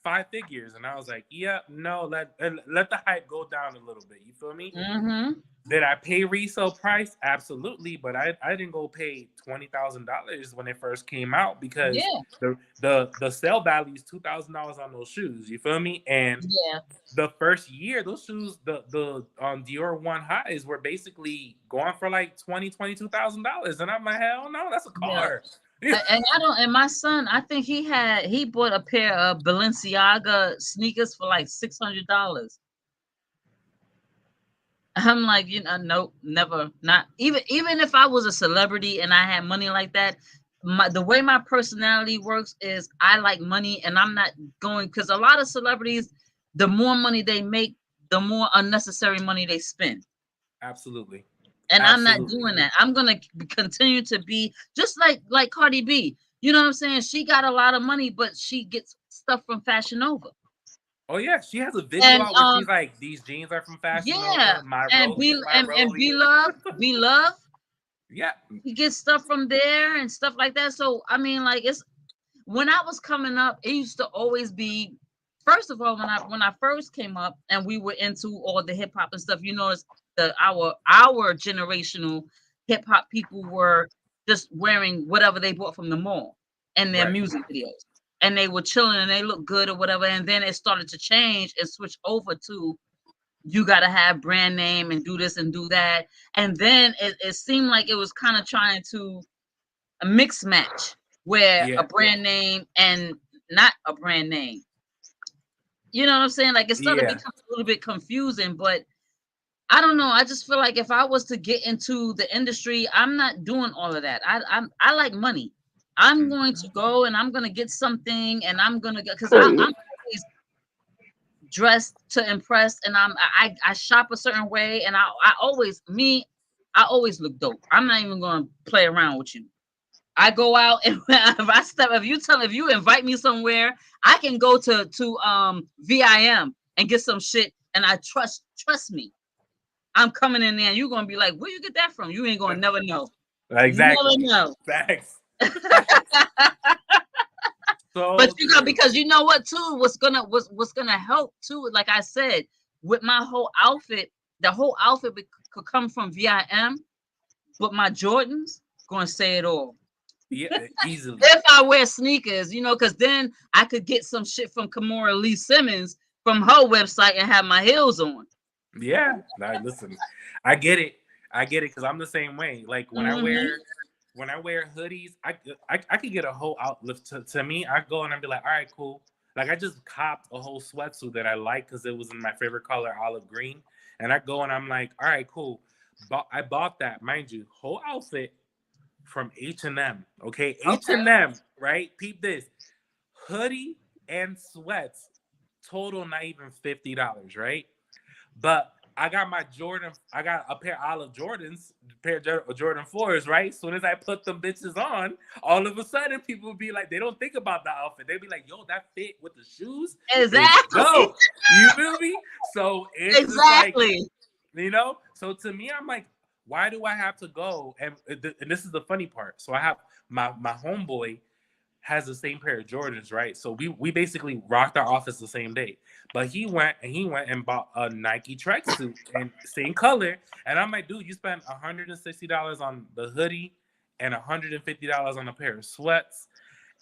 5 figures, and I was like, yeah, no, let the hype go down a little bit. You feel me? Mm-hmm. Did I pay resale price? Absolutely, but I didn't go pay $20,000 when it first came out because Yeah. the sale value is $2,000 on those shoes. You feel me? And Yeah. the first year, those shoes, the Dior One Highs were basically going for like $22,000, and I'm like, hell no, that's a car. Yeah. And I don't. And my son, I think he bought a pair of Balenciaga sneakers for like $600. I'm like, nope, never, not even if I was a celebrity and I had money like that. The way my personality works is I like money, and I'm not going because a lot of celebrities, the more money they make, the more unnecessary money they spend. Absolutely. And I'm not doing that. I'm gonna continue to be just like Cardi B. You know what I'm saying? She got a lot of money, but she gets stuff from Fashion Nova. Oh yeah, she has a video out where she's like, "These jeans are from Fashion Nova. My Be Love. Yeah, he gets stuff from there and stuff like that. So I mean, like, it's when I was coming up, it used to always be. First of all, when I first came up and we were into all the hip hop and stuff, you notice our generational hip hop people were just wearing whatever they bought from the mall and their music videos, and they were chilling and they looked good or whatever. And then it started to change and switch over to you got to have brand name and do this and do that. And then it seemed like it was kind of trying to a mix match where a brand name and not a brand name. You know what I'm saying? Like, it started becoming a little bit confusing, but I don't know. I just feel like if I was to get into the industry, I'm not doing all of that. I like money. I'm going to go and I'm going to get something, and I'm going to get, because I'm always dressed to impress, and I shop a certain way, and I always look dope. I'm not even going to play around with you. I go out, and if you invite me somewhere, I can go to VIM and get some shit, and I trust me. I'm coming in there, and you're gonna be like, "Where you get that from?" You ain't gonna never know. Exactly. You never know. Facts. So, but because you know what too, what's gonna help too, like I said, with my whole outfit, the whole outfit could come from VIM, but my Jordans gonna say it all. Yeah, easily. If I wear sneakers, because then I could get some shit from Kimora Lee Simmons from her website and have my heels on. Yeah, like, listen, I get it because I'm the same way. Like, when I wear hoodies, I could get a whole outfit. To me, I go and I be like, all right, cool. Like, I just copped a whole sweatsuit that I like because it was in my favorite color, olive green, and I go and I'm like, all right, cool. But I bought that, mind you, whole outfit from H&M. Okay, H&M, right? Peep this: hoodie and sweats, total not even $50, right? But I got my Jordan. I got a pair of olive Jordans, a pair of Jordan 4s, right? As soon as I put them bitches on, all of a sudden people be like, they don't think about the outfit. They be like, yo, that fit with the shoes. Exactly. Go. You feel me? So it's exactly. Like, so to me, I'm like, why do I have to go? And this is the funny part. So I have my homeboy has the same pair of Jordans, right? So we basically rocked our office the same day. But he went and bought a Nike tracksuit and same color. And I'm like, dude, you spent $160 on the hoodie and $150 on a pair of sweats,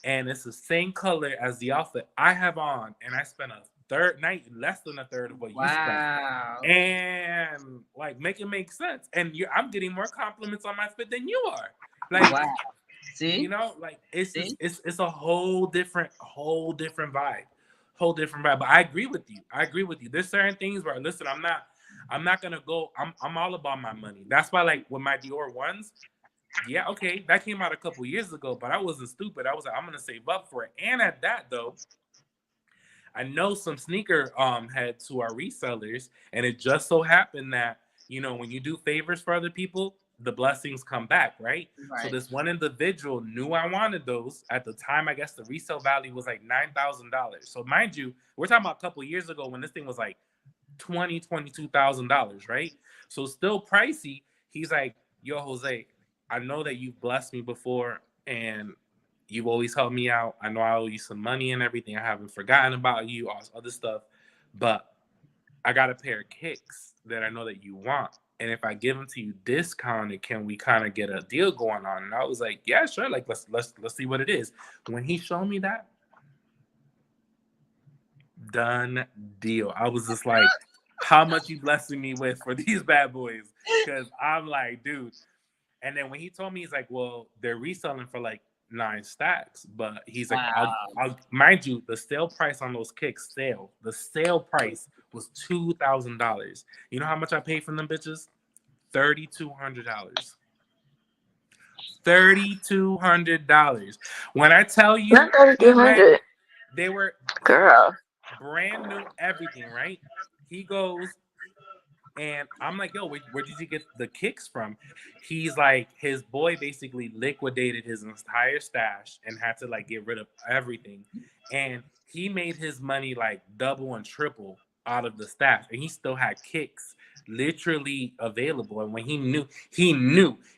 and it's the same color as the outfit I have on, and I spent less than a third of what you spent. And like, make it make sense. And I'm getting more compliments on my fit than you are. Like, wow. See? Like, it's a whole different vibe. But I agree with you. There's certain things where, listen, I'm I'm not gonna go. I'm all about my money. That's why, like, with my Dior ones, yeah, okay, that came out a couple years ago, but I wasn't stupid. I was like, I'm gonna save up for it. And at that though, I know some sneaker heads who are resellers, and it just so happened that, you know, when you do favors for other people, the blessings come back, right? So Right. this one individual knew I wanted those. At the time, I guess the resale value was like $9,000. So mind you, we're talking about a couple years ago when this thing was like $22,000, right? So still pricey. He's like, yo, Jose, I know that you've blessed me before, and you've always helped me out. I know I owe you some money and everything. I haven't forgotten about you, all this other stuff. But I got a pair of kicks that I know that you want. And if I give them to you discounted, can we kind of get a deal going on? And I was like, yeah, sure. Like, let's see what it is. When he showed me that, done deal. I was just like, how much you blessing me with for these bad boys? Because I'm like, dude. And then when he told me, he's like, well, they're reselling for like 9 stacks, but he's like, Wow. I'll mind you, the sale price on those kicks, the sale price was $2,000. You know how much I paid from them bitches? $3,200. $3,200. When I tell you, Not 3,200. they were Girl. brand new, everything, right? He goes, and I'm like, yo, where did you get the kicks from? He's like, his boy basically liquidated his entire stash and had to like get rid of everything. And he made his money like double and triple out of the stash. And he still had kicks literally available. And when he knew,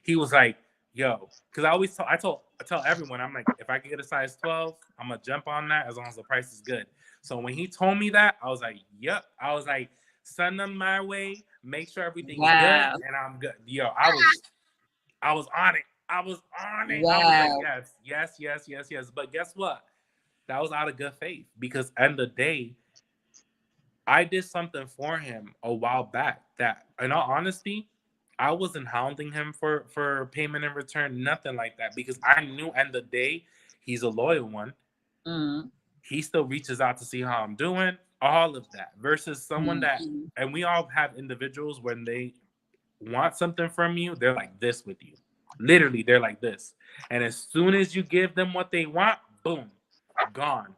he was like, yo, because I tell everyone, I'm like, if I can get a size 12, I'm gonna jump on that as long as the price is good. So when he told me that, I was like, yep. I was like, send them my way, make sure everything's Wow. good, and I'm good. Yo, I was on it. I was on it. Wow. I was like, yes. But guess what? That was out of good faith, because end of the day, I did something for him a while back that, in all honesty, I wasn't hounding him for payment in return, nothing like that, because I knew end of the day, he's a loyal one. Mm-hmm. He still reaches out to see how I'm doing, all of that, versus someone that, and we all have individuals when they want something from you, they're like this with you. Literally, they're like this. And as soon as you give them what they want, boom, gone,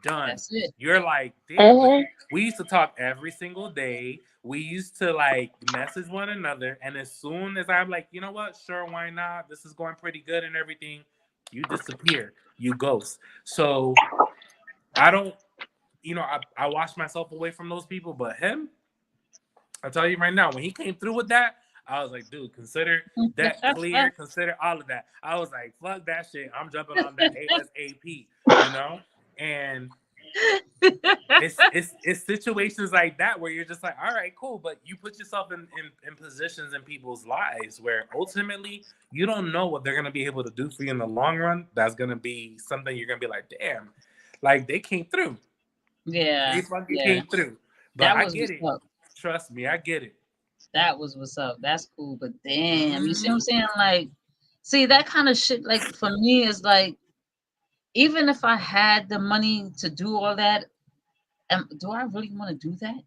done. That's it. You're like, damn, we used to talk every single day. We used to like message one another. And as soon as I'm like, you know what? Sure, why not? This is going pretty good and everything. You disappear. You ghost. So I don't, I wash myself away from those people, but him, I'll tell you right now, when he came through with that, I was like, dude, consider that clear, consider all of that. I was like, fuck that shit. I'm jumping on that ASAP, And it's situations like that where you're just like, all right, cool, but you put yourself in positions in people's lives where ultimately you don't know what they're gonna be able to do for you in the long run. That's gonna be something you're gonna be like, damn, like they came through. Yeah. They fucking came through. But I get it. Up. Trust me, I get it. That was what's up. That's cool. But damn, you see what I'm saying? Like, see, that kind of shit, like, for me, is like, even if I had the money to do all that, do I really want to do that?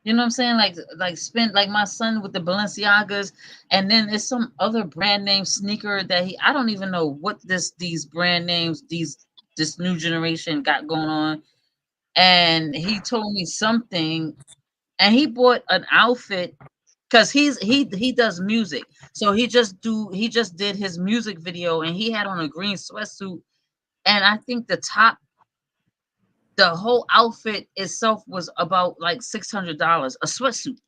You know what I'm saying? Like spend like my son with the Balenciagas, and then there's some other brand name sneaker that I don't even know what these brand names, this new generation got going on. And he told me something, and he bought an outfit because he does music. So he just did his music video, and he had on a green sweatsuit, and I think the whole outfit itself was about like $600, a sweatsuit.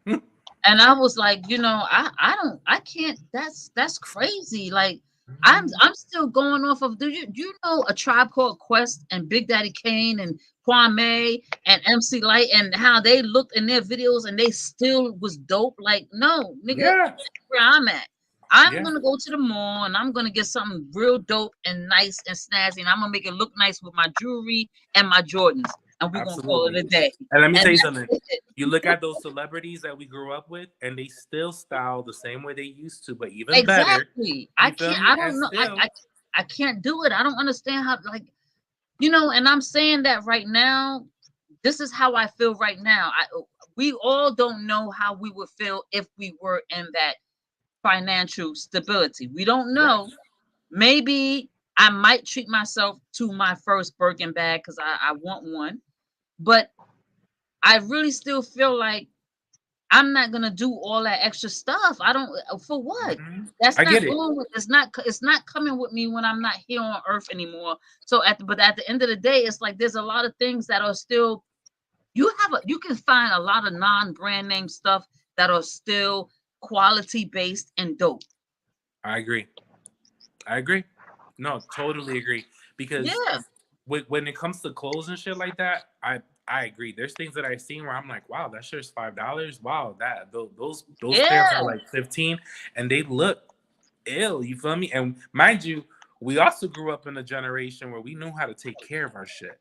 And I was like, I can't, that's crazy. Like, I'm still going off of, do you know A Tribe Called Quest and Big Daddy Kane and Kwame and MC Light and how they looked in their videos and they still was dope? Like, no, nigga, that's where I'm at. I'm gonna go to the mall and I'm gonna get something real dope and nice and snazzy, and I'm gonna make it look nice with my jewelry and my Jordans, and we're gonna call it a day. And let me tell you something. You look at those celebrities that we grew up with, and they still style the same way they used to, but even better. I don't know. I can't do it. I don't understand how, like, and I'm saying that right now. this is how I feel right now. We all don't know how we would feel if we were in that financial stability. We don't know. Maybe I might treat myself to my first Birkin bag because I want one. But I really still feel like I'm not gonna do all that extra stuff. I don't for what? Mhm. That's I not get it. going with it's not coming with me when I'm not here on earth anymore. So but at the end of the day, it's like there's a lot of things that are still you can find a lot of non-brand name stuff that are still quality based and dope. I agree. No, totally agree. Because Yeah, when it comes to clothes and shit like that, I agree. There's things that I've seen where I'm like, wow, that shirt's $5. Wow, those pants yeah, are like 15, and they look ill. You feel me? And mind you, we also grew up in a generation where we knew how to take care of our shit.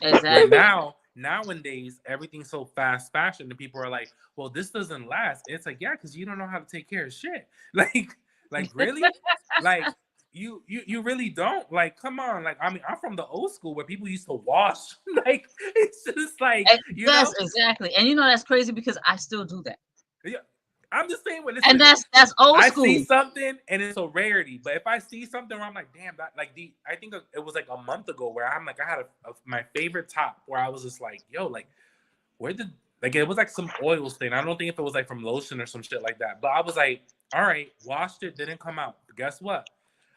Where exactly. nowadays everything's so fast fashion, and people are like, well, this doesn't last. It's like, yeah, because you don't know how to take care of shit. Like really? Like you really don't. Like, come on. Like, I mean, I'm from the old school where people used to wash. Like, it's just like, you know, Yes, exactly. And you know that's crazy because I still do that. yeah. I'm just saying, when And that's old I school. see something and it's a rarity, but if I see something where I'm like, damn, that like I think it was like a month ago where I'm like, I had my favorite top where I was just like, yo, like, where did, like, it was like some oil stain. I don't think if it was like from lotion or some shit like that, but I was like, all right, washed it, didn't come out. But guess what?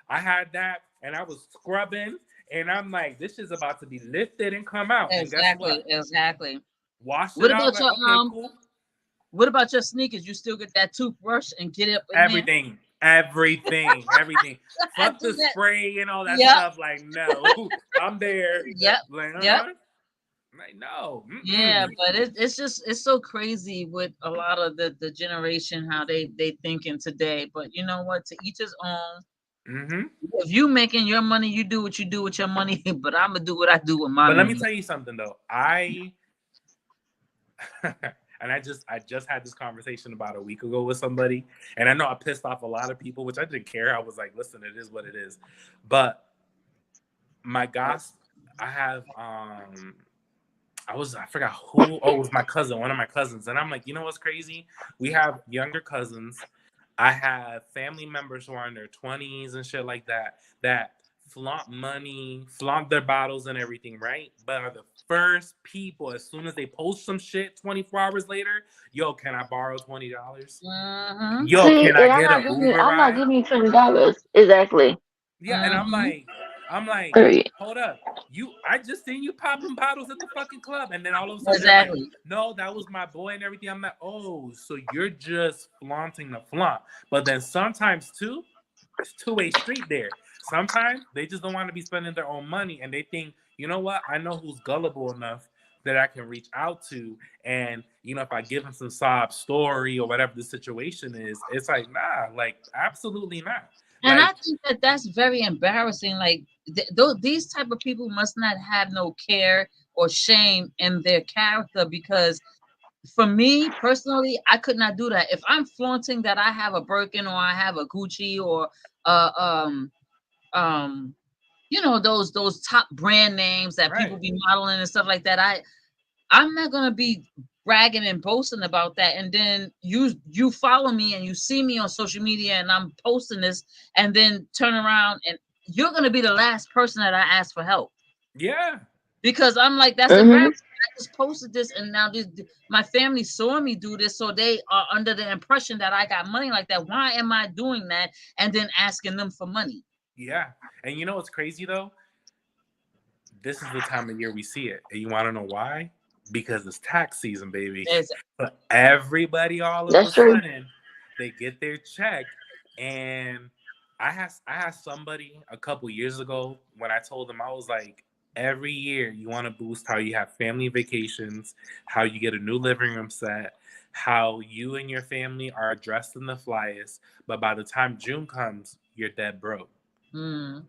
I had that and I was scrubbing and I'm like, this is about to be lifted and come out. And guess what? Exactly. Washed What it out. about Like, your okay, cool. What about your sneakers? You still get that toothbrush and get up in Everything. Fuck do the that. spray and all that Yep. stuff. Like, no, I'm there. Yep. Like, Yep. Like, no. Yeah, but it's just it's so crazy with a lot of the generation how they thinking today. But you know what? To each his own. Mm-hmm. If you making your money, you do what you do with your money. But I'm gonna do what I do with my But let me money. tell you something though. And I just had this conversation about a week ago with somebody, and I know I pissed off a lot of people, which I didn't care. I was like, listen, it is what it is. But my gosh, I have I forgot who. Oh, it was my cousin, one of my cousins, and I'm like, you know what's crazy? We have younger cousins. I have family members who are in their 20s and shit like that flaunt money, flaunt their bottles and everything, right? But are the first people, as soon as they post some shit 24 hours later, yo, can I borrow $20? Mm-hmm. Yo, See, can I and get an Uber I'm not ride? giving you $20. Exactly. Yeah, and I'm Mm-hmm. like, Period. hold up. I just seen you popping bottles at the fucking club. And then all of a sudden they're like, Exactly. no, that was my boy and everything. I'm like, oh, so you're just flaunting the flaunt. But then sometimes too, it's two-way street there. Sometimes they just don't want to be spending their own money and they think, you know what? I know who's gullible enough that I can reach out to. And, you know, if I give them some sob story or whatever the situation is, it's like, nah, like, absolutely not. And Like, I think that that's very embarrassing. Like these type of people must not have no care or shame in their character because for me personally, I could not do that. If I'm flaunting that I have a Birkin or I have a Gucci or uh um you know those top brand names that people right. be modeling and stuff like that, I'm not gonna be bragging and boasting about that. And then you follow me and you see me on social media and I'm posting this and then turn around and you're gonna be the last person that I ask for help. Yeah. Because I'm like, that's Mm-hmm. embarrassing. I just posted this and now my family saw me do this, so they are under the impression that I got money like that. Why am I doing that and then asking them for money? Yeah. And you know what's crazy though? This is the time of year we see it. And you want to know why? Because it's tax season, baby. But everybody all of a sudden, they get their check. And I had somebody a couple years ago when I told them, I was like, every year you want to boost how you have family vacations, how you get a new living room set, how you and your family are dressed in the flyest. But by the time June comes, you're dead broke. Mm.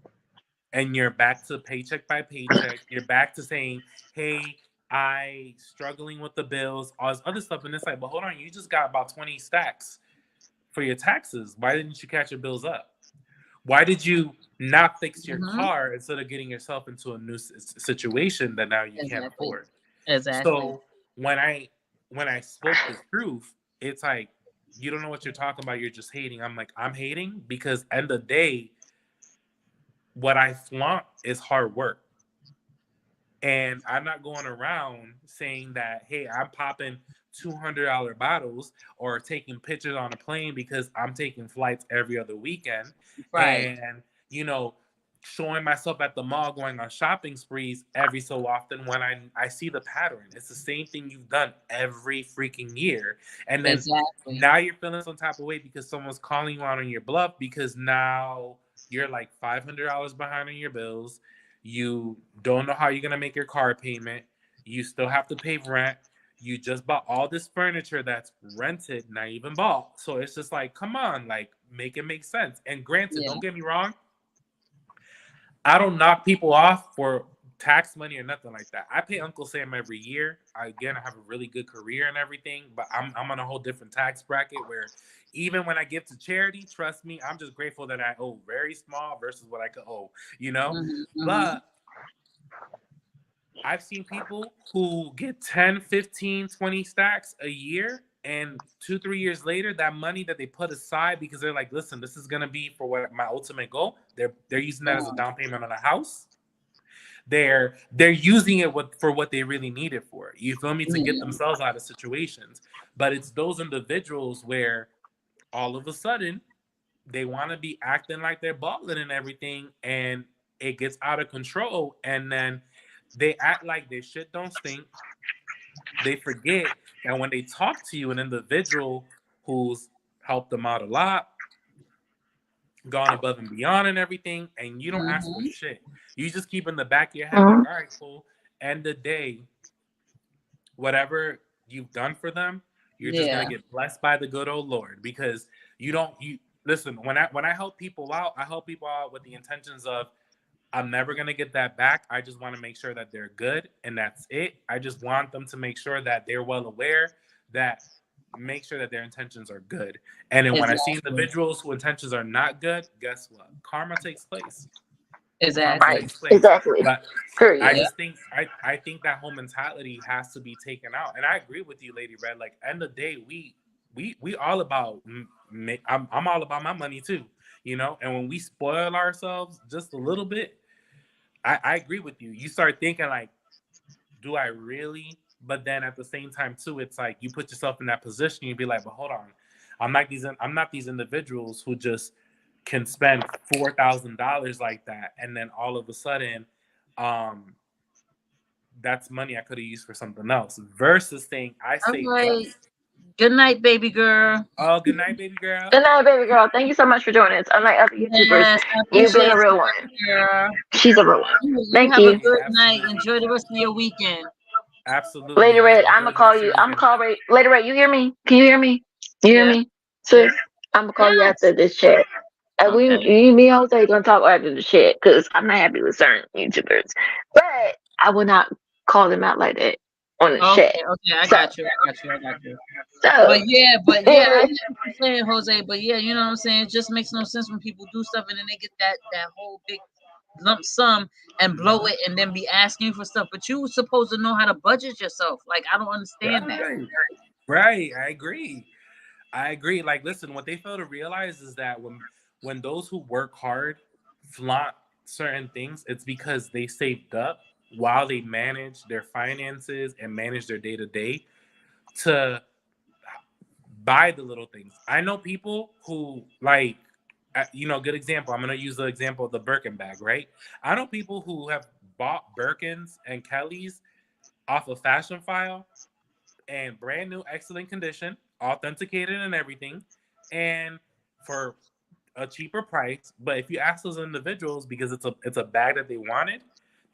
And you're back to paycheck by paycheck. You're back to saying, hey, I struggling with the bills, all this other stuff. And it's like, but hold on, you just got about 20 stacks for your taxes. Why didn't you catch your bills up? Why did you not fix your car instead of getting yourself into a new situation that now you can't afford? Exactly. So when I spoke the truth, it's like, you don't know what you're talking about. You're just hating. I'm like, I'm hating because end of the day, what I flaunt is hard work. And I'm not going around saying that, hey, I'm popping $200 bottles or taking pictures on a plane because I'm taking flights every other weekend. Right. And, showing myself at the mall going on shopping sprees every so often when I see the pattern. It's the same thing you've done every freaking year. And then Exactly. now you're feeling some type of way because someone's calling you out on your bluff because now you're like $500 behind on your bills. You don't know how you're going to make your car payment. You still have to pay rent. You just bought all this furniture that's rented, not even bought. So it's just like, come on, like, make it make sense. And granted, Yeah. don't get me wrong, I don't knock people off for tax money or nothing like that. I pay Uncle Sam every year. I have a really good career and everything, but I'm on a whole different tax bracket where even when I give to charity, trust me, I'm just grateful that I owe very small versus what I could owe, But I've seen people who get 10, 15, 20 stacks a year, and 2-3 years later, that money that they put aside because they're like, listen, this is gonna be for what my ultimate goal. They're using that as a down payment on a house. They're using it for what they really need it for. You feel me? To get themselves out of situations. But it's those individuals where all of a sudden they want to be acting like they're balling and everything, and it gets out of control, and then they act like their shit don't stink. They forget that when they talk to you, an individual who's helped them out a lot, gone above and beyond and everything, and you don't ask for shit. You just keep in the back of your head, like, all right, cool. End of the day, whatever you've done for them, you're just gonna get blessed by the good old Lord. Because you listen, when I help people out, I help people out with the intentions of, I'm never going to get that back. I just want to make sure that they're good, and that's it. I just want them to make sure that they're well aware, make sure that their intentions are good. And then when I see individuals whose intentions are not good, guess what? Karma takes place. Exactly. Exactly. But Period. I just think I think that whole mentality has to be taken out. And I agree with you, Lady Red. Like, end of the day, we all about I'm all about my money too, And when we spoil ourselves just a little bit, I agree with you. You start thinking like, do I really? But then at the same time too, it's like you put yourself in that position. You'd be like, but hold on, I'm not these individuals who just can spend $4,000 like that, and then all of a sudden, that's money I could have used for something else. Versus saying, I say, right. Good night, baby girl. Oh, good night, baby girl. Good night, baby girl. Thank you so much for joining us. Unlike other YouTubers, you've been a real one. Girl. She's a real one. Thank have you. A good night. Enjoy the rest of your weekend. Absolutely. Lady Red, I'm gonna call you. Lady Red, you hear me? Can you hear me? You hear me? Sis, I'm gonna call you after this chat. And me and Jose gonna talk after the chat because I'm not happy with certain YouTubers, but I will not call them out like that on the chat. Okay, I got you. So, but yeah, I get what you're saying, Jose. But yeah, you know what I'm saying. It just makes no sense when people do stuff and then they get that whole big lump sum and blow it and then be asking for stuff. But you were supposed to know how to budget yourself. Like, I don't understand that. Right. I agree. Like, listen, what they fail to realize is that when those who work hard flaunt certain things, it's because they saved up while they manage their finances and manage their day-to-day to buy the little things. I know people who, like, good example. I'm going to use the example of the Birkin bag, right? I know people who have bought Birkins and Kellys off of Fashion File and brand new, excellent condition, authenticated and everything, and for a cheaper price. But if you ask those individuals, because it's a bag that they wanted,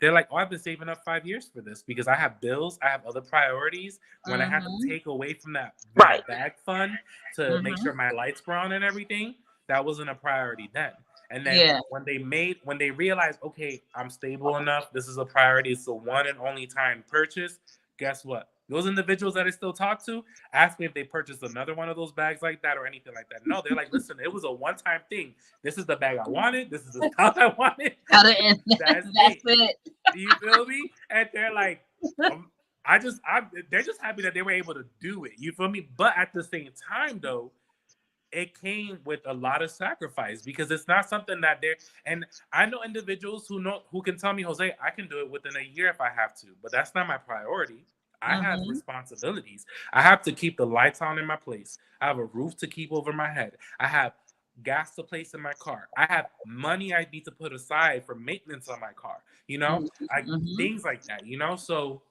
they're like, oh, I've been saving up 5 years for this because I have bills, I have other priorities. When I had to take away from that bag fund to make sure my lights were on and everything, that wasn't a priority then. And then when they realized, okay, I'm stable enough, this is a priority, it's the one and only time purchase, guess what? Those individuals that I still talk to ask me if they purchased another one of those bags like that or anything like that. No, they're like, listen, it was a one-time thing. This is the bag I wanted. This is the stuff I wanted. That's it. You feel me? And they're like, they're just happy that they were able to do it. You feel me? But at the same time, though, it came with a lot of sacrifice because it's not something that they're. And I know individuals who can tell me, Jose, I can do it within a year if I have to, but that's not my priority. I have responsibilities. I have to keep the lights on in my place. I have a roof to keep over my head. I have gas to place in my car. I have money I need to put aside for maintenance on my car. You know, things like that. You know, so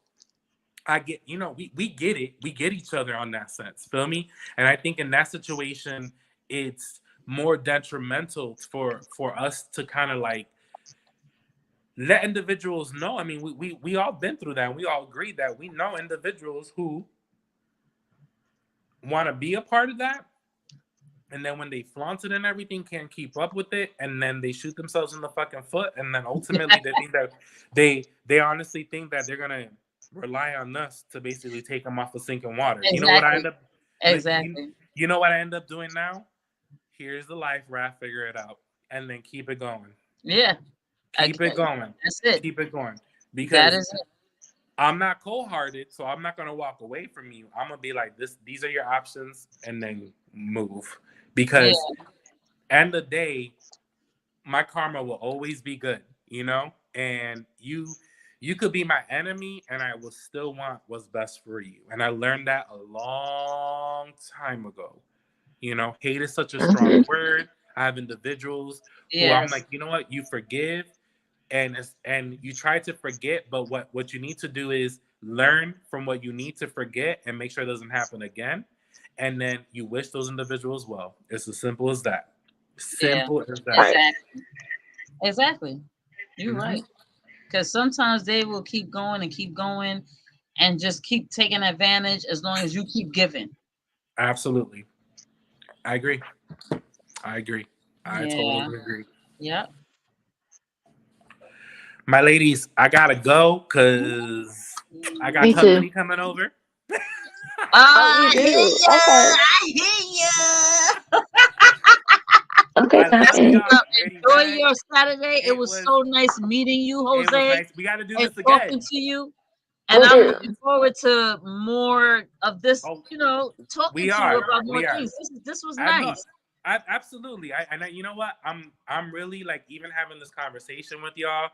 I get. You know, we get it. We get each other on that sense. Feel me? And I think in that situation, it's more detrimental for us to kind of like let individuals know. I mean, we all been through that. And we all agree that we know individuals who want to be a part of that, and then when they flaunt it and everything, can't keep up with it, and then they shoot themselves in the fucking foot, and then ultimately they think that they honestly think that they're gonna rely on us to basically take them off of sinking water. Exactly. You know what I end up Exactly. You know what I end up doing now? Here's the life raft, figure it out, and then keep it going. Yeah. Keep it going. That's it. Keep it going. That Because is it. I'm not cold-hearted, so I'm not gonna walk away from you. I'm gonna be like, these are your options, and then move. Because end of the day, my karma will always be good, you know? And you could be my enemy, and I will still want what's best for you. And I learned that a long time ago. You know, hate is such a strong word. I have individuals who I'm like, you know what? You forgive, and you try to forget, but what you need to do is learn from what you need to forget and make sure it doesn't happen again. And then you wish those individuals well. It's as simple as that. Simple as that. Exactly. You're right. Because sometimes they will keep going and just keep taking advantage as long as you keep giving. Absolutely. I agree. I totally agree. Yep. My ladies, I gotta go because I got company coming over. Oh, you do? Okay. I hear you. Okay. Enjoy your Saturday. It was so nice meeting you, Jose. Nice. We got to do this again. Talking to you. And I'm looking forward to more of this, you know, talking to you about more things. This was nice. Absolutely. You know what? I'm really like even having this conversation with y'all.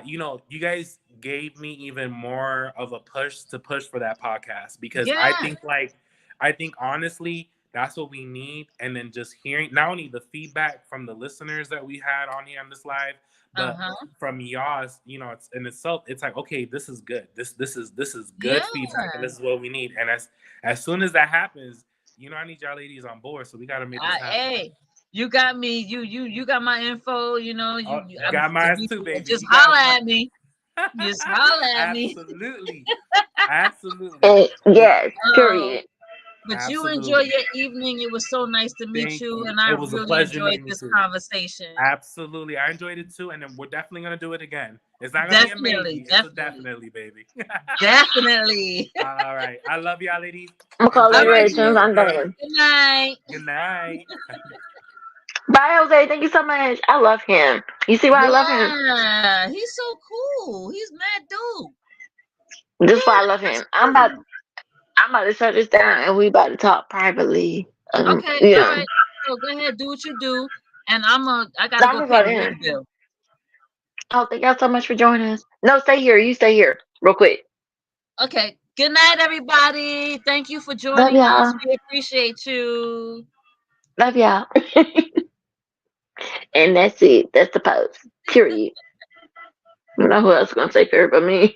You know, you guys gave me even more of a push for that podcast because I think honestly that's what we need. And then just hearing not only the feedback from the listeners that we had on here on this live, but from y'all, you know, it's in itself, it's like, okay, this is good. This is good feedback, and this is what we need. And as soon as that happens, you know, I need y'all ladies on board, so we got to make this happen. Hey, you got me. You got my info. You know, you got mine too, baby. Just holler at me. Just holler at me. Absolutely. Yes. Period. But Absolutely. you enjoy your evening. It was so nice to meet you, and I really enjoyed this conversation. Absolutely, I enjoyed it too, and then we're definitely gonna do it again. It's not gonna be a maybe. It's a definitely, baby. Definitely. All right, I love y'all, ladies. I'm calling you as soon as I'm done. Good night. Good night. Bye, Jose. Thank you so much. I love him. You see why I love him? Yeah, he's so cool. He's mad dude. This is why I love him. I'm about to shut this down, and we about to talk privately. Okay, all right. So go ahead, do what you do, and I gotta go pay the bill. Oh, thank y'all so much for joining us. No, stay here. You stay here, real quick. Okay. Good night, everybody. Thank you for joining us. We appreciate you. Love y'all. And that's it. That's the post. Period. I don't know who else is gonna say period but me.